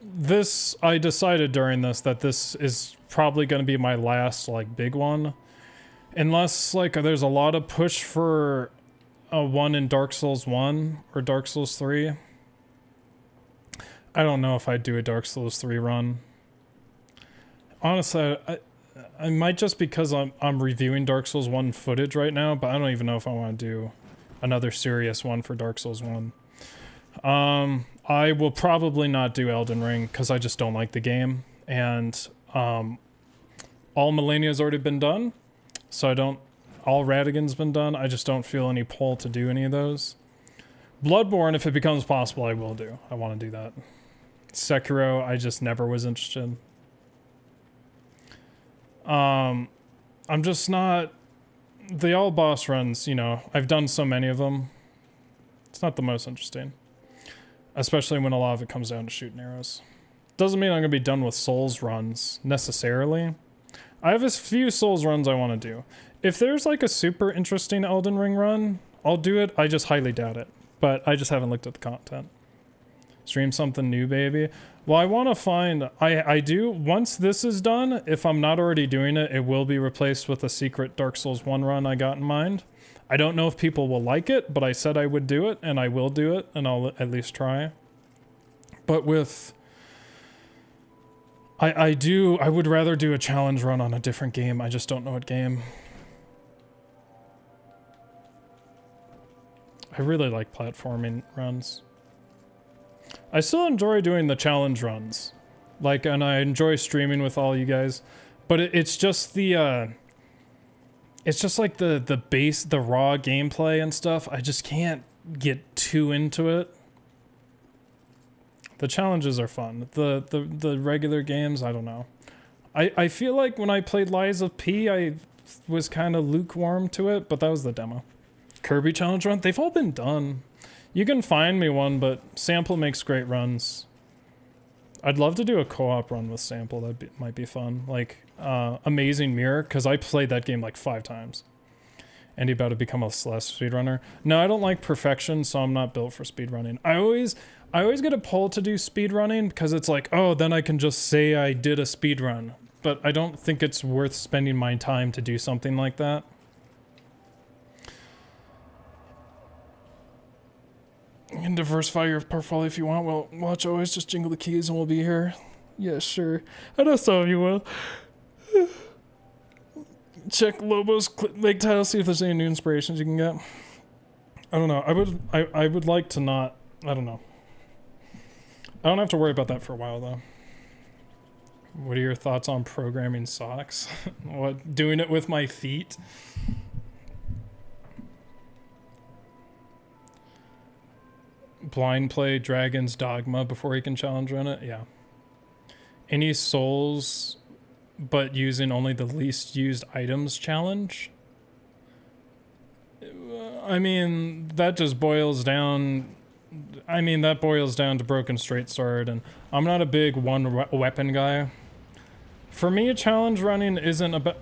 this, I decided during this that this is probably going to be my last like big one. Unless like there's a lot of push for a one in Dark Souls 1 or Dark Souls 3. I don't know if I'd do a Dark Souls 3 run. Honestly, I might just because I'm reviewing Dark Souls 1 footage right now, but I don't even know if I want to do another serious one for Dark Souls 1. I will probably not do Elden Ring because I just don't like the game, and all Millennia's already been done, so I don't. All Radigan's been done. I just don't feel any pull to do any of those. Bloodborne, if it becomes possible, I will do. I want to do that. Sekiro, I just never was interested. I'm just not. The all boss runs, you know, I've done so many of them. It's not the most interesting. Especially when a lot of it comes down to shooting arrows. Doesn't mean I'm going to be done with Souls runs, necessarily. I have a few Souls runs I want to do. If there's like a super interesting Elden Ring run, I'll do it. I just highly doubt it. But I just haven't looked at the content. Stream something new, baby. Well, I want to find... I do. Once this is done, if I'm not already doing it, it will be replaced with a secret Dark Souls 1 run I got in mind. I don't know if people will like it, but I said I would do it, and I will do it, and I'll at least try. But with... I would rather do a challenge run on a different game. I just don't know what game. I really like platforming runs. I still enjoy doing the challenge runs. Like, and I enjoy streaming with all you guys. But it's just the, it's just like the raw gameplay and stuff. I just can't get too into it. The challenges are fun. The regular games, I don't know. I feel like when I played Lies of P, I was kind of lukewarm to it, but that was the demo. Kirby challenge run, they've all been done. You can find me one, but Sample makes great runs. I'd love to do a co-op run with Sample. That might be fun. Like Amazing Mirror, because I played that game like 5 times. And he about to become a Celeste speedrunner. No, I don't like perfection, so I'm not built for speedrunning. I always get a pull to do speedrunning because it's like, oh, then I can just say I did a speedrun. But I don't think it's worth spending my time to do something like that. You can diversify your portfolio if you want. Well, watch always just jingle the keys and we'll be here. Yeah, sure. I know some of you will. Check Lobo's clickbait title, see if there's any new inspirations you can get. I don't know. I would like to not. I don't know. I don't have to worry about that for a while though. What are your thoughts on programming socks? What, doing it with my feet? Blind play Dragon's Dogma before he can challenge run it? Yeah. Any souls but using only the least used items challenge? I mean, that just boils down... that boils down to Broken Straight Sword, and I'm not a big one-weapon guy. For me, challenge running isn't about...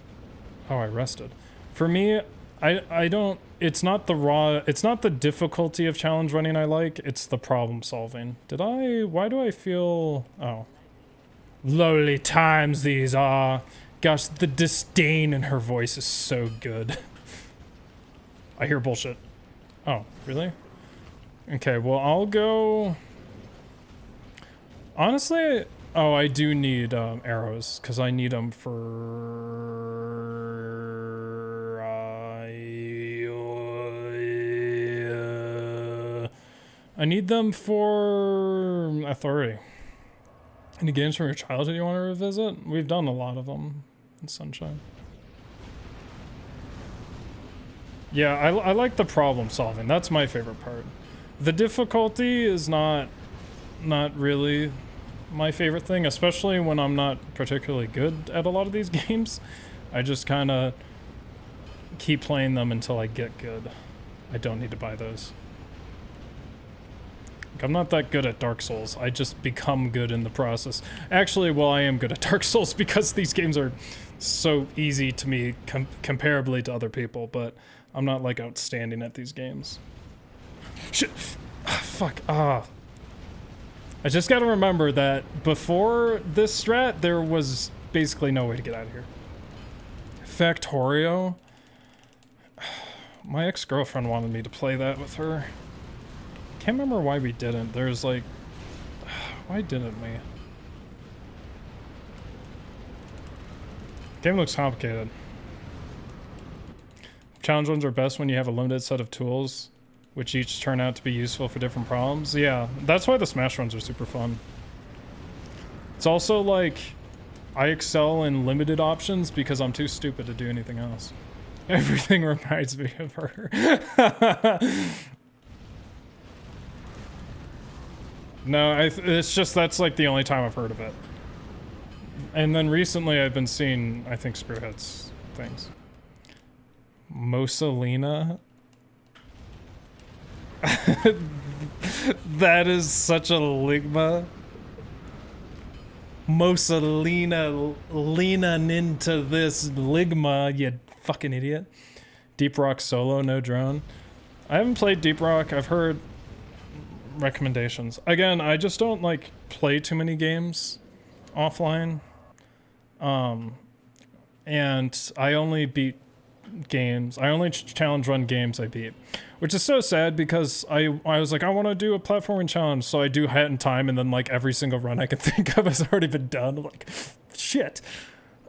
Oh, I rested. For me, I don't... It's not the difficulty of challenge running I like, it's the problem solving. Why do I feel... Oh. Lowly times these are. Gosh, the disdain in her voice is so good. I hear bullshit. Oh, really? Okay, well, I'll go... Honestly, oh, I do need arrows, because I need them for... I need them for authority. Any games from your childhood you want to revisit? We've done a lot of them in Sunshine. Yeah, I like the problem solving. That's my favorite part. The difficulty is not really my favorite thing, especially when I'm not particularly good at a lot of these games. I just kind of keep playing them until I get good. I don't need to buy those. I'm not that good at Dark Souls. I just become good in the process. Actually, well, I am good at Dark Souls because these games are so easy to me comparably to other people, but I'm not like outstanding at these games. Shit. Fuck. I just gotta remember that before this strat, there was basically no way to get out of here. Factorio. My ex-girlfriend wanted me to play that with her. Can't remember why we didn't. There's like... Why didn't we? Game looks complicated. Challenge runs are best when you have a limited set of tools, which each turn out to be useful for different problems. Yeah, that's why the smash runs are super fun. It's also like, I excel in limited options because I'm too stupid to do anything else. Everything reminds me of her. No, it's just that's like the only time I've heard of it. And then recently I've been seeing, I think, Spearhead's things. Mosalina? That is such a ligma. Mosalina leaning into this ligma, you fucking idiot. Deep Rock solo, no drone. I haven't played Deep Rock. I've heard recommendations. Again, I just don't like play too many games offline. And I only beat games. I only challenge run games I beat, which is so sad because I was like, I want to do a platforming challenge, so I do Hat in Time, and then like every single run I can think of has already been done. I'm like, shit.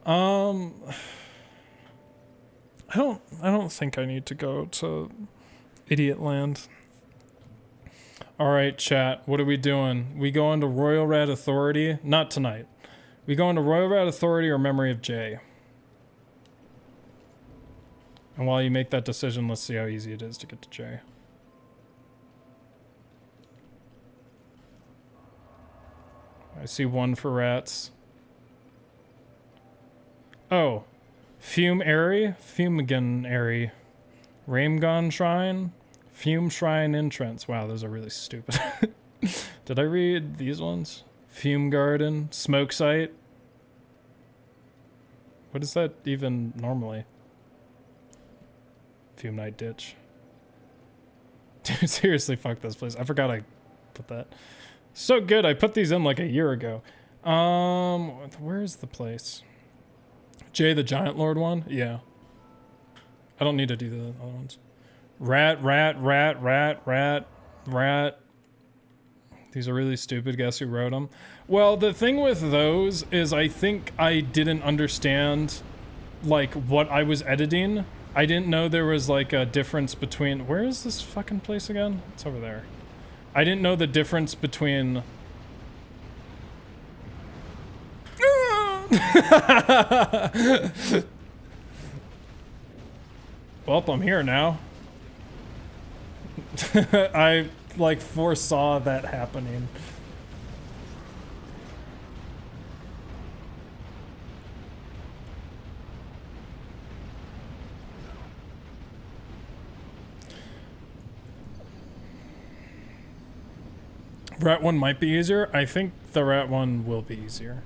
I don't think I need to go to Idiot Land. All right, chat. What are we doing? We going to Royal Rat Authority? Not tonight. We going to Royal Rat Authority or Memory of Jay? And while you make that decision, let's see how easy it is to get to Jay. I see one for rats. Oh. Fume-Airy. Raimgon Shrine. Fume Shrine Entrance. Wow, those are really stupid. Did I read these ones? Fume Garden. Smoke Site. What is that even normally? Fume Knight Ditch. Dude, seriously, fuck this place. I forgot I put that. So good, I put these in like a year ago. Where's the place? Jay the Giant Lord one? Yeah. I don't need to do the other ones. Rat. These are really stupid. Guess who wrote them? Well, the thing with those is I think I didn't understand like what I was editing. I didn't know there was like a difference between, where is this fucking place again? It's over there. I didn't know the difference between well, I'm here now. I like foresaw that happening. Rat one might be easier. I think the rat one will be easier.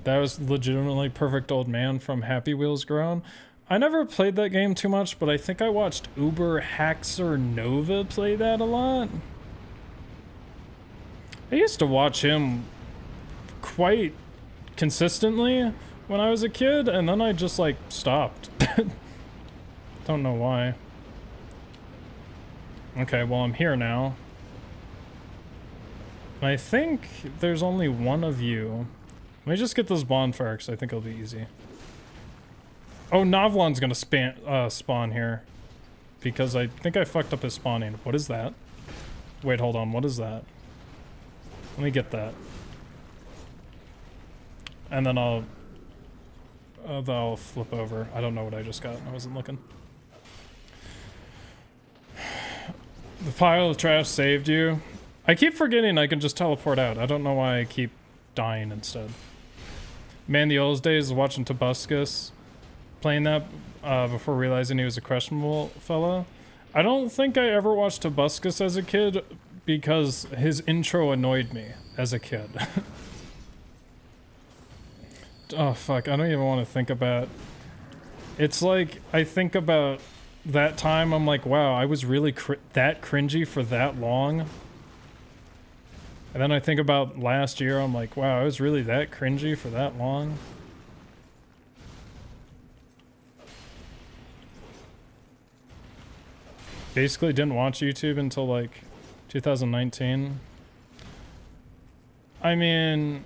That was legitimately Perfect Old Man from Happy Wheels Grown. I never played that game too much, but I think I watched Uber Haxer Nova play that a lot. I used to watch him quite consistently when I was a kid, and then I just like stopped. Don't know why. Okay, well I'm here now. I think there's only one of you. Let me just get this bonfire because I think it'll be easy. Oh, Novlon's gonna spawn here. Because I think I fucked up his spawning. What is that? Wait, hold on. What is that? Let me get that. And then I'll flip over. I don't know what I just got. I wasn't looking. The pile of trash saved you. I keep forgetting I can just teleport out. I don't know why I keep dying instead. Man, the old days watching Tobuscus playing that before realizing he was a questionable fella. I don't think I ever watched Tobuscus as a kid because his intro annoyed me as a kid. Oh fuck, I don't even want to think about. It's like, I think about that time, I'm like, wow, I was really that cringy for that long. And then I think about last year, I'm like, wow, I was really that cringy for that long. Basically didn't watch YouTube until like 2019. I mean,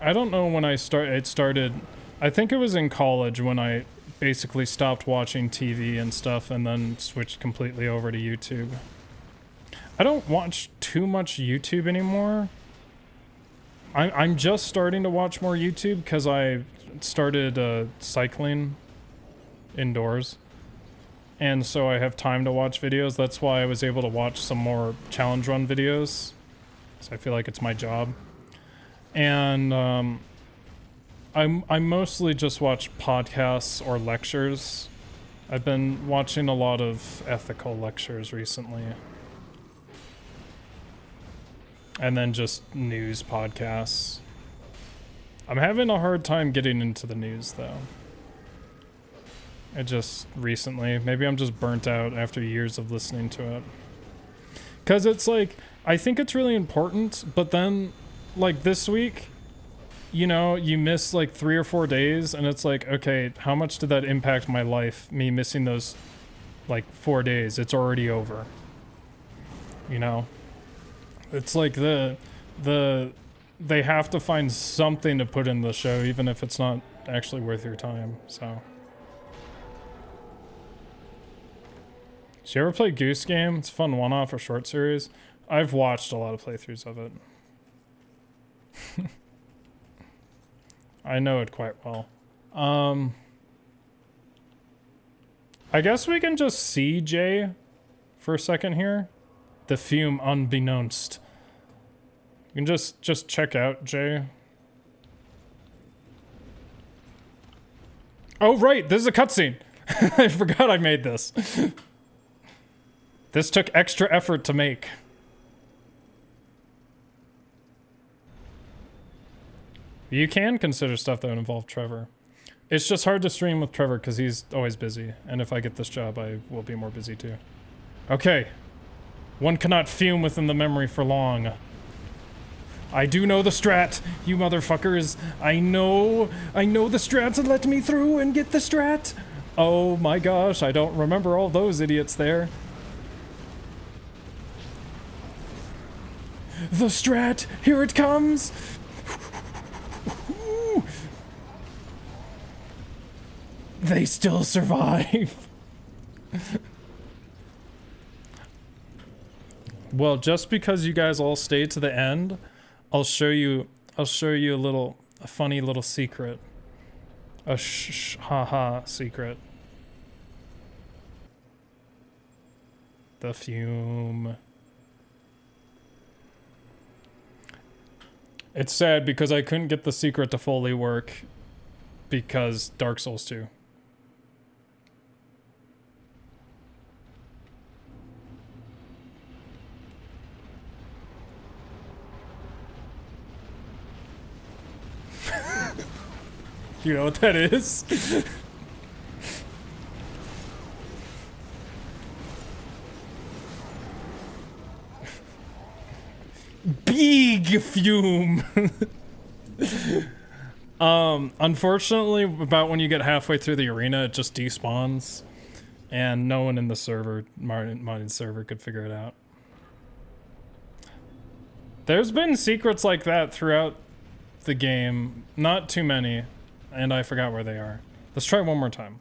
I don't know when it started. I think it was in college when I basically stopped watching TV and stuff and then switched completely over to YouTube. I don't watch too much YouTube anymore. I'm just starting to watch more YouTube because I started cycling indoors. And so I have time to watch videos. That's why I was able to watch some more challenge run videos. So I feel like it's my job. And I mostly just watch podcasts or lectures. I've been watching a lot of ethical lectures recently. And then just news podcasts. I'm having a hard time getting into the news though. It just recently, maybe I'm just burnt out after years of listening to it. Cause it's like, I think it's really important, but then like this week, you know, you miss like 3 or 4 days and it's like, okay, how much did that impact my life? Me missing those like 4 days, it's already over. You know? It's like they have to find something to put in the show, even if it's not actually worth your time, so. Did you ever play Goose Game? It's a fun one-off or short series. I've watched a lot of playthroughs of it. I know it quite well. I guess we can just see Jay for a second here. The Fume unbeknownst. You can just check out Jay. Oh right, this is a cutscene. I forgot I made this. This took extra effort to make. You can consider stuff that would involve Trevor. It's just hard to stream with Trevor because he's always busy. And if I get this job, I will be more busy too. Okay. One cannot fume within the memory for long. I do know the strat, you motherfuckers. I know the strats and let me through and get the strat. Oh my gosh, I don't remember all those idiots there. The strat, here it comes. They still survive. Well, just because you guys all stay to the end, I'll show you a funny little secret. A haha secret. The Fume. It's sad because I couldn't get the secret to fully work because Dark Souls 2. You know what that is? Big Fume. Unfortunately, about when you get halfway through the arena, it just despawns, and no one in the server, modded server, could figure it out. There's been secrets like that throughout the game, not too many, and I forgot where they are. Let's try one more time.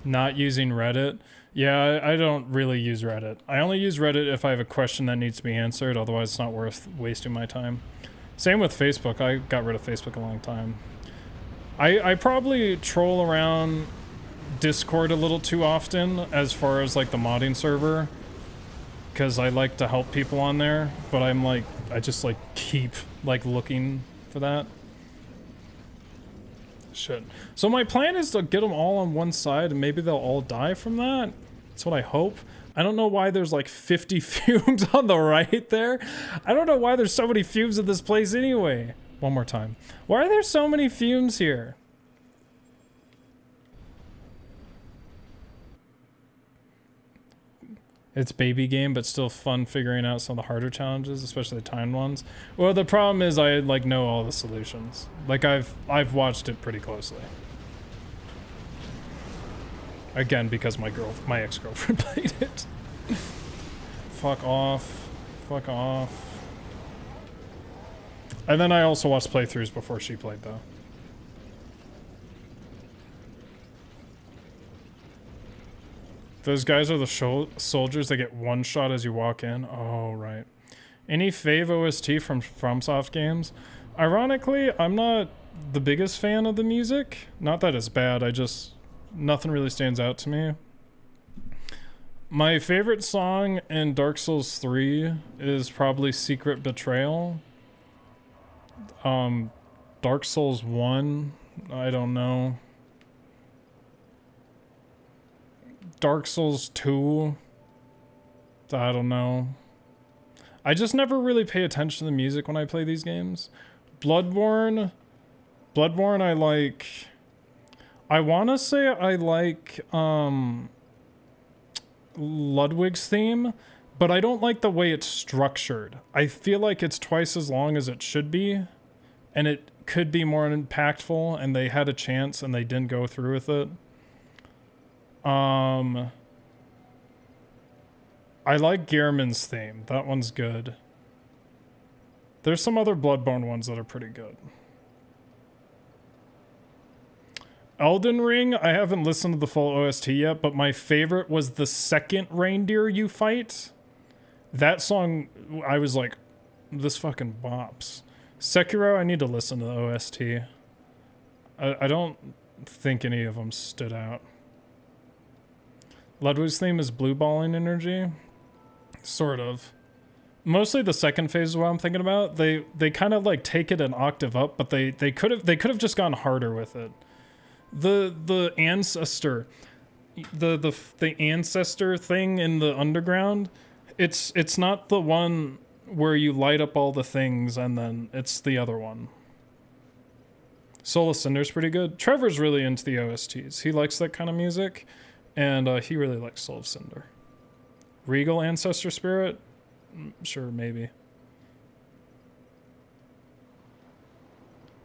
Not using Reddit. Yeah, I don't really use Reddit. I only use Reddit if I have a question that needs to be answered, otherwise it's not worth wasting my time. Same with Facebook. I got rid of Facebook a long time. I probably troll around Discord a little too often as far as like the modding server, because I like to help people on there, but I'm like, I just like keep like looking for that. Shit. So my plan is to get them all on one side and maybe they'll all die from that. That's what I hope. I don't know why there's like 50 fumes on the right there. I don't know why there's so many fumes in this place anyway. One more time. Why are there so many fumes here? It's baby game, but still fun figuring out some of the harder challenges, especially the timed ones. Well, the problem is I like know all the solutions. Like I've watched it pretty closely. Again, because my ex-girlfriend played it. Fuck off. Fuck off. And then I also watched playthroughs before she played though. Those guys are the soldiers that get one shot as you walk in. Oh, right. Any fave OST from FromSoft games? Ironically, I'm not the biggest fan of the music. Not that it's bad, nothing really stands out to me. My favorite song in Dark Souls 3 is probably Secret Betrayal. Dark Souls 1, I don't know. Dark Souls 2, I don't know. I just never really pay attention to the music when I play these games. Bloodborne I like. I want to say I like Ludwig's theme, but I don't like the way it's structured. I feel like it's twice as long as it should be, and it could be more impactful, and they had a chance and they didn't go through with it. I like Gehrman's theme. That one's good. There's some other Bloodborne ones that are pretty good. Elden Ring, I haven't listened to the full OST yet, but my favorite was the second reindeer you fight. That song, I was like, this fucking bops. Sekiro, I need to listen to the OST. I don't think any of them stood out. Ludwig's theme is blue balling energy. Sort of. Mostly the second phase is what I'm thinking about. They kind of like take it an octave up, but they could have just gone harder with it. The ancestor, the ancestor thing in the underground, it's not the one where you light up all the things and then it's the other one. Soul of Cinder's pretty good. Trevor's really into the OSTs. He likes that kind of music, and he really likes Soul of Cinder. Regal Ancestor Spirit? Sure, maybe.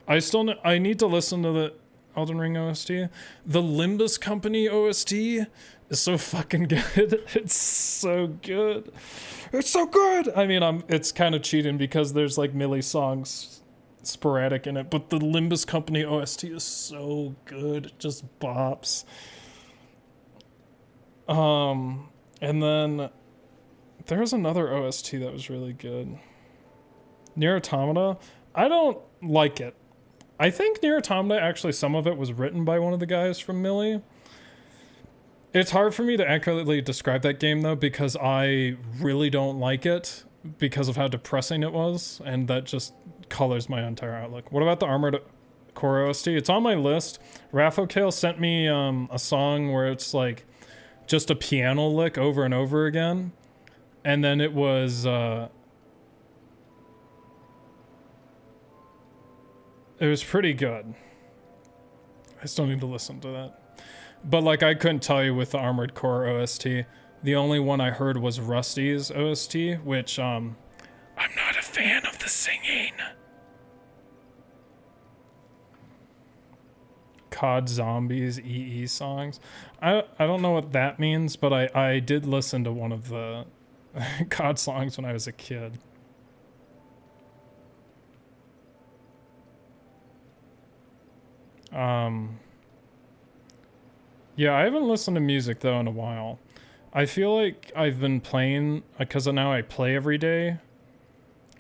I need to listen to the Elden Ring OST. The Limbus Company OST is so fucking good. It's so good. It's so good! I mean, it's kind of cheating because there's like Millie songs sporadic in it, but the Limbus Company OST is so good. It just bops. And then there's another OST that was really good. Nier Automata. I don't like it. I think Nier Automata, actually, some of it was written by one of the guys from Millie. It's hard for me to accurately describe that game, though, because I really don't like it because of how depressing it was, and that just colors my entire outlook. What about the Armored Core OST? It's on my list. Raphokale sent me a song where it's like just a piano lick over and over again, and then it was pretty good. I still need to listen to that. But like, I couldn't tell you with the Armored Core OST. The only one I heard was Rusty's OST, which I'm not a fan of the singing. COD Zombies EE songs. I don't know what that means, but I did listen to one of the COD songs when I was a kid. Yeah, I haven't listened to music though in a while. I feel like I've been playing because now I play every day,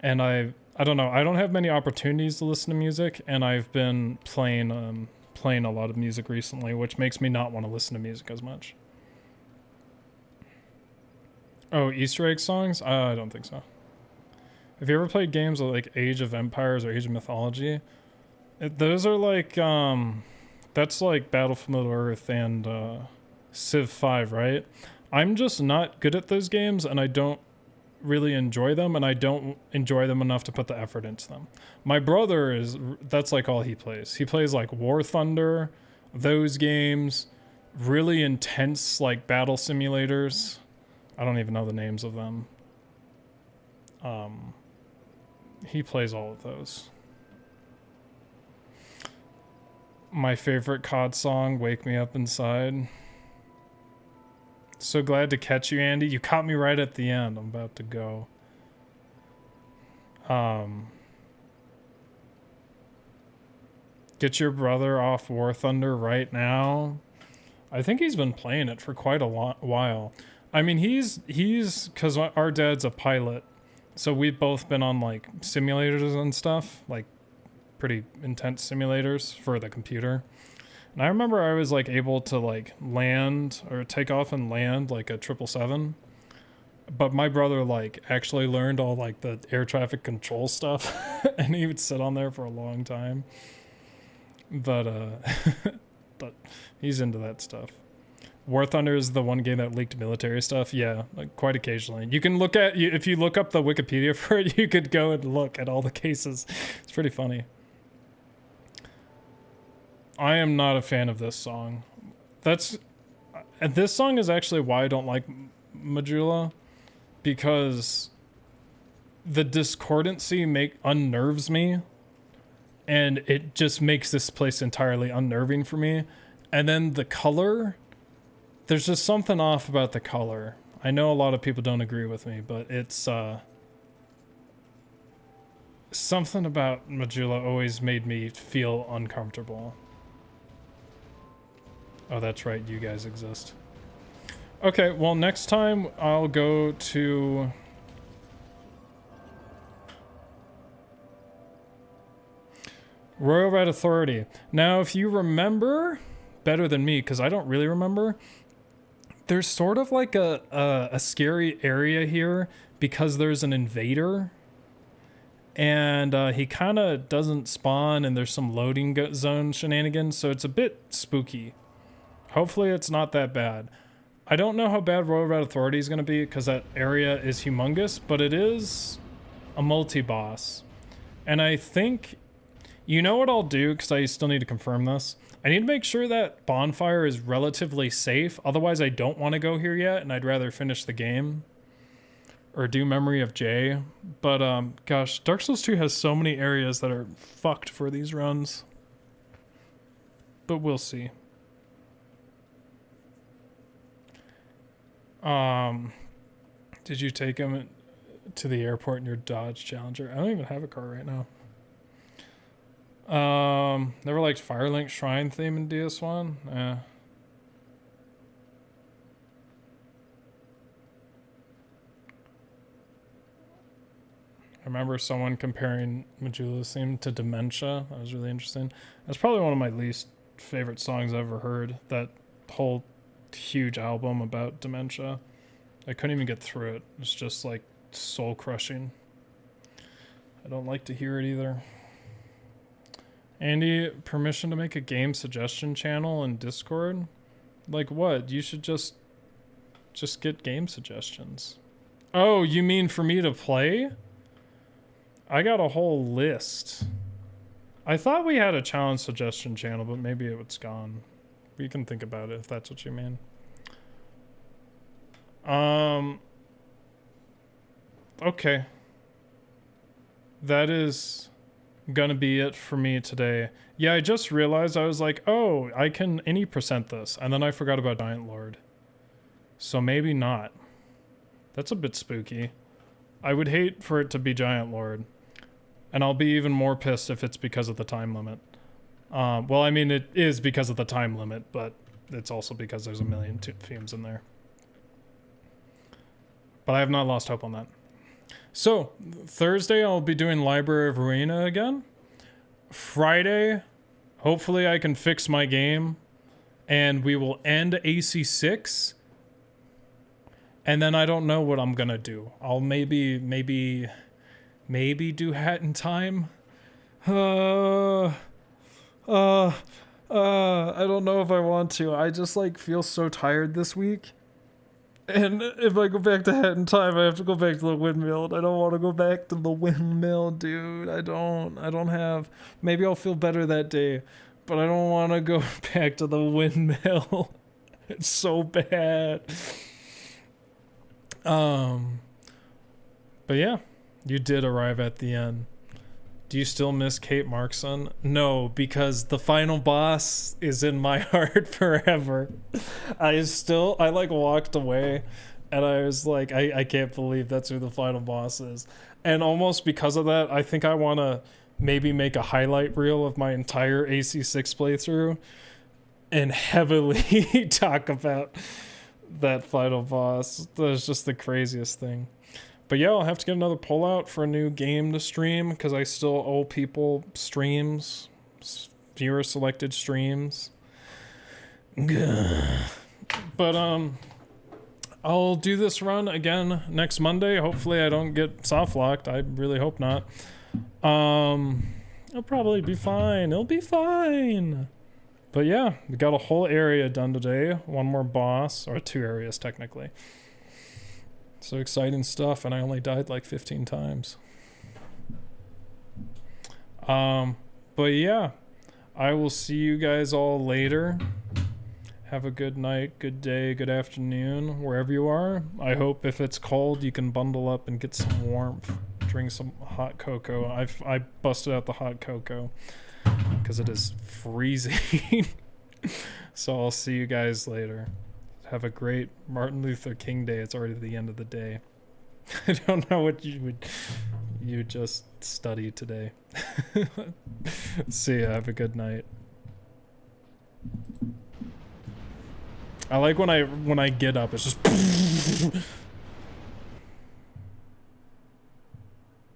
and I don't know, I don't have many opportunities to listen to music, and I've been playing a lot of music recently, which makes me not want to listen to music as much. Oh, Easter egg songs? I don't think so. Have you ever played games like Age of Empires or Age of Mythology? Those are like that's like Battlefield Middle-earth and Civ 5, right? I'm just not good at those games, and I don't really enjoy them, and I don't enjoy them enough to put the effort into them. My brother that's like all he plays. He plays like War Thunder, those games, really intense like battle simulators. I don't even know the names of them. He plays all of those. My favorite COD song, Wake Me Up Inside. So glad to catch you, Andy. You caught me right at the end. I'm about to go. Get your brother off War Thunder right now. I think he's been playing it for quite a while. I mean, he's because our dad's a pilot, so we've both been on like simulators and stuff, like pretty intense simulators for the computer. And I remember I was like able to like land or take off and land like a 777. But my brother like actually learned all like the air traffic control stuff and he would sit on there for a long time. But but he's into that stuff. War Thunder is the one game that leaked military stuff. Yeah, like quite occasionally. You can look at, if you look up the Wikipedia for it, you could go and look at all the cases. It's pretty funny. I am not a fan of this song. This song is actually why I don't like Majula, because the discordancy unnerves me, and it just makes this place entirely unnerving for me. And then the color, there's just something off about the color. I know a lot of people don't agree with me, but it's something about Majula always made me feel uncomfortable. Oh, that's right, you guys exist. Okay, well, next time I'll go to... Royal Red Authority. Now, if you remember, better than me, because I don't really remember, there's sort of like a scary area here because there's an invader. And he kind of doesn't spawn, and there's some loading zone shenanigans, so it's a bit spooky. Hopefully it's not that bad. I don't know how bad Royal Red Authority is going to be because that area is humongous, but it is a multi-boss. And I think, you know what I'll do, because I still need to confirm this. I need to make sure that bonfire is relatively safe. Otherwise, I don't want to go here yet, and I'd rather finish the game. Or do Memory of Jay. But, gosh, Dark Souls 2 has so many areas that are fucked for these runs. But we'll see. Did you take him to the airport in your Dodge Challenger? I don't even have a car right now. Never liked Firelink Shrine theme in DS1. Yeah. I remember someone comparing Majula's theme to Dementia. That was really interesting. That's probably one of my least favorite songs I've ever heard. That whole huge album about dementia. I couldn't even get through it. It's just like soul crushing. I don't like to hear it either. Andy, permission to make a game suggestion channel in Discord? Like what? You should just get game suggestions. Oh, you mean for me to play? I got a whole list. I thought we had a challenge suggestion channel, but maybe it's gone. We can think about it if that's what you mean. Okay. That is gonna be it for me today. Yeah, I just realized I was like, oh, I can any percent this. And then I forgot about Giant Lord. So maybe not. That's a bit spooky. I would hate for it to be Giant Lord. And I'll be even more pissed if it's because of the time limit. Well, I mean, it is because of the time limit, but it's also because there's a million fumes in there. But I have not lost hope on that. So, Thursday I'll be doing Library of Ruina again. Friday, hopefully I can fix my game. And we will end AC6. And then I don't know what I'm gonna do. I'll maybe do Hat in Time. I don't know if I want to. I just like feel so tired this week. And if I go back to Hat in Time, I have to go back to the windmill. And I don't want to go back to the windmill, dude. I don't have... Maybe I'll feel better that day. But I don't want to go back to the windmill. It's so bad. But yeah, you did arrive at the end. Do you still miss Kate Markson? No, because the final boss is in my heart forever. I like walked away and I was like, I can't believe that's who the final boss is. And almost because of that, I think I want to maybe make a highlight reel of my entire AC6 playthrough and heavily talk about that final boss. That's just the craziest thing. But yeah, I'll have to get another pull out for a new game to stream because I still owe people streams, viewer selected streams. But I'll do this run again next Monday. Hopefully I don't get soft locked. I really hope not. It'll probably be fine. It'll be fine. But yeah, we got a whole area done today. One more boss, or 2 areas technically. So exciting stuff, and I only died like 15 times. But yeah, I will see you guys all later. Have a good night, good day, good afternoon, wherever you are. I hope if it's cold, you can bundle up and get some warmth. Drink some hot cocoa. I busted out the hot cocoa because it is freezing. So I'll see you guys later. Have a great Martin Luther King Day. It's already the end of the day. I don't know what you just studied today. See ya. Have a good night. I like when I get up, it's just